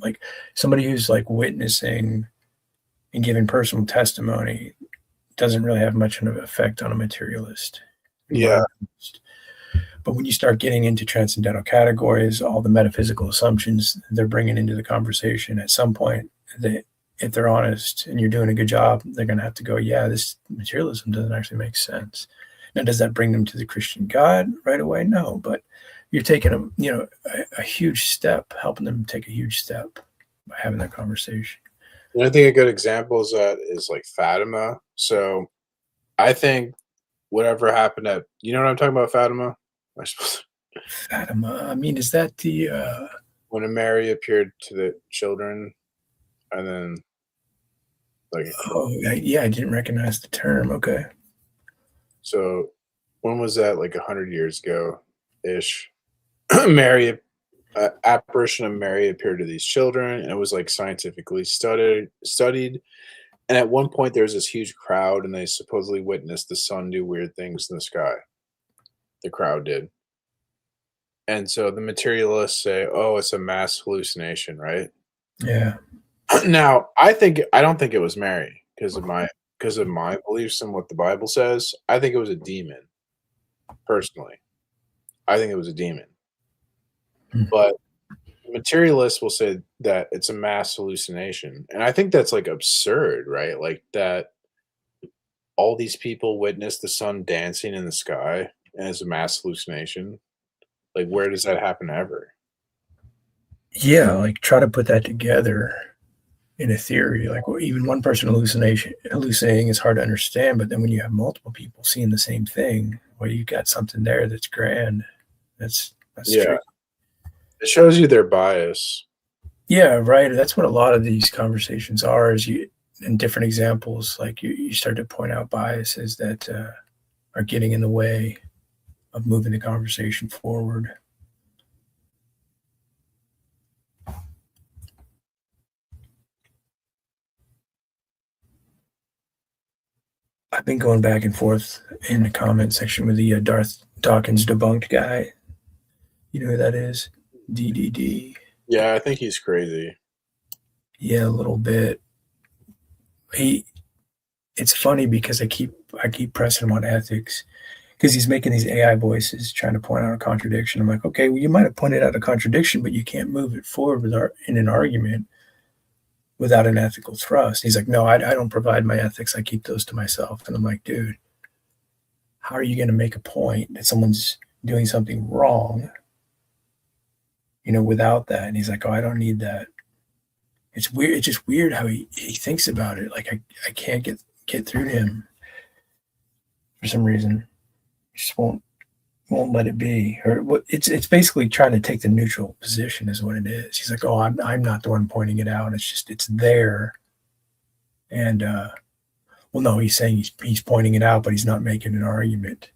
like somebody who's like witnessing and giving personal testimony doesn't really have much of an effect on a materialist. Yeah. But when you start getting into transcendental categories, all the metaphysical assumptions they're bringing into the conversation, at some point, if they're honest and you're doing a good job, they're going to have to go, yeah, this materialism doesn't actually make sense. Now, does that bring them to the Christian God right away? No, but you're taking them, a huge step, helping them take a huge step by having that conversation. And I think a good example is that is like Fatima. So I think whatever happened at, you know what I'm talking about, Fatima? Fatima. I mean, is that the when Mary appeared to the children, and then Like, Oh, yeah, I didn't recognize the term. Okay. so when was that? Like 100 years ago ish. Mary, apparition of Mary appeared to these children, and it was like scientifically studied. And at one point, there was this huge crowd, and they supposedly witnessed the sun do weird things in the sky. The crowd did. And so the materialists say, "Oh, it's a mass hallucination," right? Yeah. Now, I don't think it was Mary because of my beliefs and what the Bible says. I think it was a demon. Personally, I think it was a demon. Hmm. But materialists will say that it's a mass hallucination, and I think that's like absurd, right? Like that all these people witness the sun dancing in the sky and it's a mass hallucination. Like, where does that happen ever? Yeah, like try to put that together in a theory. Like well, even one person hallucinating is hard to understand, but then when you have multiple people seeing the same thing, well, you got something there that's grand. That's Yeah, tricky. it shows you their bias. Yeah, right. That's what a lot of these conversations are. Is you in different examples, like you start to point out biases that are getting in the way of moving the conversation forward. I've been going back and forth in the comment section with the Darth Dawkins debunked guy. You know who that is? DDD. Yeah, I think he's crazy. Yeah, a little bit. It's funny because I keep pressing him on ethics because he's making these AI voices trying to point out a contradiction. I'm like, okay, well, you might have pointed out a contradiction, but you can't move it forward in an argument without an ethical thrust. He's like, no, I don't provide my ethics. I keep those to myself. And I'm like, dude, how are you going to make a point that someone's doing something wrong, without that? And he's like, oh, I don't need that. It's weird. It's just weird how he thinks about it. Like I can't get through to him for some reason. He just won't let it be. Or it's basically trying to take the neutral position is what it is. He's like, oh, I'm not the one pointing it out. It's just it's there. And well, no, he's saying he's pointing it out, but he's not making an argument.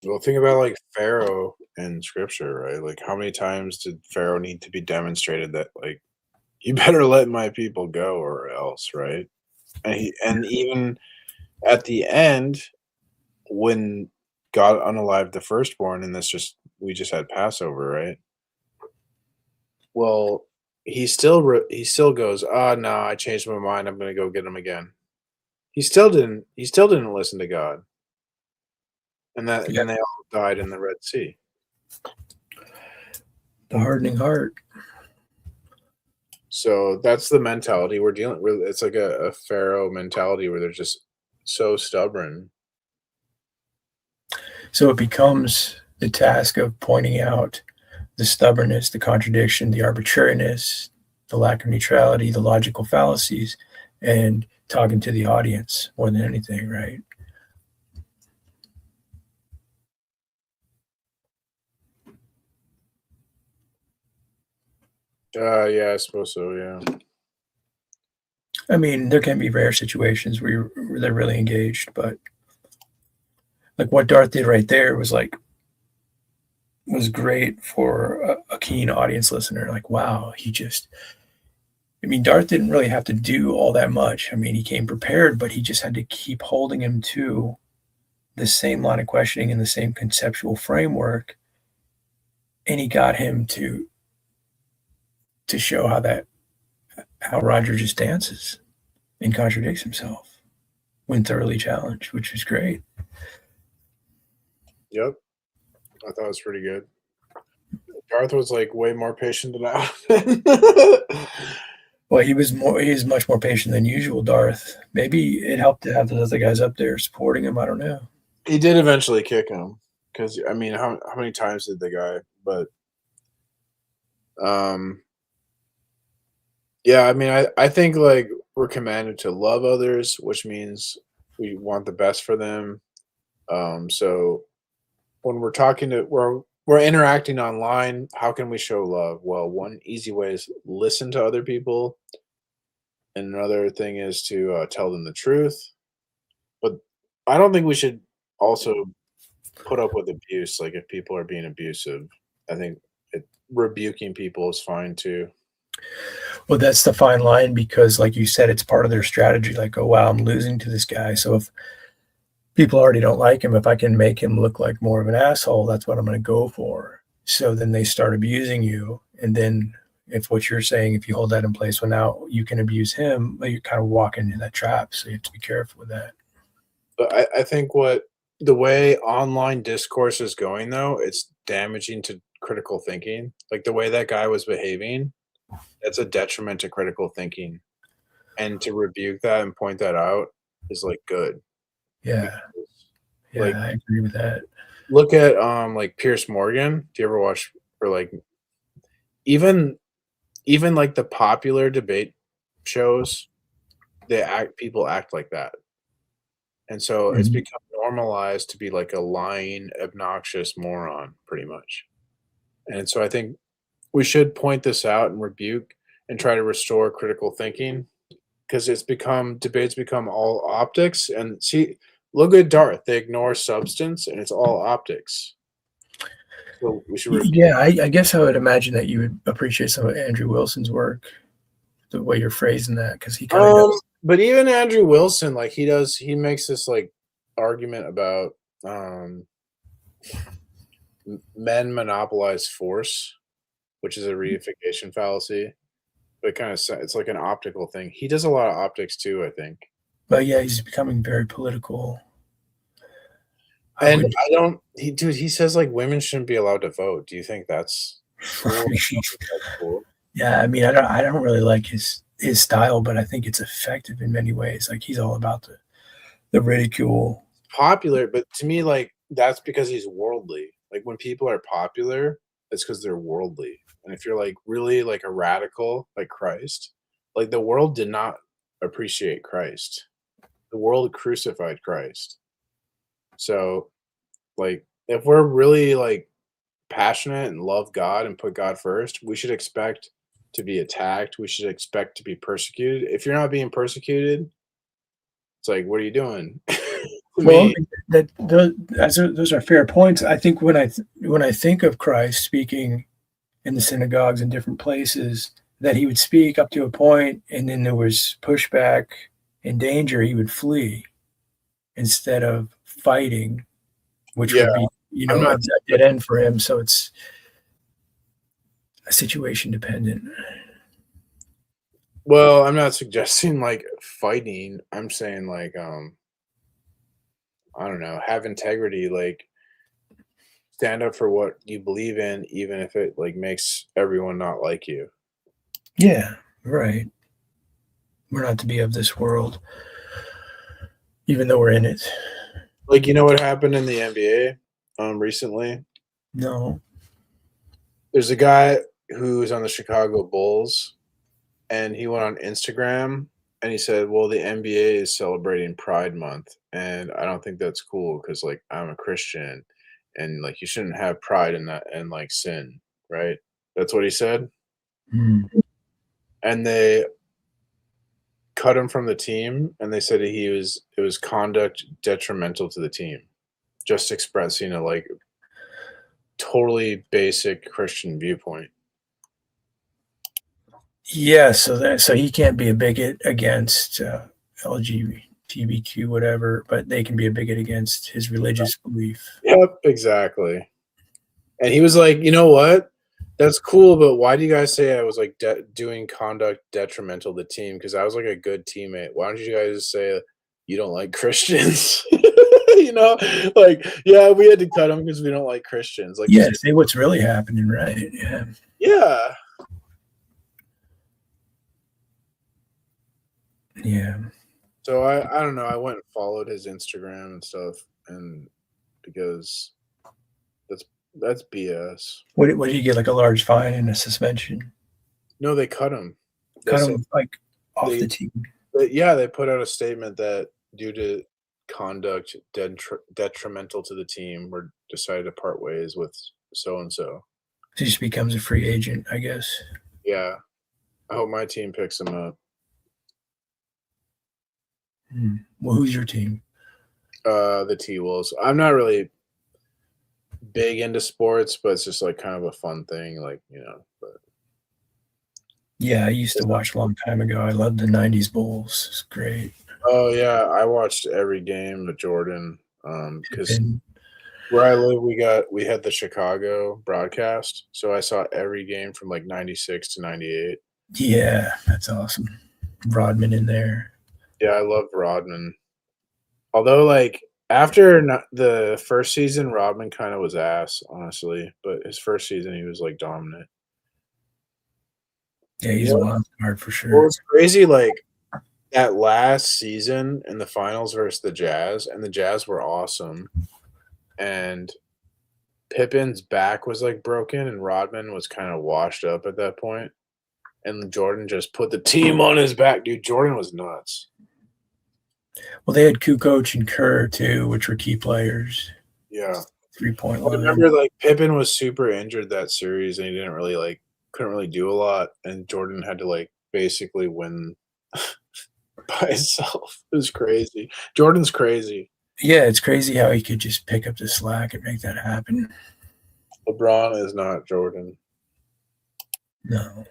Well, think about like Pharaoh in scripture, right? Like, how many times did Pharaoh need to be demonstrated that, like, you better let my people go or else, right? And even at the end, when God unalived the firstborn, and we just had Passover, right? Well, he still goes, oh no, I changed my mind. I'm going to go get him again. He still didn't listen to God. And then they all died in the Red Sea. The hardening heart. So that's the mentality we're dealing with. It's like a Pharaoh mentality where they're just so stubborn. So it becomes the task of pointing out the stubbornness, the contradiction, the arbitrariness, the lack of neutrality, the logical fallacies, and talking to the audience more than anything, right? Yeah, I suppose so, yeah. I mean, there can be rare situations where they're really engaged, but like what Darth did right there was great for a keen audience listener. Like, wow, Darth didn't really have to do all that much. I mean, he came prepared, but he just had to keep holding him to the same line of questioning and the same conceptual framework. And he got him to show how Roger just dances and contradicts himself when thoroughly challenged, which was great. Yep. I thought it was pretty good. Darth was like way more patient than I was. Well, he's much more patient than usual, Darth. Maybe it helped to have those other guys up there supporting him. I don't know. He did eventually kick him because, I mean, how many times did the guy? But, yeah, I mean, I think like we're commanded to love others, which means we want the best for them. So when we're interacting online, how can we show love? Well, one easy way is listen to other people and another thing is to tell them the truth. But I don't think we should also put up with abuse. Like if people are being abusive, I think rebuking people is fine too. Well, that's the fine line because, like you said, it's part of their strategy. Like, oh wow, I'm losing to this guy. So if people already don't like him, if I can make him look like more of an asshole, that's what I'm going to go for. So then they start abusing you, and then if what you're saying, if you hold that in place, well, now you can abuse him, but you're kind of walking into that trap. So you have to be careful with that. But I think the way online discourse is going, though, it's damaging to critical thinking. Like the way that guy was behaving, that's a detriment to critical thinking. And to rebuke that and point that out is like good. Yeah. Yeah, Like, I agree with that. look at like Pierce Morgan. Do you ever watch, or like even like the popular debate shows, people act like that. And so it's Mhm. become normalized to be like a lying, obnoxious moron, pretty much. And so I think we should point this out and rebuke and try to restore critical thinking, because debates become all optics. And see, look at Darth. They ignore substance and it's all optics. So we should rebuke. Yeah, I guess I would imagine that you would appreciate some of Andrew Wilson's work, the way you're phrasing that, because he kind of does. But even Andrew Wilson, like he makes this like argument about men monopolize force, which is a reification fallacy. But it's like an optical thing. He does a lot of optics too, I think. But yeah, he's becoming very political. And he says like women shouldn't be allowed to vote. Do you think that's cool? Yeah, I mean, I don't really like his style, but I think it's effective in many ways. Like he's all about the ridicule. Popular, but to me, like that's because he's worldly. Like when people are popular, it's because they're worldly. And if you're like really like a radical like Christ, like the world did not appreciate Christ. The world crucified Christ. So like if we're really like passionate and love God and put God first, we should expect to be attacked. We should expect to be persecuted. If you're not being persecuted, it's like, what are you doing? Well, those are fair points. I think when I think of Christ speaking in the synagogues in different places, that he would speak up to a point, and then there was pushback and danger, he would flee instead of fighting, which would be a dead end for him. So it's situation dependent. Well, I'm not suggesting like fighting. I'm saying like I don't know, have integrity, like stand up for what you believe in, even if it like makes everyone not like you. Yeah, right. We're not to be of this world, even though we're in it. Like, you know what happened in the NBA recently? No. There's a guy who's on the Chicago Bulls, and he went on Instagram and he said, well, the NBA is celebrating Pride Month, and I don't think that's cool because like I'm a Christian, and like you shouldn't have pride in that and like sin, right? That's what he said. And they cut him from the team, and they said it was conduct detrimental to the team, just expressing a like totally basic Christian viewpoint. Yeah, so he can't be a bigot against LGBTQ whatever, but they can be a bigot against his religious belief. Yep, exactly. And he was like, you know what? That's cool, but why do you guys say I was like doing conduct detrimental to the team? Because I was like a good teammate. Why don't you guys say you don't like Christians? You know, like, yeah, we had to cut him because we don't like Christians. Like, yeah, say what's really happening, right? Yeah. Yeah. Yeah. So I don't know. I went and followed his Instagram and stuff, and because that's BS. What did you get, like a large fine and a suspension? No, they cut him. Cut him like off the team. Yeah, they put out a statement that due to conduct detrimental to the team, we're decided to part ways with so and so. He just becomes a free agent, I guess. Yeah, I hope my team picks him up. Well, who's your team? The T-Wolves. I'm not really big into sports, but it's just like kind of a fun thing, like, you know. But Yeah, I used to watch a long time ago. I loved the 90s Bulls. It's great. oh yeah, I watched every game with Jordan. Because And where I live, we had the Chicago broadcast, so I saw every game from like '96 to '98. yeah, that's awesome. Rodman in there. Yeah, I love Rodman. Although, like after the first season, Rodman kind of was ass, honestly. But his first season, he was like dominant. Yeah, he's You a know wild card for what sure. was crazy? Like that last season in the finals versus the Jazz, and the Jazz were awesome. And Pippen's back was like broken, and Rodman was kind of washed up at that point. And Jordan just put the team on his back, dude. Jordan was nuts. Well, they had Kukoc and Kerr too, which were key players. Yeah, 3-point I line. remember like Pippen was super injured that series, and he didn't really like couldn't really do a lot, and Jordan had to like basically win by himself. It was crazy. Jordan's crazy. Yeah, it's crazy how he could just pick up the slack and make that happen. LeBron is not Jordan. No.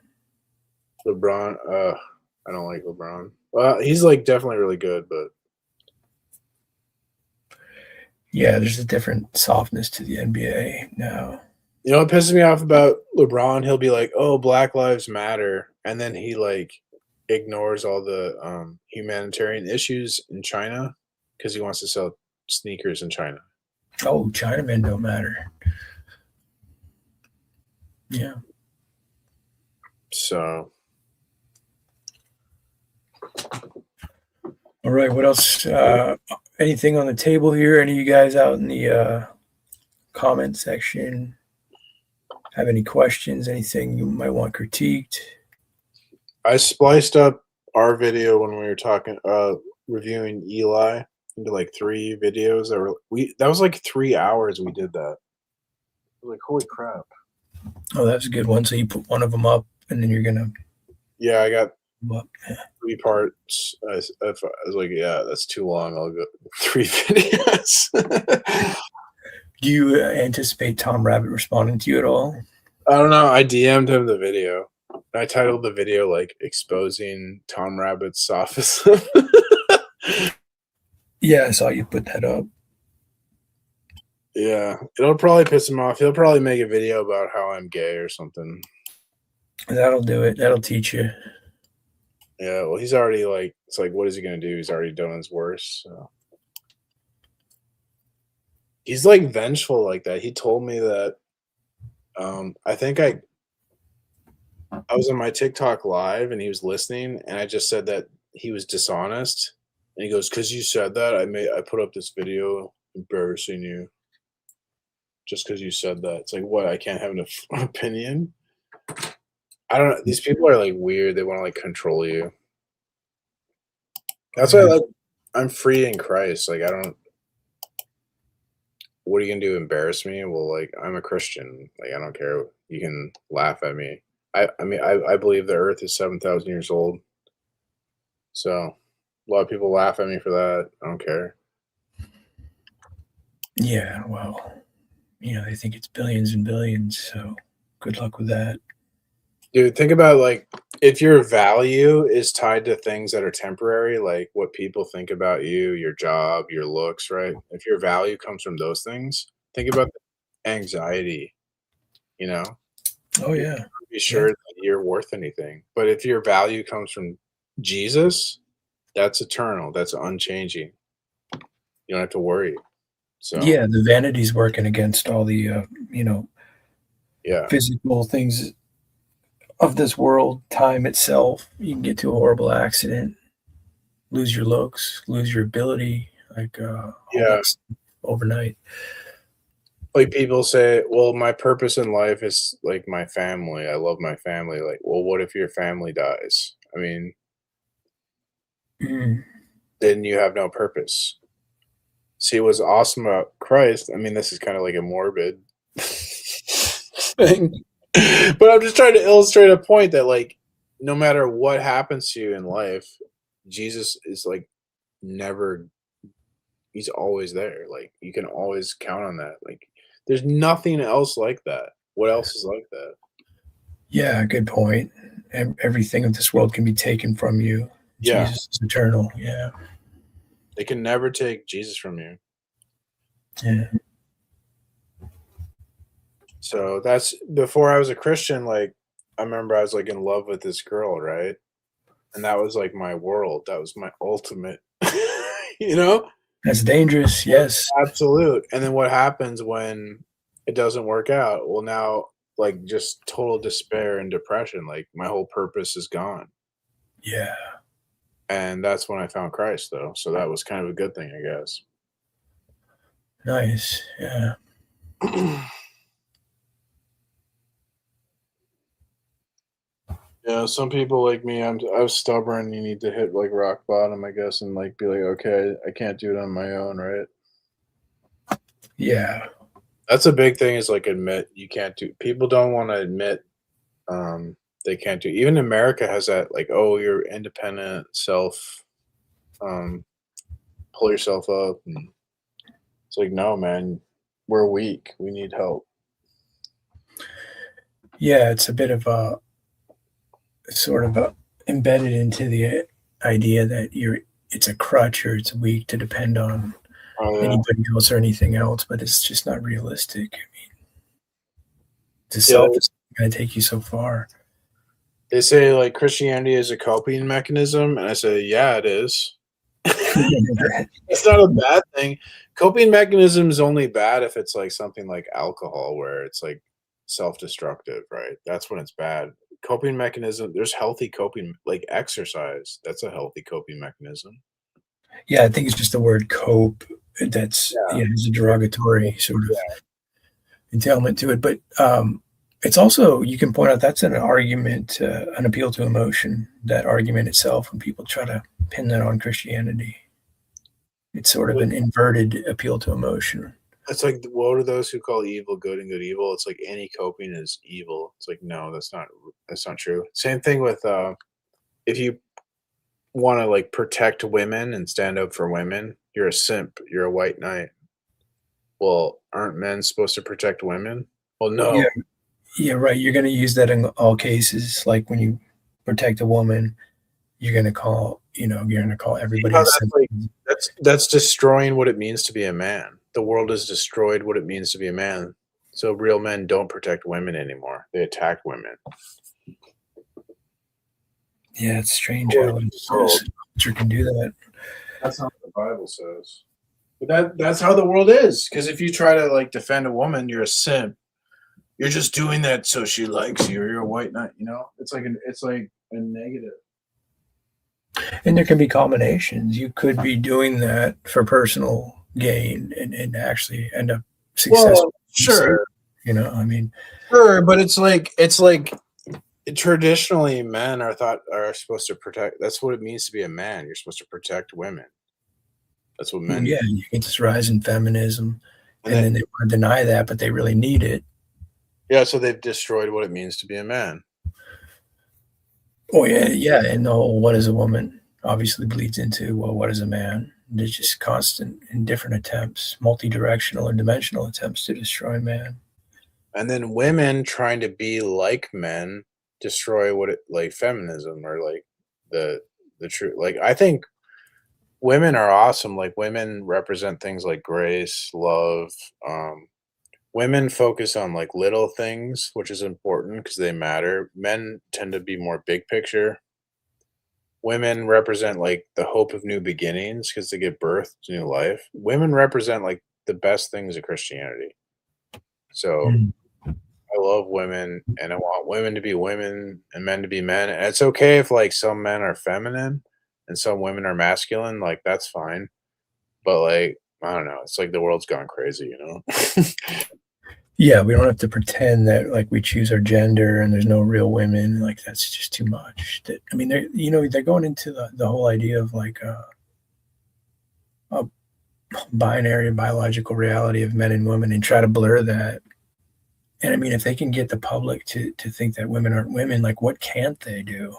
LeBron, I don't like LeBron. Well, he's like definitely really good, but Yeah, there's a different softness to the NBA now. you know what pisses me off about LeBron? He'll be like, "Oh, Black Lives Matter," and then he like ignores all the humanitarian issues in China because he wants to sell sneakers in China. Oh, Chinamen don't matter. Yeah. So All right. What else? Anything on the table here? Any of you guys out in the comment section have any questions? Anything you might want critiqued? I spliced up our video when we were talking, reviewing Eli into like 3 videos that was like 3 hours we did that. I was like, holy crap. Oh, that's a good one. So you put one of them up, and then you're gonna. Yeah, I got Well, 3 parts. I was like, yeah, that's too long. I'll go 3 videos. do you anticipate Tom Rabbit responding to you at all? I don't know. I DM'd him the video. I titled the video like exposing Tom Rabbit's sophism. Yeah, I saw you put that up. Yeah, it'll probably piss him off. He'll probably make a video about how I'm gay or something. That'll do it. That'll teach you. Yeah, well, he's already like, it's like, what is he gonna do? He's already done his worst. So. He's like vengeful like that. He told me that. I think I was on my TikTok live and he was listening, and I just said that he was dishonest. And he goes, "Because you said that, I put up this video embarrassing you. Just because you said that." It's like, what? I can't have an opinion. I don't know. These people are like weird. They want to like control you. That's why I'm free in Christ. Like, I don't. What are you gonna do? Embarrass me? Well, like, I'm a Christian. Like, I don't care. You can laugh at me. I mean, I believe the Earth is 7,000 years old. So a lot of people laugh at me for that. I don't care. Yeah, well, they think it's billions and billions. So good luck with that. Dude, think about like if your value is tied to things that are temporary, like what people think about you, your job, your looks, right? If your value comes from those things, think about the anxiety, you know? Oh, yeah. Be sure that you're worth anything. But if your value comes from Jesus, that's eternal. That's unchanging. You don't have to worry. So Yeah, the vanity's working against all the, yeah. physical things of this world, time itself. You can get to a horrible accident, lose your looks, lose your ability, like overnight. Like people say, well, my purpose in life is like my family. I love my family. Like, well, what if your family dies? I mean, then you have no purpose. See, what's awesome about Christ, I mean, this is kind of like a morbid thing, but I'm just trying to illustrate a point that, like, no matter what happens to you in life, Jesus is like never, he's always there. Like, you can always count on that. Like, there's nothing else like that. What else is like that? Yeah, good point. Everything of this world can be taken from you. Yeah. Jesus is eternal. Yeah. They can never take Jesus from you. Yeah. So that's before I was a Christian. Like, I remember I was like in love with this girl, right? And that was like my world. That was my ultimate, you know? That's dangerous. Yes. Absolute. And then what happens when it doesn't work out? Well, now, like, just total despair and depression. Like, my whole purpose is gone. Yeah. And that's when I found Christ, though. So that was kind of a good thing, I guess. Nice. Yeah. Yeah, some people like me, I was stubborn. You need to hit like rock bottom, I guess, and like be like, okay, I can't do it on my own, right? Yeah. That's a big thing, is like admit you can't do. People don't want to admit they can't do. Even America has that, like, oh, you're independent, self, pull yourself up. And it's like, no, man, we're weak. We need help. Yeah, it's a bit of a sort of embedded into the idea that it's a crutch or it's weak to depend on anybody else or anything else, but it's just not realistic. I mean, the self is going to take you so far. They say like Christianity is a coping mechanism, and I say, yeah, it is. It's not a bad thing. Coping mechanism is only bad if it's like something like alcohol, where it's like self-destructive, right? That's when it's bad. Coping mechanism, there's healthy coping, like exercise. That's a healthy coping mechanism. Yeah, I think it's just the word cope that's it's a derogatory sort of entailment to it. But it's also, you can point out, that's an argument, an appeal to emotion, that argument itself, when people try to pin that on Christianity. It's sort of an inverted appeal to emotion. It's like, what are those who call evil good and good evil? It's like any coping is evil. It's like, no, that's not true. Same thing with if you want to like protect women and stand up for women, you're a simp. You're a white knight. Well, aren't men supposed to protect women? Well, no. Yeah, right. You're going to use that in all cases. Like when you protect a woman, you're going to call everybody a simp. That's destroying what it means to be a man. The world has destroyed what it means to be a man. So real men don't protect women anymore. They attack women. Yeah, it's strange how culture can do that. That's not what the Bible says. But that's how the world is. Because if you try to like defend a woman, you're a simp. You're just doing that so she likes you, or you're a white knight. You know, it's like a negative. And there can be combinations. You could be doing that for personal gain and actually end up successful. Well, sure. You know, I mean, sure, but it's like traditionally men are supposed to protect. That's what it means to be a man. You're supposed to protect women. That's what men. Yeah, you get this rise in feminism, and then they want to deny that, but they really need it. Yeah, so they've destroyed what it means to be a man. Oh yeah, and the whole "what is a woman" obviously bleeds into, well, what is a man? There's just constant and different attempts, multi-directional or dimensional attempts to destroy man. And then women trying to be like men destroy like feminism, or like the truth. Like, I think women are awesome. Like, women represent things like grace, love. Women focus on like little things, which is important because they matter. Men tend to be more big picture. Women represent like the hope of new beginnings because they give birth to new life. Women represent like the best things of Christianity. So I love women, and I want women to be women and men to be men. And it's okay if like some men are feminine and some women are masculine. Like, that's fine. But like, I don't know. It's like the world's gone crazy, you know? Yeah, we don't have to pretend that like we choose our gender and there's no real women. Like, that's just too much. I mean, they're going into the whole idea of like a binary biological reality of men and women and try to blur that. And I mean, if they can get the public to think that women aren't women, like, what can't they do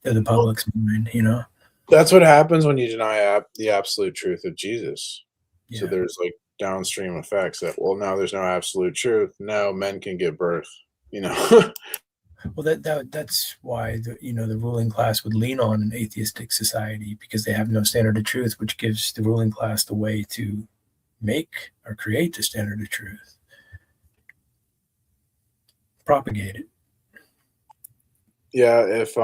to the public's mind, you know? That's what happens when you deny the absolute truth of Jesus. So Yeah. there's like downstream effects that, well, now there's no absolute truth. Now men can give birth, you know. Well, that's why the ruling class would lean on an atheistic society, because they have no standard of truth, which gives the ruling class the way to make or create the standard of truth, propagate it. Yeah, if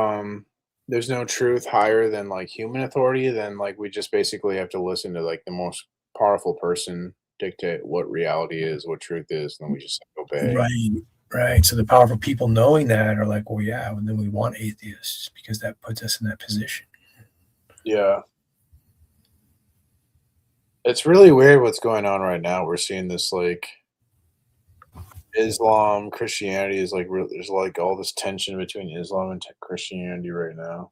there's no truth higher than like human authority, then like we just basically have to listen to like the most powerful person dictate what reality is, what truth is, and then we just obey. Right. So the powerful people knowing that are like, well, yeah, and then we want atheists because that puts us in that position. Yeah. It's really weird what's going on right now. We're seeing this like Islam, Christianity is like there's like all this tension between Islam and Christianity right now.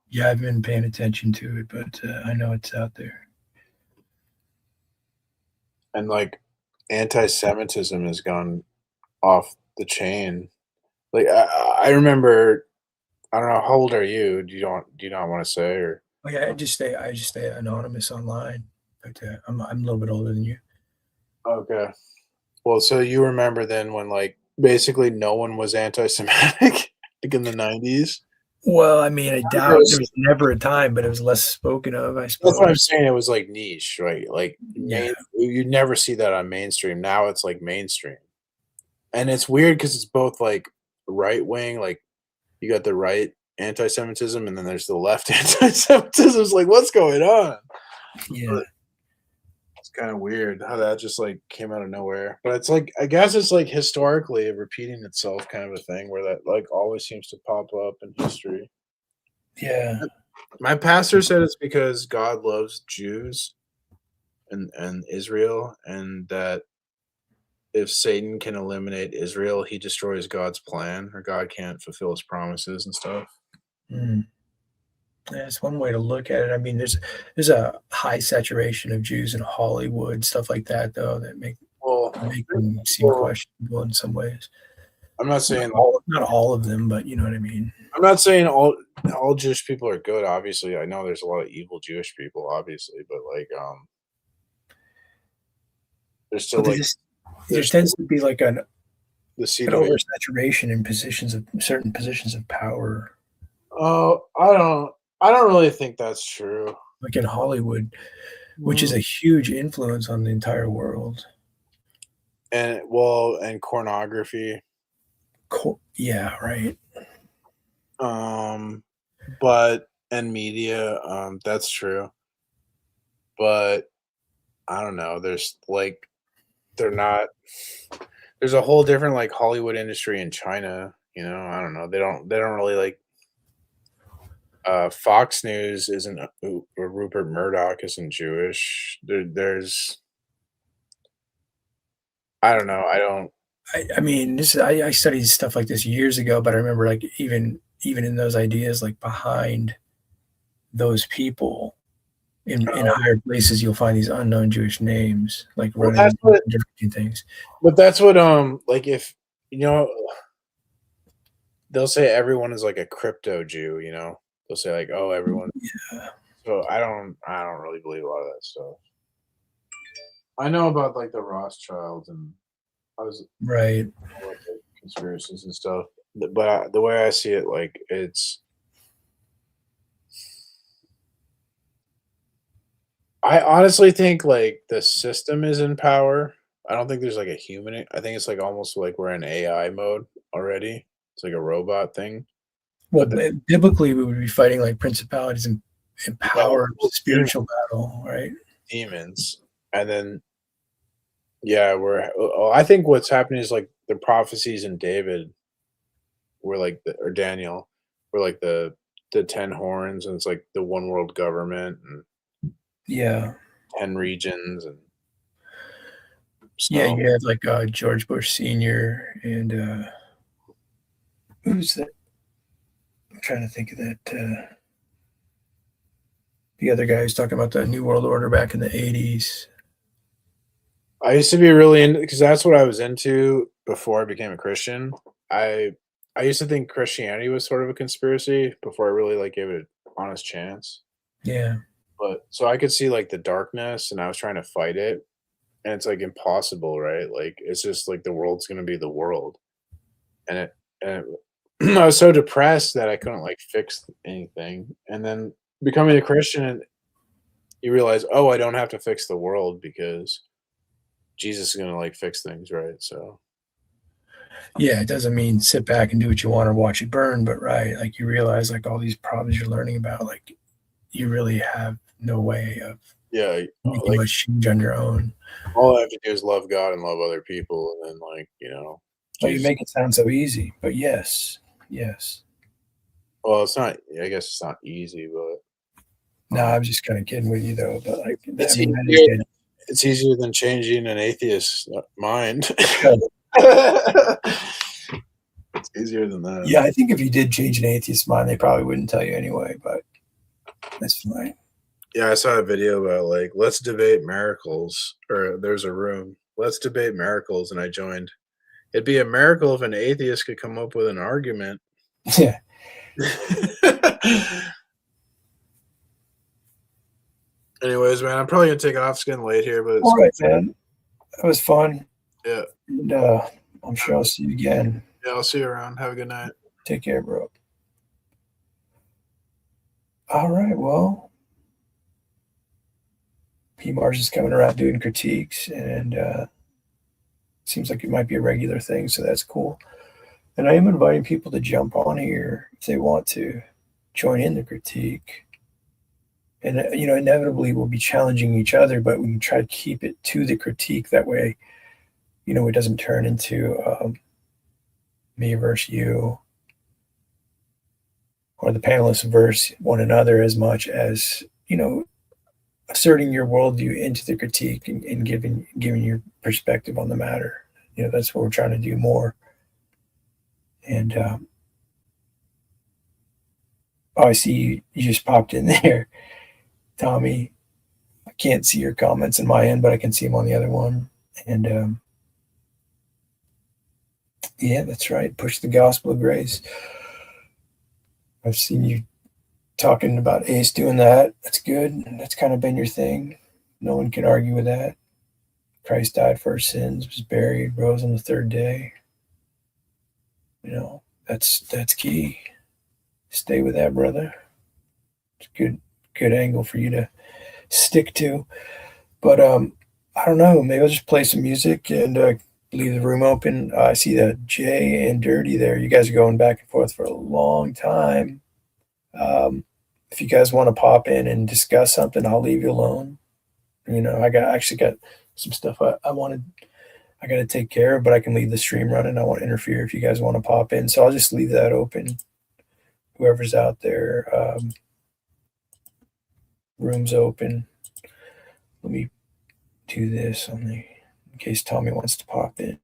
Yeah, I've been paying attention to it, but I know it's out there. And like anti-Semitism has gone off the chain. Like I remember, I don't know, how old are you? Do you not want to say, or? Oh yeah, I just stay anonymous online, but I'm a little bit older than you. Okay. Well, so you remember then when like basically no one was anti-Semitic like in the 90s? Well, I mean, I doubt there was never a time, but it was less spoken of, I suppose. That's what I'm saying. It was like niche, right? Like Yeah. you never see that on mainstream. Now it's like mainstream. And it's weird because it's both like right wing, like you got the right anti-Semitism and then there's the left anti-Semitism. It's like, what's going on? Yeah. But it's kind of weird how that just like came out of nowhere. But it's like, I guess it's like historically repeating itself kind of a thing where that like always seems to pop up in history. Yeah. My pastor said it's because God loves Jews and Israel, and that if Satan can eliminate Israel, he destroys God's plan, or God can't fulfill his promises and stuff. Mm. That's one way to look at it. I mean, there's a high saturation of Jews in Hollywood, stuff like that, though, that make them seem questionable in some ways. I'm not saying not all of them, but you know what I mean. I'm not saying all Jewish people are good. Obviously, I know there's a lot of evil Jewish people, obviously, but like there's still But like there tends to be like an seed of oversaturation in certain positions of power. Oh, I don't really think that's true. Like in Hollywood, which is a huge influence on the entire world. And pornography. Yeah, right. But and media, that's true. But I don't know. There's like there's a whole different like Hollywood industry in China. You know, I don't know. They don't really like. Fox News isn't, or Rupert Murdoch isn't Jewish. There's, I don't know. I mean, I studied stuff like this years ago, but I remember like even in those ideas, like behind those people in higher places, you'll find these unknown Jewish names, like running directing things. But that's what like if you know, they'll say everyone is like a crypto Jew. You know, they'll say like, oh, everyone. Yeah. So I don't really believe a lot of that stuff. I know about like the Rothschilds and I was right like, conspiracies and stuff, but the way I see it, like it's. I honestly think like the system is in power. I don't think there's like a human. I think it's like almost like we're in AI mode already. It's like a robot thing. Well, biblically, we would be fighting like principalities and power, spiritual battle, right? Demons, and then yeah, I think what's happening is like the prophecies in David were like or Daniel were like the 10 horns, and it's like the one world government and. Yeah. 10 regions and yeah, you had like George Bush Sr. and who's that? I'm trying to think of that. The other guy who's talking about the New World Order back in the 80s. I used to be really into, because that's what I was into before I became a Christian. I I used to think Christianity was sort of a conspiracy before I really like gave it an honest chance. Yeah. But so I could see like the darkness, and I was trying to fight it, and it's like impossible, right? Like it's just like the world's gonna be the world, and I was so depressed that I couldn't like fix anything. And then becoming a Christian, you realize, oh, I don't have to fix the world because Jesus is gonna like fix things, right? So Yeah, it doesn't mean sit back and do what you want or watch it burn, but right, like you realize like all these problems you're learning about, like you really have no way of yeah, making like much change on your own. all I have to do is love God and love other people, and then like Well, you Jesus. make it sound so easy, but yes. Well, it's not. I guess it's not easy, but No, I'm just kind of kidding with you though. But like, I it's mean, that is easier. good. It's easier than changing an atheist's mind. It's easier than that. Yeah, I think if you did change an atheist's mind, they probably wouldn't tell you anyway. But that's fine. Yeah, I saw a video about like let's debate miracles, or there's a room. Let's debate miracles, and I joined. It'd be a miracle if an atheist could come up with an argument. Yeah. Anyways, man, I'm probably gonna take off. It's getting late here, but it's All right, man. That was fun. yeah. And I'm sure I'll see you again. Yeah, I'll see you around. Have a good night. Take care, bro. All right, well, P Mars is coming around doing critiques, and seems like it might be a regular thing, so that's cool. And I am inviting people to jump on here if they want to join in the critique. And inevitably we'll be challenging each other, but we can try to keep it to the critique. That way, it doesn't turn into me versus you, or the panelists versus one another, as much as asserting your worldview into the critique and giving your perspective on the matter. That's what we're trying to do more. And I see you just popped in there, Tommy. I can't see your comments in my end, but I can see them on the other one. And yeah, that's right. Push the gospel of grace. I've seen you talking about Ace doing that. That's good. That's kind of been your thing. No one can argue with that. Christ died for our sins, was buried, rose on the third day. That's key. Stay with that, brother. It's a good angle for you to stick to. But I don't know. Maybe I'll just play some music and leave the room open. I see that Jay and Dirty there. You guys are going back and forth for a long time. If you guys want to pop in and discuss something, I'll leave you alone. I actually got some stuff I got to take care of, but I can leave the stream running. I won't interfere if you guys want to pop in. So I'll just leave that open. Whoever's out there, room's open. Let me do this in case Tommy wants to pop in.